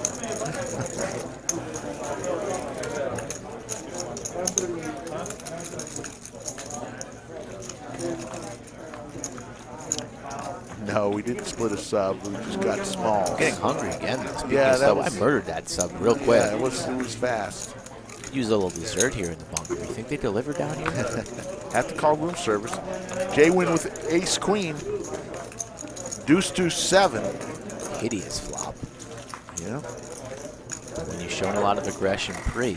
No, we didn't split a sub. We just got small. I'm getting hungry again. Yeah, that was, I murdered that sub real quick. Yeah, it was fast. Could use a little dessert here in the bunker. You think they deliver down here? Have to call room service. J-Win with ace queen. Deuce 7. Hideous flop. Yeah. But when you've shown a lot of aggression pre,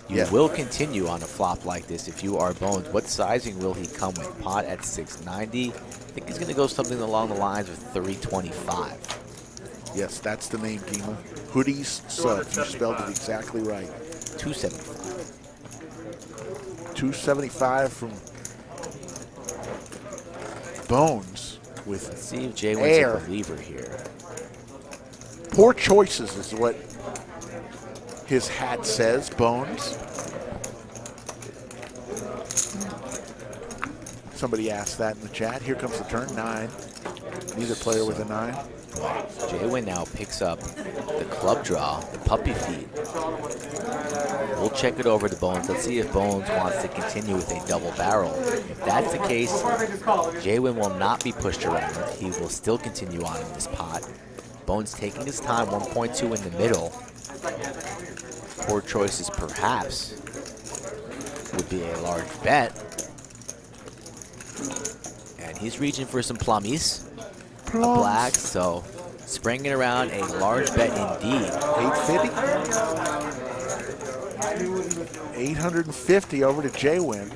you will continue on a flop like this if you are Bones. What sizing will he come with? Pot at 690. I think he's going to go something along the lines of 325. Yes, that's the name, Gima. Hoodies Subs. You spelled it exactly right. 275. 275 from Bones with Let's see if Jay air. wins a believer here. Poor choices is what his hat says, Bones. Somebody asked that in the chat. Here comes the turn, 9. Neither player with a 9. Jaywin now picks up the club draw, the puppy feet. We'll check it over to Bones. Let's see if Bones wants to continue with a double barrel. If that's the case, Jaywin will not be pushed around. He will still continue on in this pot. Bones taking his time, 1.2 in the middle. Poor choices perhaps would be a large bet. And he's reaching for some plummies. A black, so springing around a large bet indeed. 850? 850 over to Jaywin.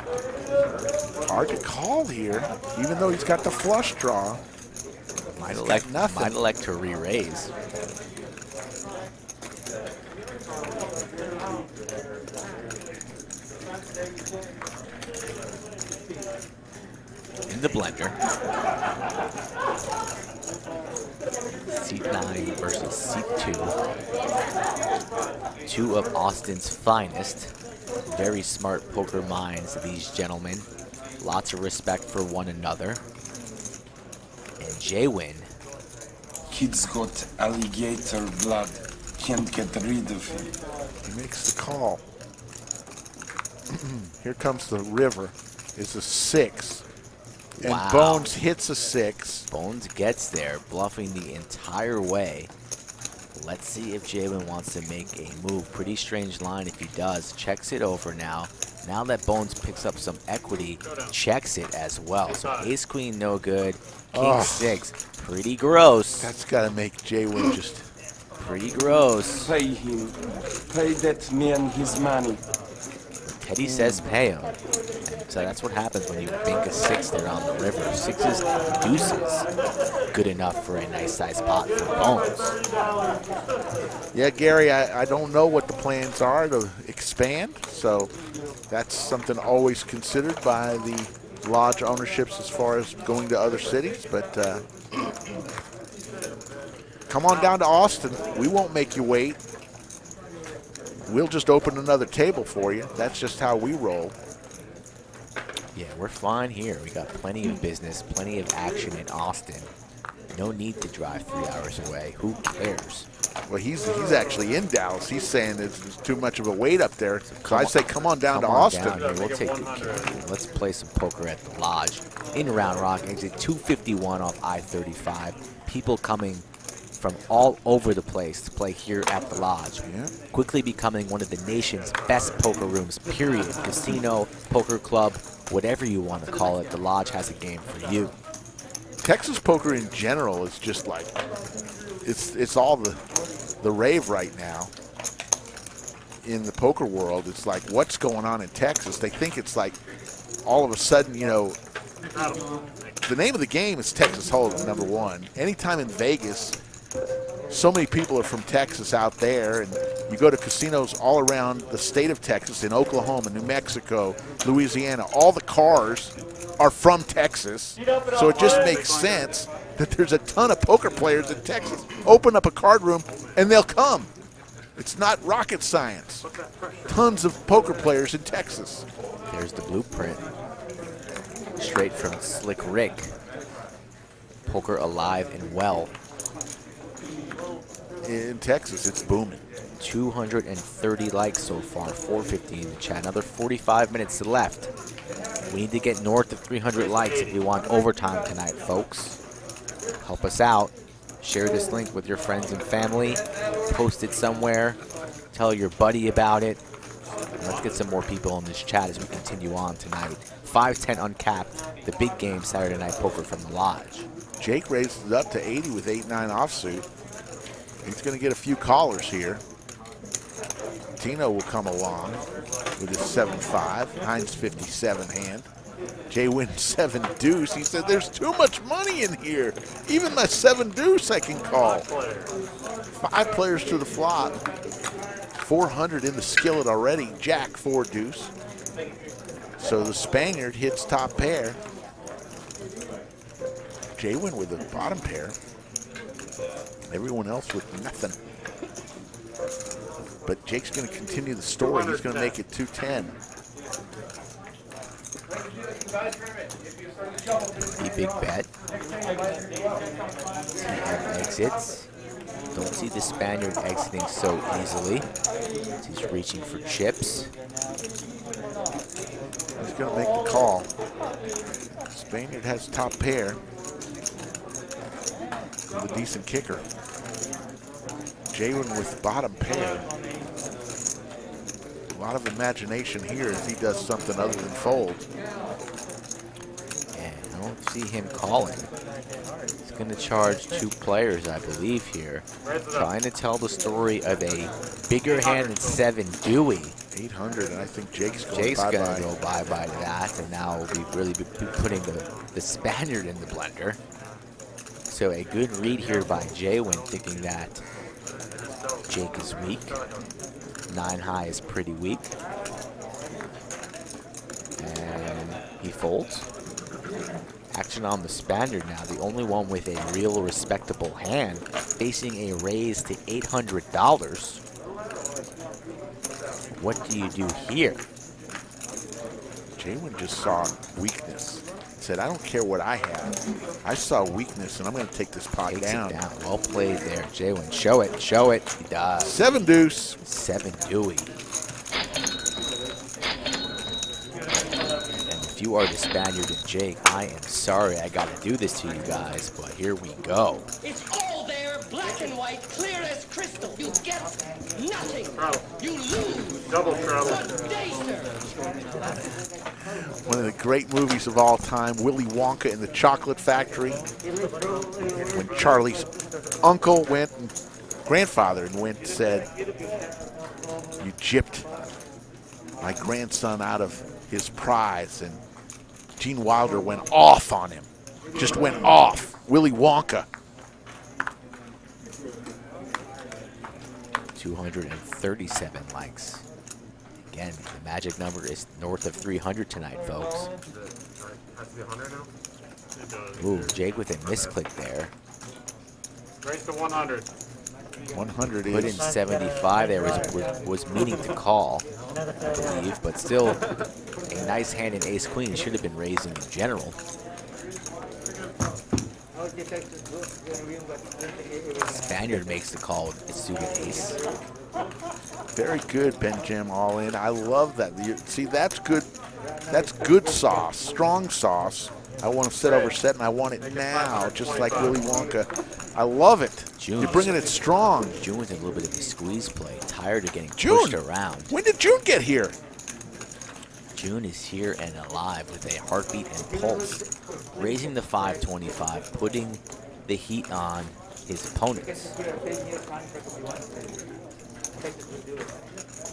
Hard to call here, even though he's got the flush draw. Might elect to re-raise. In the blender. Seat 9 versus seat 2. Two of Austin's finest. Very smart poker minds, these gentlemen. Lots of respect for one another. And Jaywin. Kid's got alligator blood. Can't get rid of him. He makes the call. Here comes the river. It's a 6. And Wow. Bones hits a 6. Bones gets there, bluffing the entire way. Let's see if Jaywin wants to make a move. Pretty strange line if he does. Checks it over now. Now that Bones picks up some equity, checks it as well. So ace queen no good. King 6, pretty gross. That's got to make Jaywin just Pretty gross. Pay him. Pay that man his money. Teddy says pay him. So that's what happens when you bank a 6 there on the river. 6s and deuces. Good enough for a nice size pot for Bones. Yeah, Gary, I don't know what the plans are to expand, so that's something always considered by the lodge ownerships as far as going to other cities, but come on down to Austin. We won't make you wait. We'll just open another table for you. That's just how we roll. Yeah, we're fine here. We got plenty of business, plenty of action in Austin. No need to drive 3 hours away. Who cares? Well, he's actually in Dallas. He's saying it's too much of a wait up there. So I say come on down to Austin. Down here. We'll take good care of you. Let's play some poker at the lodge. In Round Rock, exit 251 off I-35. People coming from all over the place to play here at the lodge. Yeah. Quickly becoming one of the nation's best poker rooms, period. Casino, poker club, whatever you want to call it, the lodge has a game for you. Texas poker in general is just like, it's all the rave right now in the poker world. It's like, what's going on in Texas? They think it's like all of a sudden, you know, the name of the game is Texas Hold'em, number one. Anytime in Vegas, so many people are from Texas out there, and you go to casinos all around the state of Texas, in Oklahoma, New Mexico, Louisiana. All the cars are from Texas, so it just makes sense that there's a ton of poker players in Texas. Open up a card room, and they'll come. It's not rocket science. Tons of poker players in Texas. There's the blueprint. Straight from Slick Rick. Poker alive and well. In Texas, it's booming. 230 likes so far, 450 in the chat. Another 45 minutes left. We need to get north of 300 likes if we want overtime tonight, folks. Help us out. Share this link with your friends and family. Post it somewhere. Tell your buddy about it. And let's get some more people in this chat as we continue on tonight. 5-10 uncapped, the big game Saturday Night Poker from the lodge. Jake raises it up to 80 with 8-9 offsuit. He's going to get a few callers here. Tino will come along with his 7-5, Heinz 57 hand. Jay wins 7 deuce. He said, there's too much money in here. Even my 7 deuce I can call. 5 players to the flop. 400 in the skillet already. Jack 4 deuce. So the Spaniard hits top pair. Jay win with the bottom pair. Everyone else with nothing. But Jake's going to continue the story. He's going to make it 210. The big bet. Exits. Don't see the Spaniard exiting so easily. He's reaching for chips. He's going to make the call. Spaniard has top pair with a decent kicker. Jalen with bottom pair. A lot of imagination here if he does something other than fold. And I don't see him calling. He's going to charge 2 players, I believe, here. Trying to tell the story of a bigger hand than 7 Dewey. 800, and I think Jake's going Jake's bye-bye. going to go bye-bye to that, and now we'll be really putting the Spaniard in the blender. So a good read here by Jaywin, thinking that Jake is weak. 9 high is pretty weak. And he folds. Action on the Spaniard now, the only one with a real respectable hand, facing a raise to $800. What do you do here? Jaywin just saw weakness. Said, I don't care what I have. I saw weakness, and I'm going to take this pot Takes down. it down. Well played there, Jaywin. Show it, show it. He does. 7 deuce. 7 Dewey. And if you are the Spaniard and Jake, I am sorry I got to do this to you guys, but here we go. It's all there, black and white, clear as crystal. You get nothing. You lose. Double trouble. Good day, sir. One of the great movies of all time, Willy Wonka and the Chocolate Factory. When Charlie's uncle went, and grandfather went and said, you gypped my grandson out of his prize. And Gene Wilder went off on him. Just went off. Willy Wonka. 237 likes. Again, the magic number is north of 300 tonight, folks. Has to be 100 now? It does. Ooh, Jake with a misclick there. Raise to 100. 100 Put in is 75 there, was meaning to call, I believe, but still a nice hand in ace-queen. Should have been raising in general. Spaniard makes the call with a suited ace. very good, Ben Jim, all in. I love that. See, that's good. That's good sauce, strong sauce. I want to set over set, and I want it now, just like Willy Wonka. I love it. June. You're bringing it strong. June with a little bit of a squeeze play, tired of getting June. pushed around. When did June get here? June is here and alive with a heartbeat and pulse, raising the 525, putting the heat on his opponents.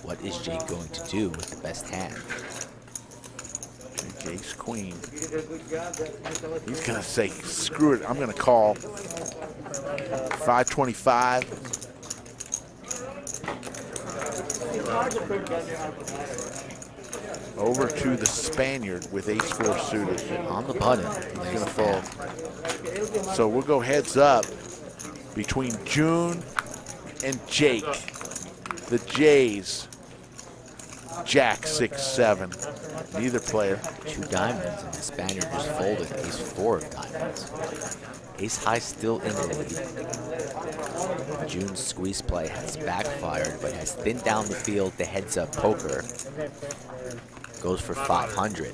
What is Jake going to do with the best hand? Ace Queen. He's going to say, screw it, I'm going to call 525. Over to the Spaniard with ace-4 suited. On the button. He's going to fold. So we'll go heads up between June and Jake. The Jays. Jack 6-7. Neither player. 2 diamonds, and the Spaniard just folded ace-4 of diamonds. Ace-high still in the lead. June's squeeze play has backfired, but has thinned down the field to heads-up poker. Goes for 500.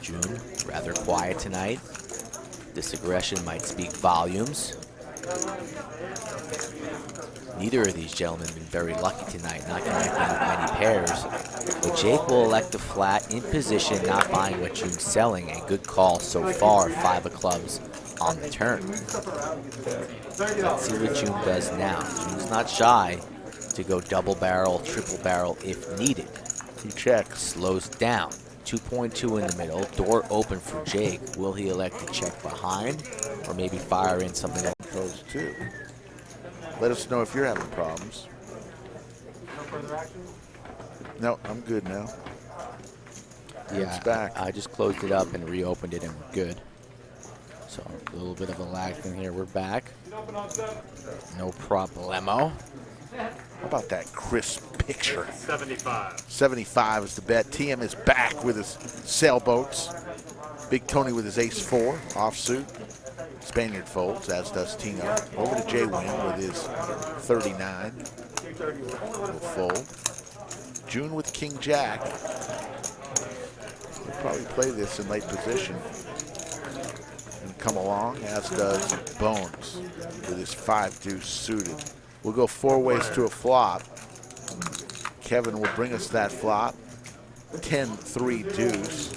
June, rather quiet tonight. This aggression might speak volumes. Neither of these gentlemen have been very lucky tonight, not connecting with many pairs. But Jake will elect the flat in position, not buying what June's selling. A good call so far, 5 of clubs on the turn. Let's see what June does now. June's not shy. to go double barrel, triple barrel if needed. He checks. Slows down. 2.2 in the middle. Door open for Jake. Will he elect to check behind or maybe fire in something else? Those two. Let us know if you're having problems. No, I'm good now. Yeah, It's back. I just closed it up and reopened it and we're good. So a little bit of a lag thing here. We're back. No problemo. How about that crisp picture? 75. 75 is the bet. TM is back with his sailboats. Big Tony with his ace-4 offsuit. Spaniard folds, as does Tino. Over to Jay Wynn with his 39. Will fold. June with King Jack. He'll probably play this in late position. And come along, as does Bones with his 5-deuce suited. We'll go 4 ways to a flop. Kevin will bring us that flop. 10-3 deuce.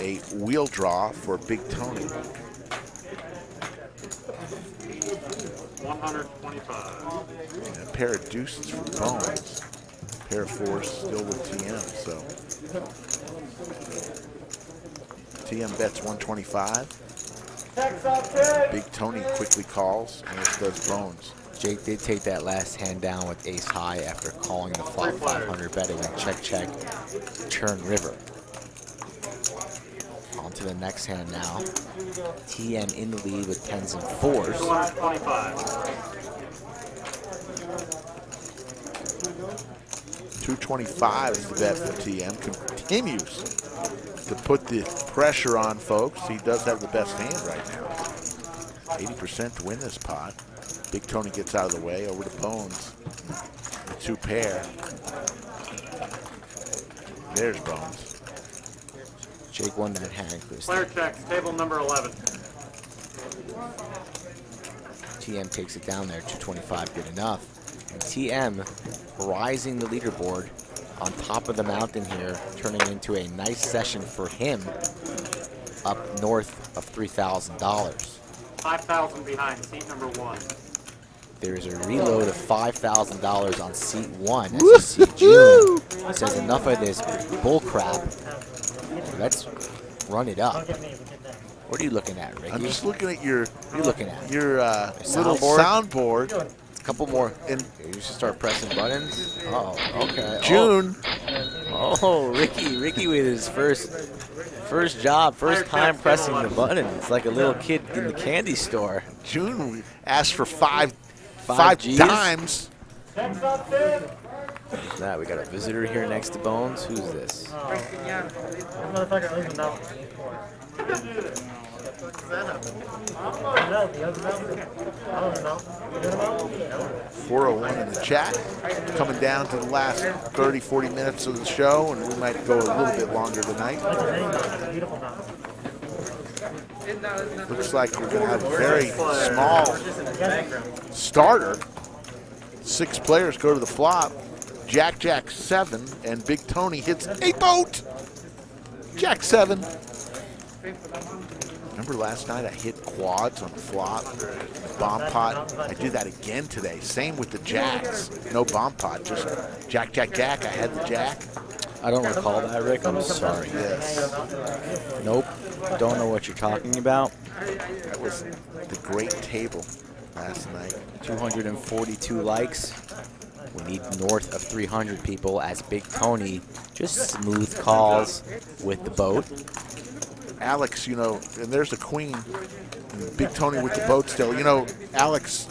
A wheel draw for Big Tony. 125. And a pair of deuces for Bones. Pair of 4s still with TM, so. TM bets 125. Big Tony quickly calls, and it does Bones. Jake did take that last hand down with ace high after calling the flop 500 betting and check, turn river. On to the next hand now. TM in the lead with 10s and 4s. 225. 225 is the bet for TM. Continues to put the pressure on folks. He does have the best hand right now. 80% to win this pot. Big Tony gets out of the way. Over to Bones. The 2 pair. There's Bones. Jake won that hand, Chris. Player checks, table number 11. TM takes it down there, 225, good enough. And TM rising the leaderboard on top of the mountain here, turning into a nice session for him, up north of $3,000. 5,000 behind, seat number 1. There's a reload of $5,000 on seat 1. As you see, June says enough of this bull crap. Let's run it up. What are you looking at, Ricky? I'm just looking at your. What are you looking at? Your little soundboard. A couple more. And you should start pressing buttons. Oh, okay. June. Oh, Ricky with his first job, first time pressing the button. It's like a little kid in the candy store. June asked for five Gs? times. Who's that? We got a visitor here next to Bones. Who's this? Motherfucker lives now. 401 in the chat. Coming down to the last 30, 40 minutes of the show, and we might go a little bit longer tonight. Looks like we're going to have a very small starter. 6 players go to the flop. Jack 7, and Big Tony hits a boat. Jack 7. Remember last night I hit quads on the flop, bomb pot. I did that again today. Same with the jacks. No bomb pot, just Jack. I had the jack. I don't recall that, Rick. I'm sorry. Yes. Nope. Don't know what you're talking about. That was the great table last night. 242 likes. We need north of 300 people as Big Tony just smooth calls with the boat. Alex, you know, and there's a queen. And Big Tony with the boat still. You know, Alex,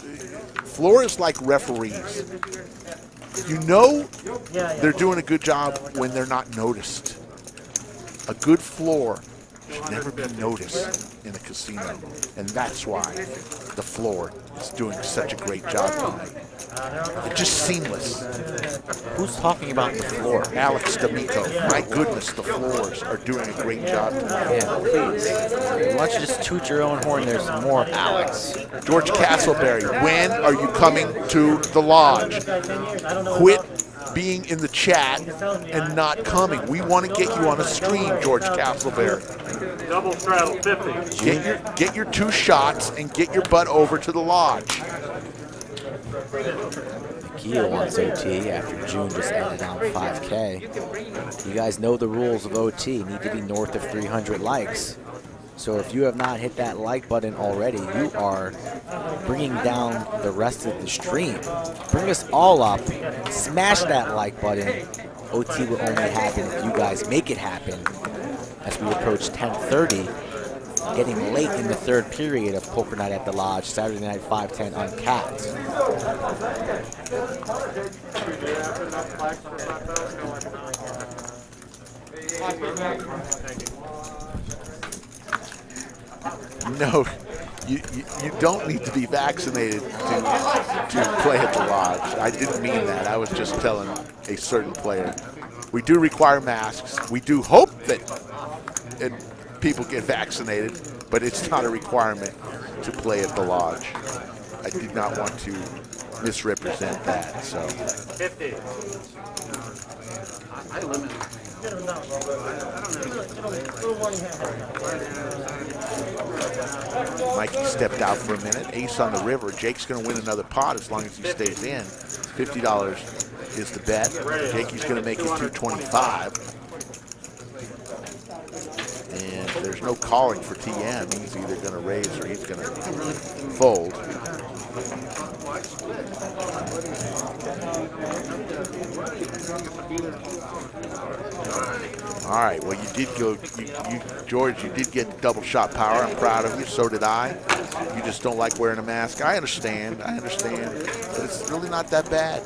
floors like referees. You know they're doing a good job when they're not noticed. A good floor should never be noticed in a casino. And that's why the floor is doing such a great job tonight. It's just seamless. Who's talking about the floor? Alex D'Amico. My goodness, the floors are doing a great job tonight. Yeah, please. Why don't you just toot your own horn? There's more Alex. George Castleberry, when are you coming to the lodge? Quit being in the chat and not coming. We want to get you on a stream, George Castleberry. Double straddle 50. Get your 2 shots and get your butt over to the lodge. he wants OT after June just ended on 5K. You guys know the rules of OT. You need to be north of 300 likes. So if you have not hit that like button already, you are bringing down the rest of the stream. Bring us all up. Smash that like button. OT will only happen if you guys make it happen. As we approach 10:30, getting late in the third period of Poker Night at the Lodge, Saturday night 510 uncapped. No, you don't need to be vaccinated to play at the Lodge. I didn't mean that. I was just telling a certain player. We do require masks. We do hope that people get vaccinated, but it's not a requirement to play at the Lodge. I did not want to misrepresent that. So. 50. Mikey stepped out for a minute. Ace on the river. Jake's going to win another pot as long as he stays in. $50 is the bet. Jakey's going to make it $225. And there's no calling for TM. He's either going to raise or he's going to fold. All right, well, you did go, George, you did get double shot power. I'm proud of you. So did I. You just don't like wearing a mask. I understand. But it's really not that bad.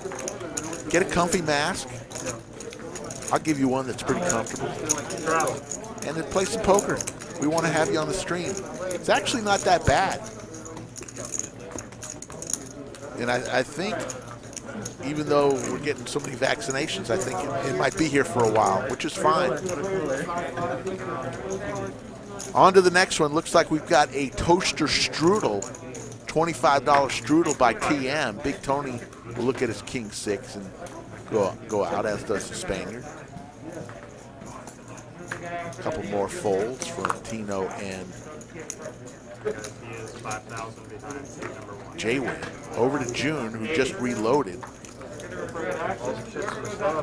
Get a comfy mask. I'll give you one that's pretty comfortable. And then play some poker. We want to have you on the stream. It's actually not that bad. And I think, even though we're getting so many vaccinations, I think it might be here for a while, which is fine. On to the next one. Looks like we've got a toaster strudel, $25 strudel by TM. Big Tony will look at his king six and go out, as does the Spaniard. A couple more folds from Tino and J-Win. Over to June, who just reloaded.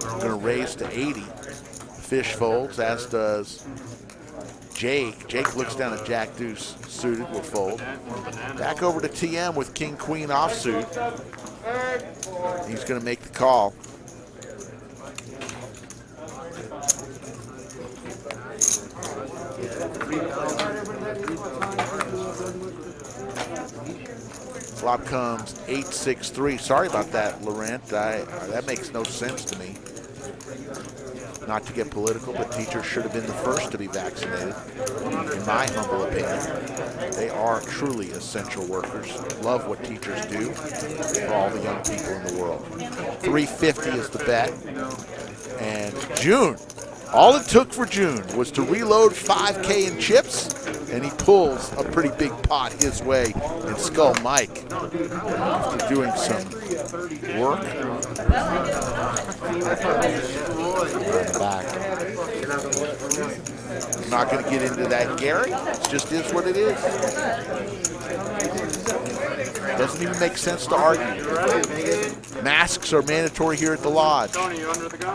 Going to raise to 80. Fish folds, as does Jake. Jake looks down at Jack Deuce suited, will fold. Back over to TM with King Queen offsuit. He's going to make the call. Flop comes 8-6-3. Sorry about that, Laurent. That makes no sense to me. Not to get political, but teachers should have been the first to be vaccinated, in my humble opinion. They are truly essential workers. Love what teachers do for all the young people in the world. 350 is the bet. And June, all it took for June was to reload 5K in chips, and he pulls a pretty big pot his way in Skull Mike after doing some work. Back. I'm not going to get into that, Gary. It just is what it is. Doesn't even make sense to argue. Masks are mandatory here at the Lodge.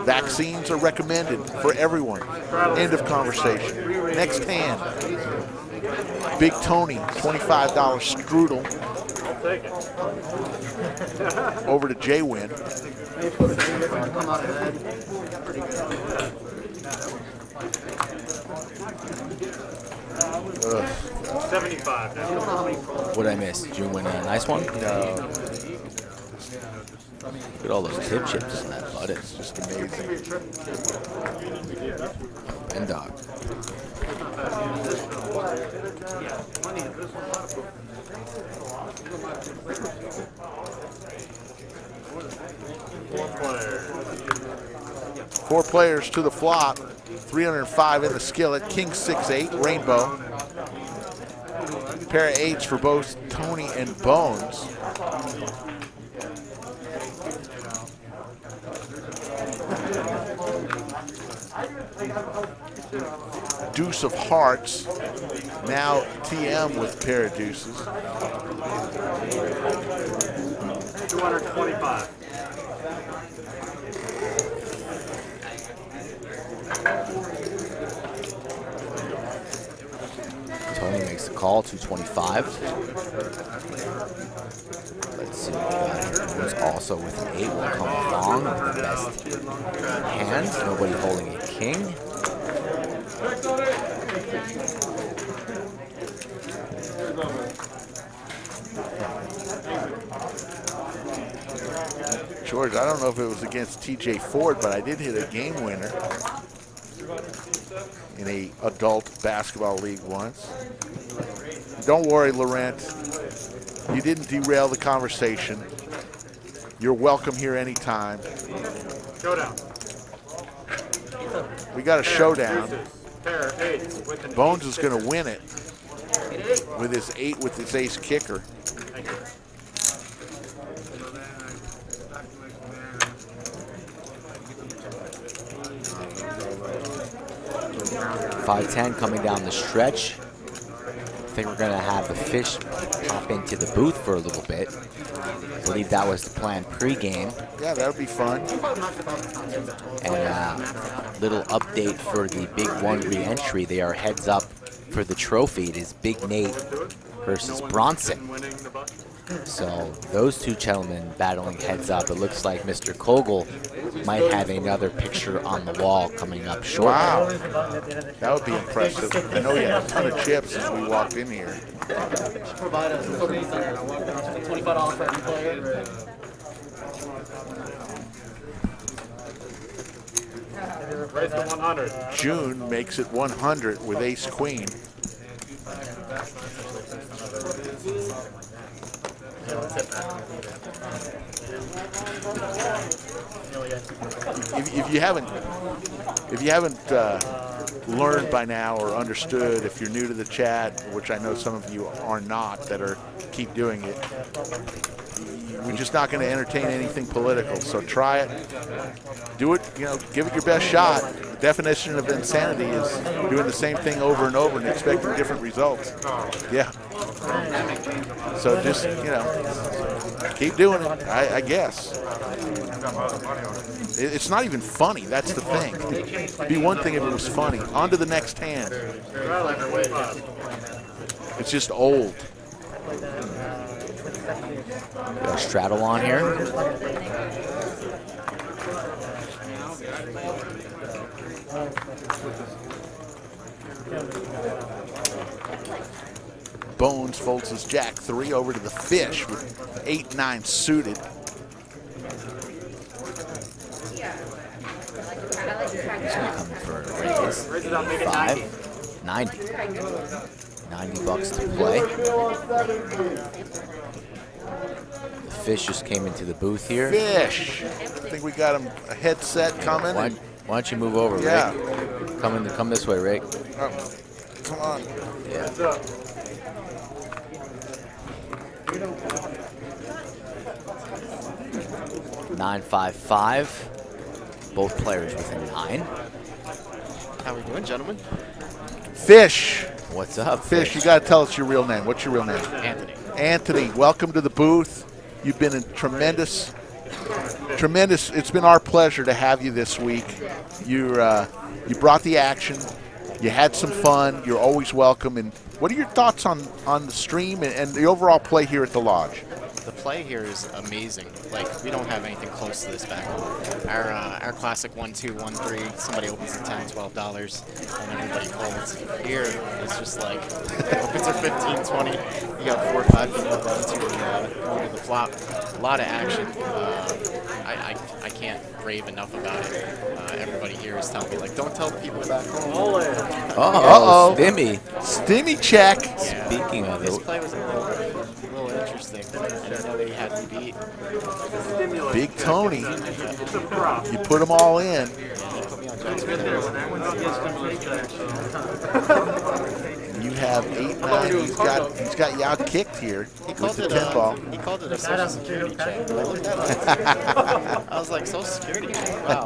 Vaccines are recommended for everyone. End of conversation. Next hand. Big Tony, $25 strudel. Over to J-Win. 75. What did I miss? Did you win a nice one? No. Look at all those tip chips in that button. It's just amazing. And dog. Four players to the flop. 305 in the skillet. King 6-8, rainbow. Pair of eights for both Tony and Bones. Deuce of hearts. Now TM with pair of deuces. 225. call, 225. Let's see, who's also with an 8 will come along with the best hands. Nobody holding a king. George, I don't know if it was against TJ Ford, but I did hit a game winner in a adult basketball league once. Don't worry, Laurent. You didn't derail the conversation. You're welcome here anytime. Showdown. We got a showdown. Pair, eights, with an Bones is going to win it with his 8 with his ace kicker. 5-10 coming down the stretch. I think we're going to have the fish pop into the booth for a little bit. I believe that was the plan pregame. Yeah, that would be fun. And little update for the Big One re-entry. They are heads up for the trophy. It is Big Nate versus Bronson. So those two gentlemen battling heads up. It looks like Mr. Kogel might have another picture on the wall coming up shortly. Wow, that would be impressive. I know he had a ton of chips as we walked in here. Provide us with $25 for every player. Raise to 100. June makes it 100 with ace queen. If you haven't learned by now or understood, if you're new to the chat, which I know some of you are not, that are keep doing it, we're just not going to entertain anything political. So try it, do it, give it your best shot. The definition of insanity is doing the same thing over and over and expecting different results. Yeah. So just keep doing it. I guess. It's not even funny. That's the thing. It'd be one thing if it was funny. On to the next hand. It's just old. Got a straddle on here. Bones folds his jack 3 over to the fish with 8-9 suited. Coming for a raise. 5, 90. $90 to play. The fish just came into the booth here. Fish. I think we got him a headset coming. Why don't you move over, Yeah. Rick? Come this way, Rick. Oh, come on. Yeah. $9.55. Both players within 9. How we doing, gentlemen? Fish. What's up, Fish, you got to tell us your real name. What's your real name? Anthony. Anthony, welcome to the booth. You've been a tremendous. It's been our pleasure to have you this week. You brought the action. You had some fun. You're always welcome. And what are your thoughts on the stream and the overall play here at the Lodge? The play here is amazing. Like, we don't have anything close to this back home. Our classic 1-2, 1-3, somebody opens at $10, $12, and everybody folds. Here, it's just like, opens at 15, 20, you got 4 or 5 people going to the flop. A lot of action. I can't rave enough about it. Everybody here is telling me, like, don't tell the people back home. Uh-oh, Stimmy. Stimmy check. Yeah. Speaking of This it, play was a little interesting. I didn't know that he had me beat. Big Tony. You put them all in. You have 8-9. He's got you out kicked here with the 10 ball. He called it a social security check. I looked that up. I was like, social security check? Wow.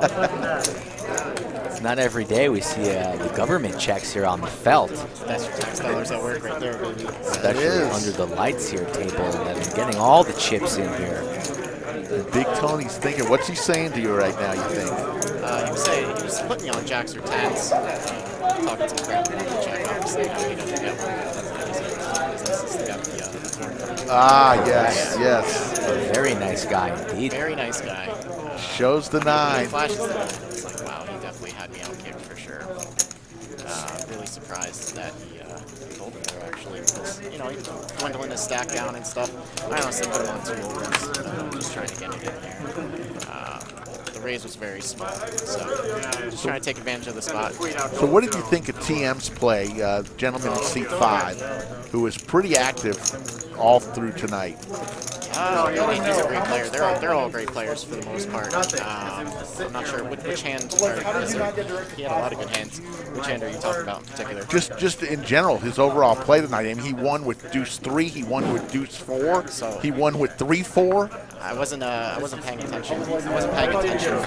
it's not every day we see the government checks here on the felt. That's your tax dollars at work right there, baby. Especially under the lights here table. And they're getting all the chips in here. Big Tony's thinking, what's he saying to you right now, you think? He was putting me on jacks or tens. Talking to the crowd on the check, obviously. Now he doesn't get one. This is the guy with the Ah, yes, yes. A very nice guy indeed. very nice guy. Shows the He 9. flashes the 9. It's like, wow, he definitely had me out kicked for sure. Really surprised that he told him there actually, because you know, he dwindling his stack down and stuff. I honestly put him on 2 overs, just trying to get it in there. The raise was very small, so just trying to take advantage of the spot. So what did you think of TM's play, gentleman in seat 5, who was pretty active all through tonight? I mean, he's a great player. They're all great players for the most part. I'm not sure which hand. He had a lot of good hands. Which hand are you talking about in particular? Just in general, his overall play tonight. I mean, he won with deuce 3. He won with deuce 4. So he won with 3-4. I wasn't paying attention. I wasn't paying attention to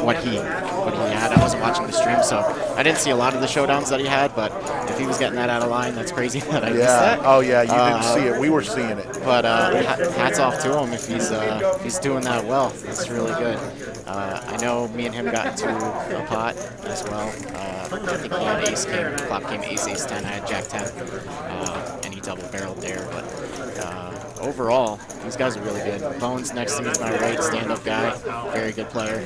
what he had. I wasn't watching the stream, so I didn't see a lot of the showdowns that he had. But if he was getting that out of line, that's crazy that I missed that. Oh yeah, you didn't see it. We were seeing it. But hats off to him if he's doing that well. That's really good. I know me and him got into a pot as well. I think he had ace king, flop game ace 10. I had jack 10, and he double barreled there. But overall, these guys are really good. Bones next to me to my right, stand-up guy, very good player.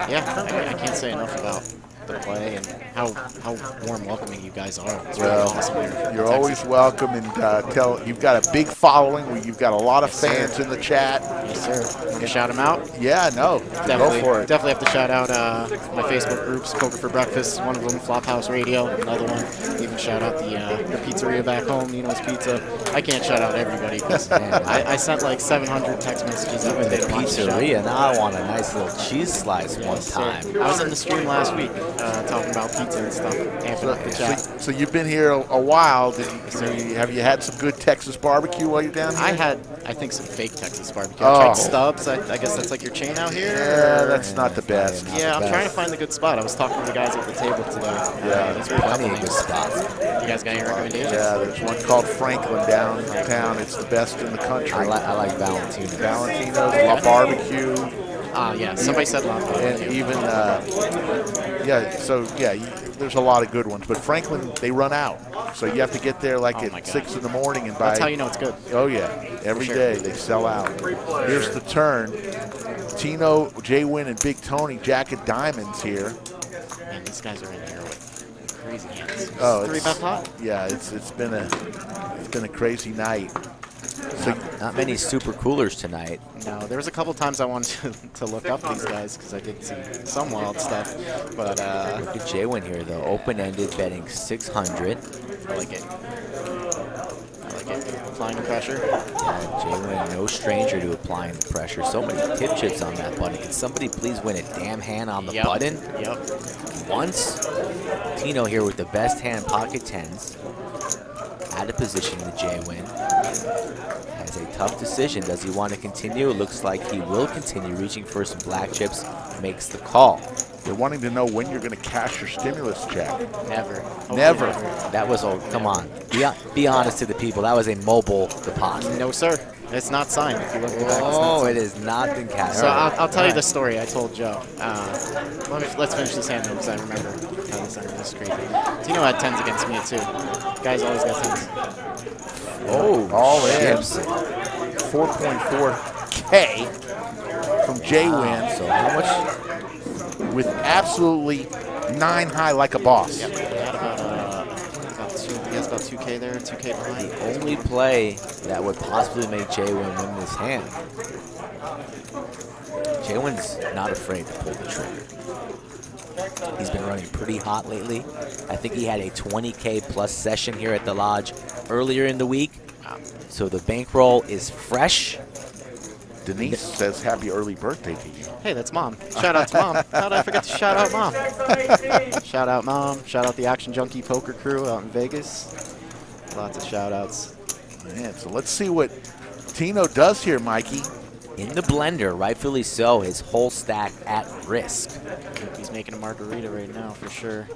Yeah, I can't say enough about the play and how warm welcoming you guys are. It's really awesome here in You're Texas. always welcome, and you've got a big following. You've got a lot of fans in the chat. Yes, sir. Can you shout them out? Yeah, no, Definitely, go for it. definitely have to shout out my Facebook groups, Poker for Breakfast, one of them, Flophouse Radio, another one. Even shout out the pizzeria back home, Nino's Pizza. I can't shout out everybody because I sent like 700 text messages out The today to watch the show. pizzeria. Now I want a nice little cheese slice one time. I was in the stream last week talking about pizza and stuff, amping up the chat. So you've been here a while. Have you had some good Texas barbecue while you're down here? I had, I think, some fake Texas barbecue. Oh. I tried Stubbs. I guess that's like your chain out here. Yeah, that's not the best. Yeah, I'm trying to find the good spot. I was talking to the guys at the table today. Yeah, there's Plenty of good spots. You guys got any recommendations? Yeah, there's one called Franklin downtown. It's the best in the country. I like Valentino. Valentino's, La Barbecue, Yeah, somebody said lava. and even there's a lot of good ones. But Franklin, they run out, so you have to get there like at 6 in the morning and buy. That's how you know it's good. Oh yeah, every day they sell out. Here's the turn. Tino, Jay Wynn, and Big Tony, Jack of Diamonds here. Man, these guys are in here with crazy hands. Oh, 3-bet pot? Yeah, it's been a crazy night. So Not many super coolers tonight. No, there was a couple times I wanted to look up these guys because I did see some wild stuff. But Look at Jay Wynn here though, open-ended, betting 600. I like it. Applying the pressure. Yeah, Jay Wynn, no stranger to applying the pressure. So many tip chips on that button. Can somebody please win a damn hand on the button? Yep. Once. Tino here with the best hand, pocket tens. Out of position to Jay Wynn. Has a tough decision. Does he want to continue? It looks like he will continue, reaching for some black chips. Makes the call. they're wanting to know when you're going to cash your stimulus check. Never. Hopefully Never. That was a, come on. Be honest to the people. That was a mobile deposit. No, sir. It's not signed. If you look at the back, it's not Oh, signed. it has not been cashed. So I'll tell you the story I told Joe. Let's finish this hand though, because I remember how this ended. This is crazy. Tino had 10s against me too. Guys always got 10s. Oh, all in. chips. 4.4K from Jay Wynn. So how much? With absolutely 9 high like a boss. Yep. He had he has about 2K there, 2K behind. The only play that would possibly make Jay Wynn win this hand. Jay Wynn's not afraid to pull the trigger. He's been running pretty hot lately. I think he had a 20K plus session here at the lodge earlier in the week. So the bankroll is fresh. Denise says happy early birthday to you. Hey, that's Mom. Shout out to Mom. How did I forget to shout out Mom? Shout out Mom. Shout out the Action Junkie Poker crew out in Vegas. Lots of shout outs. Man, so let's see what Tino does here, Mikey. In the blender, rightfully so, his whole stack at risk. He's making a margarita right now for sure.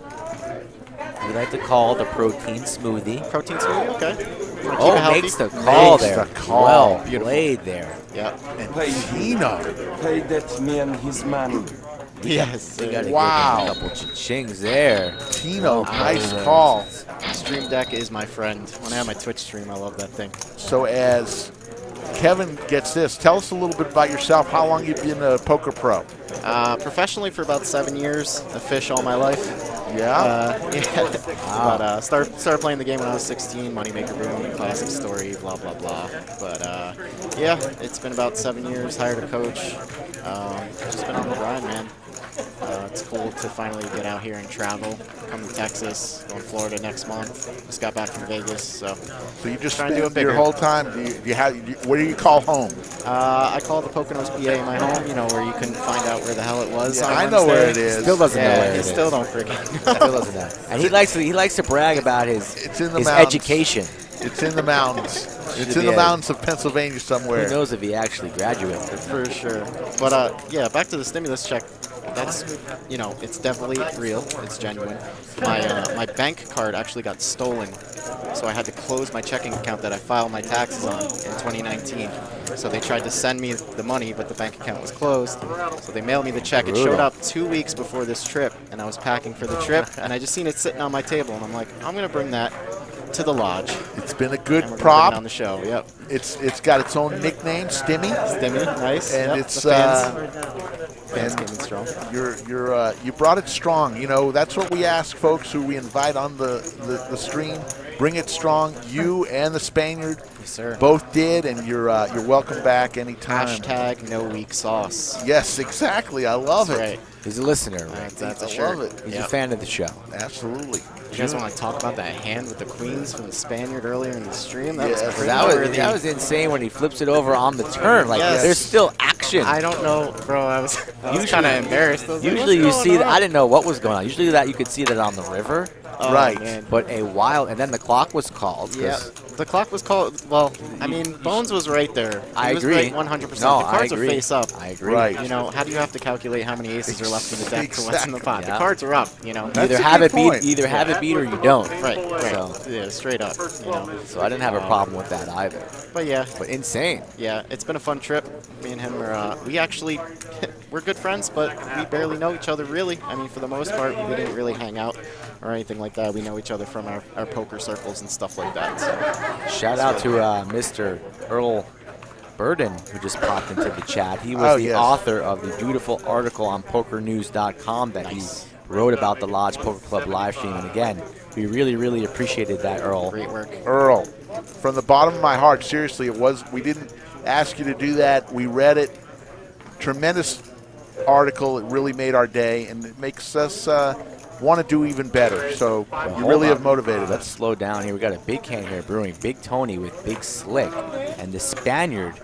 We like to call the protein smoothie. Protein smoothie, okay. Wanna keep it Oh, healthy? makes the call Makes there. the call. Well Beautiful. played there. Yep. And Tino. Play that man, his man. Yes. We got to Wow. give him a couple chings there. Tino, Oh, nice man. call. He's stream deck is my friend. When I have my Twitch stream, I love that thing. So as Kevin gets this, tell us a little bit about yourself. How long you've been a poker pro? Professionally for about 7 years. I fish all my life. Yeah? Yeah. But started playing the game when I was 16. Moneymaker Boom, classic story, blah, blah, blah. But yeah, it's been about 7 years. Hired a coach. Just been on the grind, man. It's cool to finally get out here and travel. Come to Texas, going to Florida next month. Just got back from Vegas, so you just trying to do it spend bigger. your whole time, what do you call home? I call the Poconos PA my home, you know, where you couldn't find out where the hell it was. Yeah, on I know Wednesday. where it is. Still doesn't know where it he is. still don't freaking Still doesn't know. And he likes to brag about his It's in the his mountains. education. It's in the mountains. It's Should in the be mountains of Pennsylvania somewhere. Who knows if he actually graduated? For sure. But yeah, back to the stimulus check. That's, you know, it's definitely real. It's genuine. My bank card actually got stolen, so I had to close my checking account that I filed my taxes on in 2019. So they tried to send me the money, but the bank account was closed. So they mailed me the check. It showed up 2 weeks before this trip, and I was packing for the trip, and I just seen it sitting on my table, and I'm like, I'm gonna bring that to the lodge. It's been a good And we're gonna bring prop it on the show. Yep. It's got its own nickname, Stimmy. Stimmy, nice. And Yep, it's the fans came in strong. You brought it strong. You know, that's what we ask folks who we invite on the stream. Bring it strong. You and the Spaniard Yes, sir. both did, and you're welcome back anytime. Hashtag no weak sauce. Yes, exactly. I love That's it. right. He's a listener, right? That's a I shirt. love it. He's Yep. a fan of the show. Absolutely. You guys want to talk about that hand with the queens from the Spaniard earlier in the stream? That Yes. was pretty That worthy. was insane when he flips it over on the turn. Like Yes. there's still action. I don't know, bro. I was kind of embarrassed. I was like, Usually you "What's see going that. on?" I didn't know what was going on. Usually that you could see that on the river. Oh, Right. man. But a while, and then the clock was called. 'cause Yeah, the clock was called. Well, I mean, Bones was right there. He I was agree. right 100%. No, the cards I agree. are face up. I agree. Right. You know, how do you have to calculate how many aces are left in the deck to what's in the pot? Yeah. The cards are up. You know. That's Either a have good it beat, point. either have it beat or you don't. Right. So, Yeah, straight up. You know. so I didn't have a problem with that either. But yeah, But insane. yeah, it's been a fun trip. Me and him are, we actually, we're good friends, but we barely know each other really. I mean, for the most part, we didn't really hang out or anything like that. We know each other from our poker circles and stuff like that. So. Shout out to Mr. Earl Burden, who just popped into the chat. He was Oh, the yes. author of the beautiful article on PokerNews.com that he wrote about the Lodge Poker Club live stream. And again, we really, really appreciated that, Earl. Great work. Earl, from the bottom of my heart, seriously, we didn't ask you to do that. We read it. Tremendous article. It really made our day, and it makes us want to do even better. So you really have motivated Let's us. slow down here. We got a big hand here brewing. Big Tony with Big Slick. And the Spaniard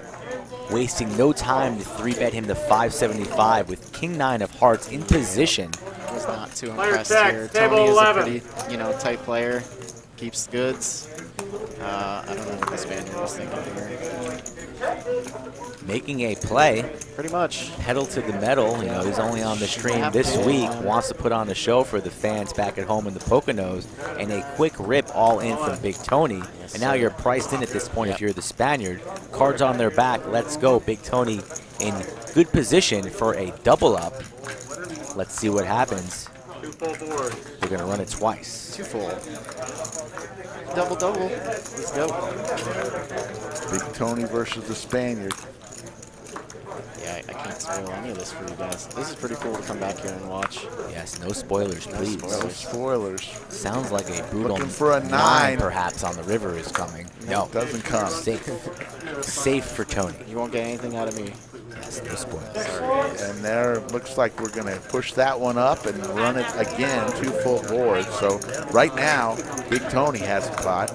wasting no time to 3-bet him to 575 with King-9 of hearts in position. Was not too Player impressed check, here. table Tony is 11. a pretty, tight player. Keeps the goods. I don't know what the Spaniard was thinking here. Making a play. Pretty much. Pedal to the metal. You know, he's only on the stream this week. Wants to put on a show for the fans back at home in the Poconos. And a quick rip all in from Big Tony. And now you're priced in at this point if you're the Spaniard. Cards on their back. Let's go. Big Tony in good position for a double up. Let's see what happens. 2 full boards. They're going to run it twice. 2 full. Double. Let's go. Big Tony versus the Spaniard. Yeah, I can't spoil any of this for you guys. This is pretty cool to come back here and watch. Yes, no spoilers, please. No spoilers. Sounds like a brutal Looking for a 9. perhaps on the river is coming. No, Doesn't come. safe. Safe for Tony. You won't get anything out of me. Yes, no spoilers. And there looks like we're going to push that one up and run it again, 2 full boards. So right now, Big Tony has the pot.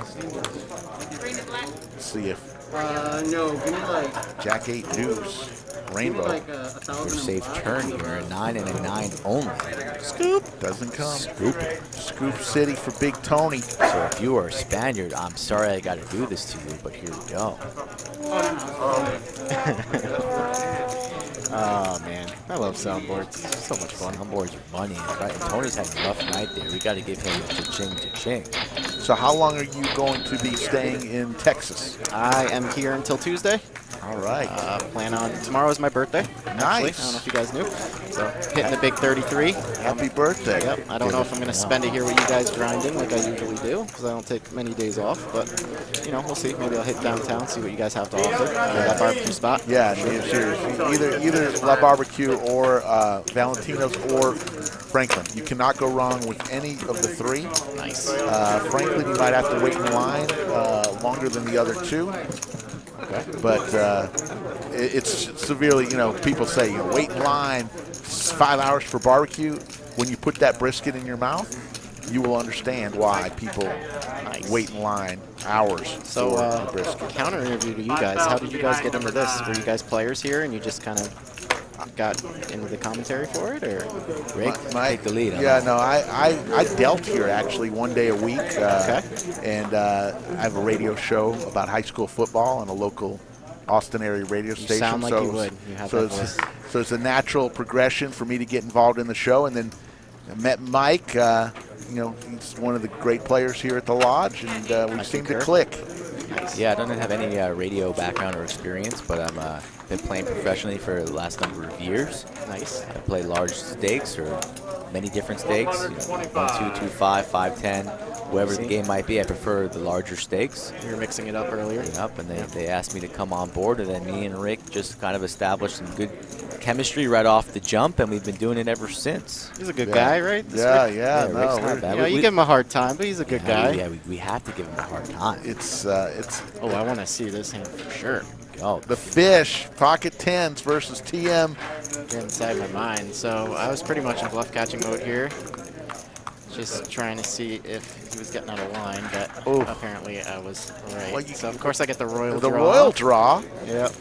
Let's see if No, give me like, Jack-8 deuce, Rainbow, a Your 1,000. safe turn here, a 9 and a 9 only. scoop, doesn't come. Scooping. Scoop City for Big Tony. So if you are a Spaniard, I'm sorry I got to do this to you, but here we go. Oh, man. I love soundboards. It's so much fun. Soundboards are money. Right? And Tony's had a rough night there. We got to give him a cha-ching. So how long are you going to be staying in Texas? I am here until Tuesday. All right. Plan on tomorrow is my birthday. Actually. Nice. I don't know if you guys knew. So hitting the big 33. Happy birthday. Yep. I don't know if I'm going to spend it here with you guys grinding like I usually do because I don't take many days off. But you know, we'll see. Maybe I'll hit downtown, see what you guys have to offer. That barbecue spot. Yeah, seriously. Either La Barbecue or Valentino's or Franklin. You cannot go wrong with any of the three. Nice. Franklin, you might have to wait in line longer than the other two. Okay. But it's severely, people say, wait in line 5 hours for barbecue. When you put that brisket in your mouth, you will understand why people wait in line hours So, for the brisket. counter interview to you guys. How did you guys get into this? Were you guys players here and you just kind of got into the commentary for it, or Rick, take the lead. I dealt here actually one day a week, Okay. and I have a radio show about high school football on a local Austin area radio station. sound like so you would. You have so that it's voice. so it's a natural progression for me to get involved in the show, and then I met Mike. He's one of the great players here at the lodge, and we seem to click. Yeah, I don't have any radio background or experience, but I'm been playing professionally for the last number of years. Nice. I play large stakes or many different stakes, 1, 2, 2, 5, 5, 10, whatever the game might be. I prefer the larger stakes. You were mixing it up earlier. Yep, and they asked me to come on board, and then me and Rick just kind of established some good chemistry right off the jump, and we've been doing it ever since. He's a good guy, right? Rick's not bad. You give him a hard time, but he's a good guy. Yeah, we have to give him a hard time. It's Oh, I want to see this hand for sure. Oh, the fish pocket tens versus TM. Get inside my mind. So I was pretty much in bluff catching mode here, just trying to see if he was getting out of line, but apparently I was right. Well, so of course I get the royal The draw. royal draw. Yep.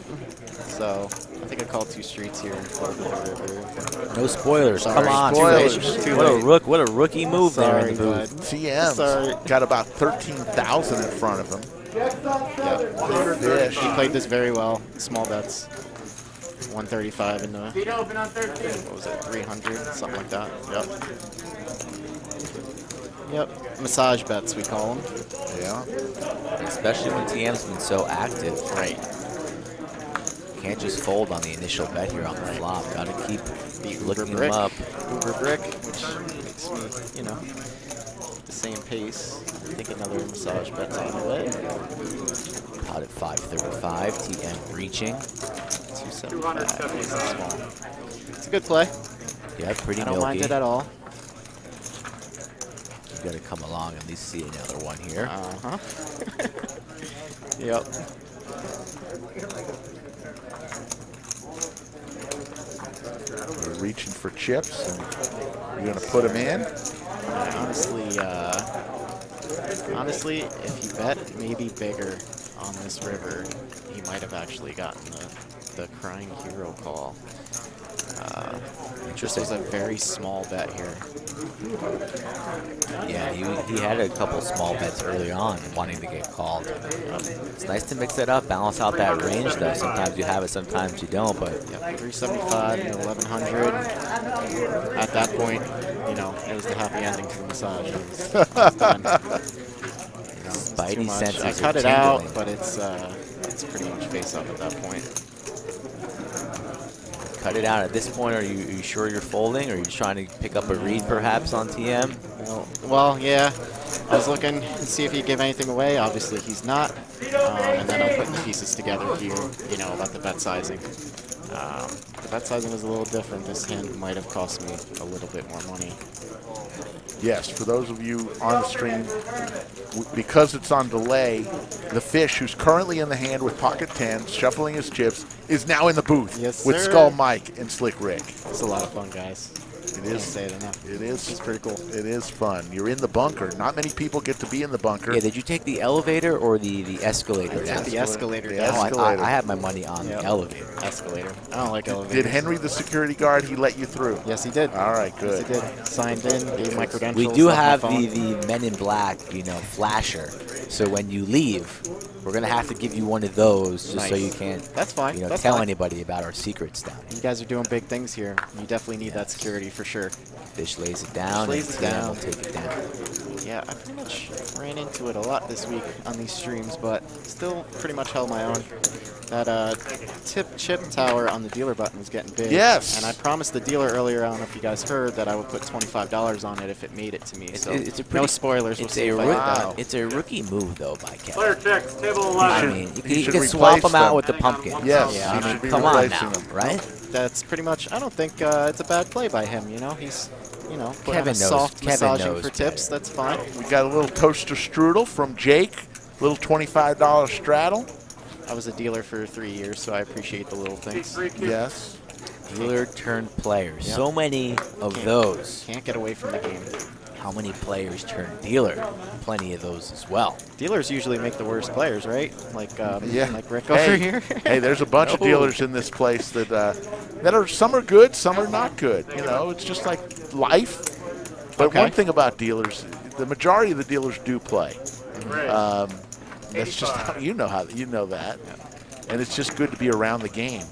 So I think I called 2 streets here. no spoilers. Sorry. Come on. Spoilers. Too What a late. what a rookie move there Sorry, in the booth. bud. TM's Sorry. got about 13,000 in front of him. Yep. Fish. He played this very well. Small bets. 135 in the, what was it, 300, something like that. Yep. Massage bets, we call them. Yeah. Especially when TM's been so active. Right. Can't just fold on the initial bet here on the flop. Got to keep looking him brick. up. Uber brick, which makes me, the same pace. I think another massage bet's on the way. Pot at 535. TM reaching. 275. Small. It's a good play. Yeah, pretty I don't milky. mind it at all. You got to come along and at least see another one here. Uh-huh. Yep. You're reaching for chips, and you're going to put them in. Honestly, if he bet maybe bigger on this river, he might have actually gotten the crying hero call. This was a very small bet here. Yeah, he had a couple small bets early on wanting to get called. It's nice to mix it up, balance out that range though. Sometimes you have it, sometimes you don't. But 375 and 1100. At that point, it was the happy ending to the massage. It was done. Spidey senses I cut are it out, tingling. but it's pretty much face up at that point. Cut it out. At this point, are you sure you're folding, or are you trying to pick up a read perhaps on TM? Well, yeah. I was looking to see if he'd give anything away. Obviously, he's not. And then I'm putting the pieces together here, about the bet sizing. The bet sizing was a little different. This hand might have cost me a little bit more money. Yes, for those of you on the stream, because it's on delay, the fish, who's currently in the hand with pocket tens, shuffling his chips, is now in the booth with sir. Skull Mike and Slick Rick. It's a lot of fun, guys. It Can't is. say it enough. It is. It's pretty cool. It is fun. You're in the bunker. Not many people get to be in the bunker. Yeah, did you take the elevator or the escalator down? The escalator The down. escalator. I had my money on the elevator. Escalator. I don't like elevators. Did Henry, the security guard, he let you through? Yes, he did. All right, good. Yes, he did. Signed in, gave my credentials. We do left my have phone. the Men in Black, flasher. So when you leave, we're gonna have to give you one of those just so you can't, That's fine. That's tell fine. anybody about our secrets down here. You guys are doing big things here. You definitely need that security for sure. Fish lays it down, Lays and it TM down. will take it down. Yeah, I pretty much ran into it a lot this week on these streams, but still pretty much held my own. That tip chip tower on the dealer button was getting big. Yes. And I promised the dealer earlier, I don't know if you guys heard, that I would put $25 on it if it made it to me. So no spoilers. We'll see if I get that. It's a rookie move, though, by Kevin. Player checks, table I 11. mean, You you should can swap replace them out them. with the pumpkin. Yes, Yeah, you I mean, should be come on replacing now, them. right? That's pretty much, I don't think it's a bad play by him, you know? He's, putting on Kevin a knows- soft Kevin massaging knows for tips. better. That's fine. We got a little toaster strudel from Jake, little $25 straddle. I was a dealer for 3 years, so I appreciate the little things. Yes. Dealer turned player. Yep. So many of those. Can't get away from the game. How many players turn dealer? Plenty of those as well. Dealers usually make the worst players, right? Like Rick Hey, over here. hey, there's a bunch of dealers in this place that are, some are good, some are not good. You know, it's just like life. But Okay. one thing about dealers, the majority of the dealers do play. That's just how you know that, and it's just good to be around the game.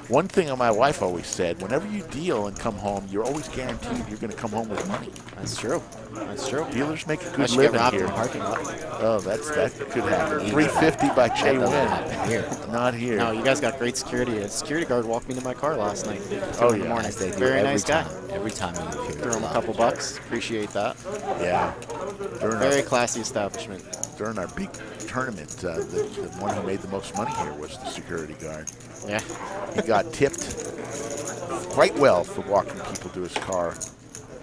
One thing my wife always said: whenever you deal and come home, you're always guaranteed you're going to come home with money. That's true. That's true. Dealers make a I good should get living robbed here. in the parking lot. Oh, that could happen. 350 by Jay That doesn't Wynn. happen here. Not here. No, you guys got great security. A security guard walked me to my car last night. Oh, in the yeah. morning. As they do Very every nice guy. time. Every time you leave here. Threw him a couple bucks. Appreciate that. Yeah. Very classy establishment. During our big tournament, the one who made the most money here was the security guard. Yeah. He got tipped quite well for walking people to his car.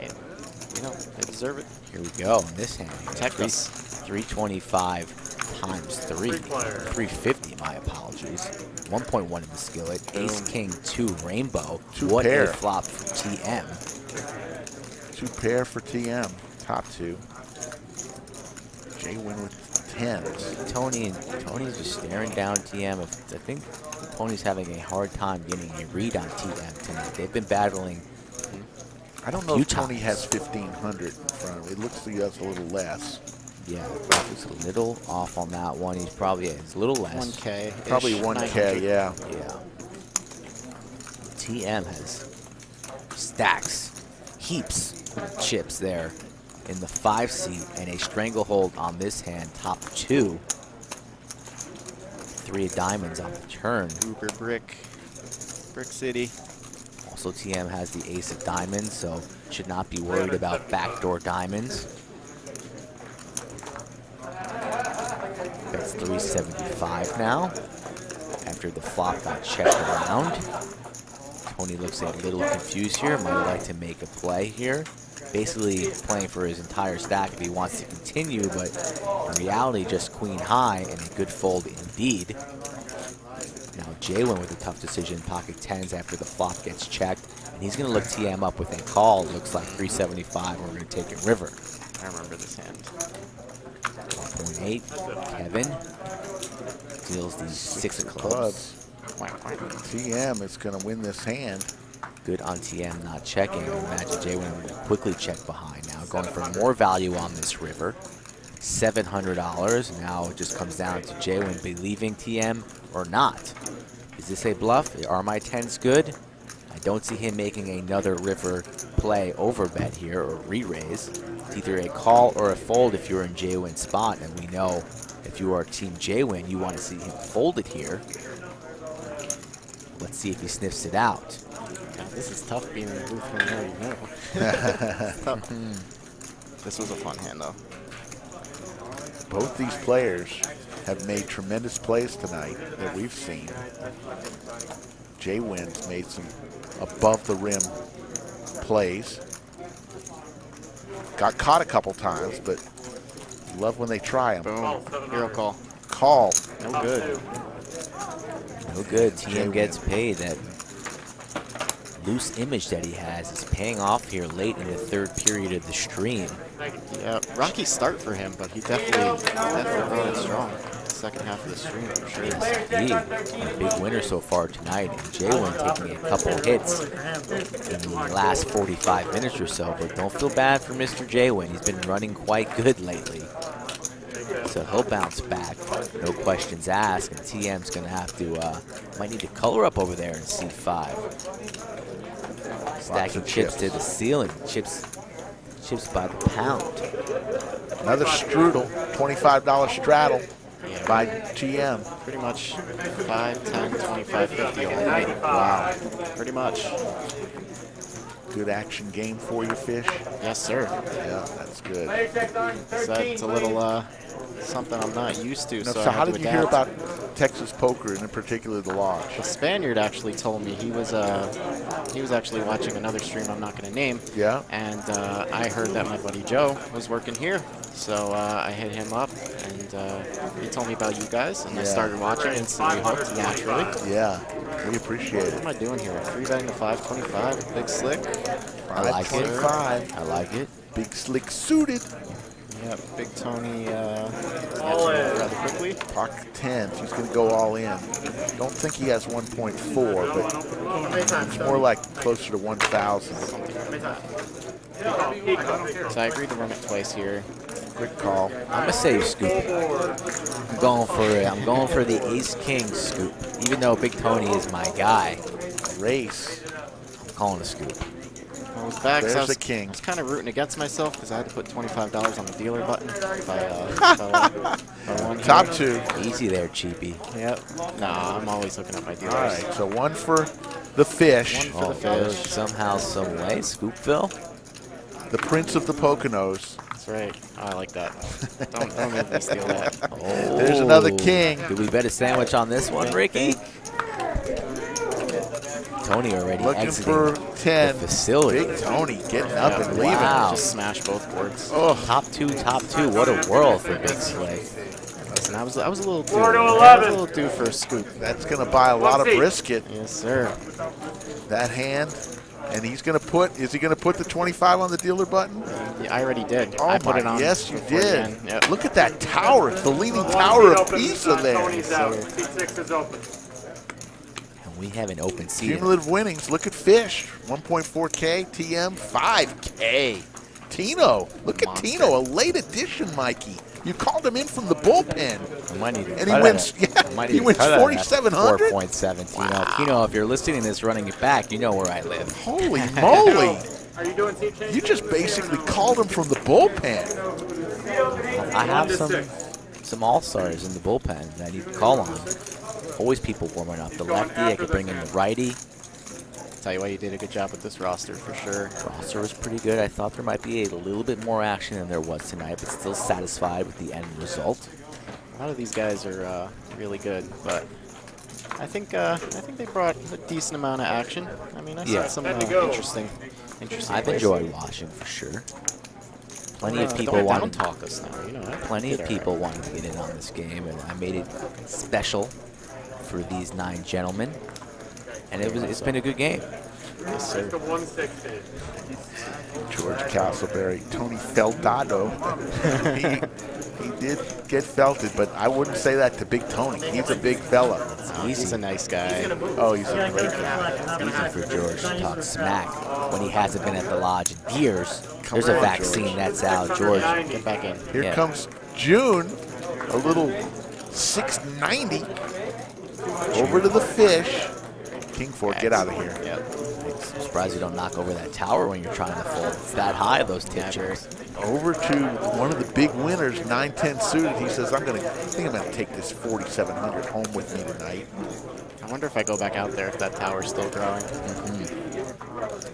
And, they deserve it. Here we go. In this hand, here, Protect us. 325 times 3. 350, my apologies. 1.1 in the skillet. Ace, King, 2 rainbow. Two what pair. a flop for TM. 2 pair for TM. Top 2. Jay Wynn with 10s. Tony's just staring down TM. I think Tony's having a hard time getting a read on TM tonight. They've been battling. I don't know few if Tony times. has 1,500 in front of him. It looks like he has a little less. Yeah, he's a little off on that one. He's probably he's a little less. 1K. Probably 1K, yeah. Yeah. TM has stacks, heaps of chips there in the 5 seat and a stranglehold on this hand, top 2. 3 of diamonds on the turn. Uber Brick City. Also, TM has the ace of diamonds, so should not be worried about backdoor diamonds. That's 375 now. After the flop got checked around. Tony looks a little confused here. Might like to make a play here. Basically playing for his entire stack if he wants to continue, but in reality, just queen high and a good fold indeed. Now Jalen with a tough decision, pocket 10s after the flop gets checked, and he's going to look TM up with a call. Looks like 375. We're going to take a river. I remember this hand. 1.8. Kevin deals the 6 of clubs. TM is going to win this hand. Good on TM not checking. I imagine Jalen would quickly check behind now, going for more value on this river. $700. Now it just comes down to Jalen believing TM or not. Is this a bluff? Are my 10s good? I don't see him making another river play over bet here or re-raise. It's either a call or a fold if you're in Jwin's spot, and we know if you are Team Jwin, you want to see him fold it here. Let's see if he sniffs it out. God, this is tough being in the booth when you know. It's tough. This was a fun hand, though. Both these players have made tremendous plays tonight that we've seen. Jay Wynn's made some above-the-rim plays. Got caught a couple times, but love when they try them. Boom. Hero call. Call. No good. No good. TM gets paid. That loose image that he has is paying off here late in the 3rd period of the stream. Yeah, rocky start for him, but he definitely brought it strong. Second half of the stream, for sure. Yes, indeed. A big winner so far tonight, and Jalen taking a couple hits in the last 45 minutes or so. But don't feel bad for Mr. Jalen. He's been running quite good lately. So he'll bounce back, no questions asked, and TM's going to have to, might need to color up over there in C5. Stacking chips to the ceiling, chips by the pound. Another strudel, $25 straddle. Yeah, by TM. Pretty much 5, 10, 25, 50 all night. Wow. Pretty much. Good action game for you, Fish. Yes, sir. Yeah, that's good. So that's a little something I'm not used to. Now, so so I how had did to you hear adapt. about Texas poker, and in particular the Lodge? The Spaniard actually told me he was actually watching another stream I'm not going to name. Yeah. And I heard that my buddy Joe was working here, so I hit him up, and he told me about you guys, and I started watching, instantly hooked naturally. Yeah, we appreciate What it. am I doing here? 3-betting to 525, big slick. I like it. 525. I like it. Big slick suited. Yep, Big Tony rather quickly. Pocket 10s. He's going to go all in. Don't think he has 1.4, but it's more like closer to 1,000. So I agreed to run it twice here. Quick call. I'm a save scoop. I'm going for it. I'm going for the Ace King scoop. Even though Big Tony is my guy, Race. I'm calling a scoop. I was back, so There's I a king. was kind of rooting against myself because I had to put $25 on the dealer button if I won Top here. 2. Easy there, cheapie. Yep. Nah, I'm always looking at my dealers. All right, so 1 for the Fish. One for the fish. Somehow, some way, Scoopville. The Prince of the Poconos. That's right. Oh, I like that. Don't make me steal that. Oh. There's another king. Do we bet a sandwich on this one, Ricky? Tony already Looking exiting for 10. the facility. Big Tony getting up and leaving. Wow. Just smash both boards. Oh, Top two. What a world for Big Slick. Listen, I was a little due. 4 to I was 11. a little due for a scoop. that's going to buy a lot of brisket. Yes, sir. That hand. And he's going to put, is he going to put the 25 on the dealer button? Yeah, I already did. Oh, I put my, it on. yes, you before the did. end. Yep. Look at that tower. It's the leaning tower of Pisa there. Tony's out. T6 is open. And we have an open seat. Cumulative winnings. Look at Fish. 1.4K. TM 5K. Tino. Look at Monster. Tino. A late addition, Mikey. You called him in from the bullpen. I might need to And he cut wins- it. yeah, I might he need to wins cut it at 4,700? 4.7. Tino, if you're listening to this running it back, you know where I live. Holy moly. Are you doing seat change? You just basically called him from the bullpen. I have some all-stars in the bullpen that I need to call on. Always people warming up. The lefty, I could bring in the righty. Tell you what, you did a good job with this roster for sure. Roster was pretty good. I thought there might be a little bit more action than there was tonight, but still satisfied with the end result. A lot of these guys are really good, but I think they brought a decent amount of action. I mean, I saw Yeah. some interesting I've plays. enjoyed watching for sure. Plenty of people don't wanted. talk us now, you know. Plenty of people wanted to get in on this game, and I made it special for these 9 gentlemen. And it's been a good game. Yes, sir. To 160. George Castleberry, Tony Feldado. he did get felted, but I wouldn't say that to Big Tony. He's a big fella. He's a nice guy. Oh, he's a great guy. It's easy for George to talk smack when he hasn't been at the lodge in years. Come There's a on, vaccine George. that's out. George, Get back in. Here Yeah. comes June, a little 690. Over to the Fish. King 4, get out of here. Yep. I'm surprised you don't knock over that tower when you're trying to fold. It's that high, those tip chips. Over to one of the big winners, 9-10 suited. He says, I think I'm gonna take this 4,700 home with me tonight. I wonder if I go back out there if that tower's still growing.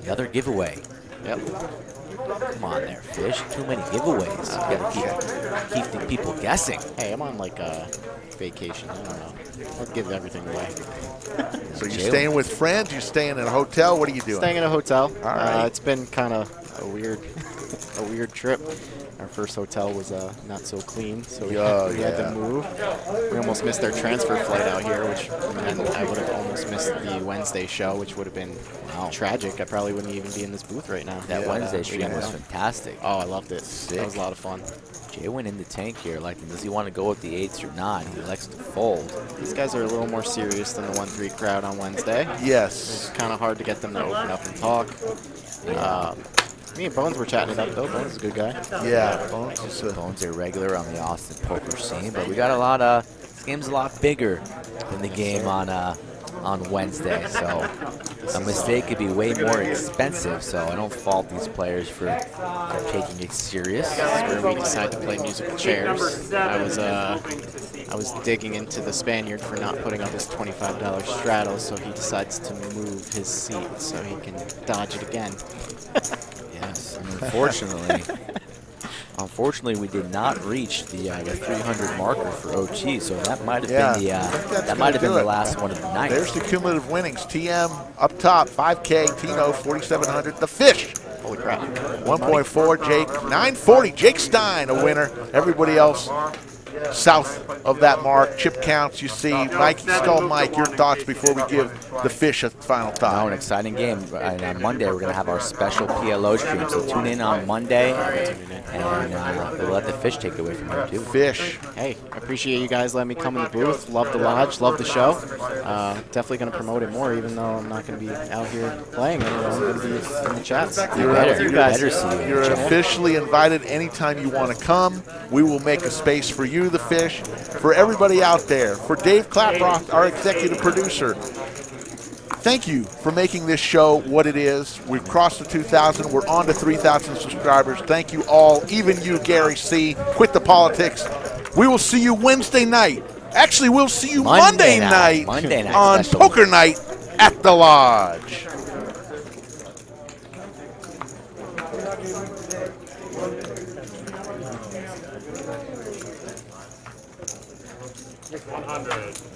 Another giveaway. Yep. Come on there, Fish. Too many giveaways. You gotta keep the people guessing. Hey, I'm on like a vacation. I don't know. I'll give everything away. So you're staying with friends? You're staying in a hotel? What are you doing? Staying in a hotel. All right. It's been kind of a weird trip. Our first hotel was not so clean, so we had to move. We almost missed our transfer flight out here, which meant I would have almost missed the Wednesday show, which would have been tragic. I probably wouldn't even be in this booth right now. That Wednesday we stream got was it. fantastic. Oh, I loved it. That was a lot of fun. Jay went in the tank here. Like, does he want to go with the 8s or not? He likes to fold. These guys are a little more serious than the 1-3 crowd on Wednesday. Yes. It's kind of hard to get them to open up and talk. Me and Bones were chatting it up, though. Bones is a good guy. Yeah, Bones is a... Bones are regular on the Austin poker scene, but we got a lot of... This game's a lot bigger than the game on Wednesday, so a mistake could be way more expensive, so I don't fault these players for taking it serious. This is where we decided to play musical chairs. I I was digging into the Spaniard for not putting up his $25 straddle, so he decides to move his seat so he can dodge it again. Yes, and unfortunately, we did not reach the 300 marker for OG, so that might have been the last one of the night. There's the cumulative winnings. TM up top, 5K. Tino, 4,700. The Fish, Holy crap. 1.4. Jake, 940. Jake Stein, a winner. Everybody else south of that mark. Chip counts, you see. Skull Mike, your thoughts before we give the Fish a final Now, thought. an exciting game. And on Monday, we're going to have our special PLO stream, so tune in on Monday, and we'll let the Fish take it away from here, too. Fish. Hey, I appreciate you guys letting me come in the booth. Love the lodge, love the show. Definitely going to promote it more, even though I'm not going to be out here playing anymore. I'm going to be in the chats. You're officially invited anytime you want to come. We will make a space for you, the Fish. For everybody out there, for Dave Klaproth, our executive producer, thank you for making this show what it is. We've crossed the 2,000. We're on to 3,000 subscribers. Thank you all, even you, Gary C. Quit the politics. We will see you Wednesday night. Actually, we'll see you Monday night on special. Poker Night at the Lodge. $100.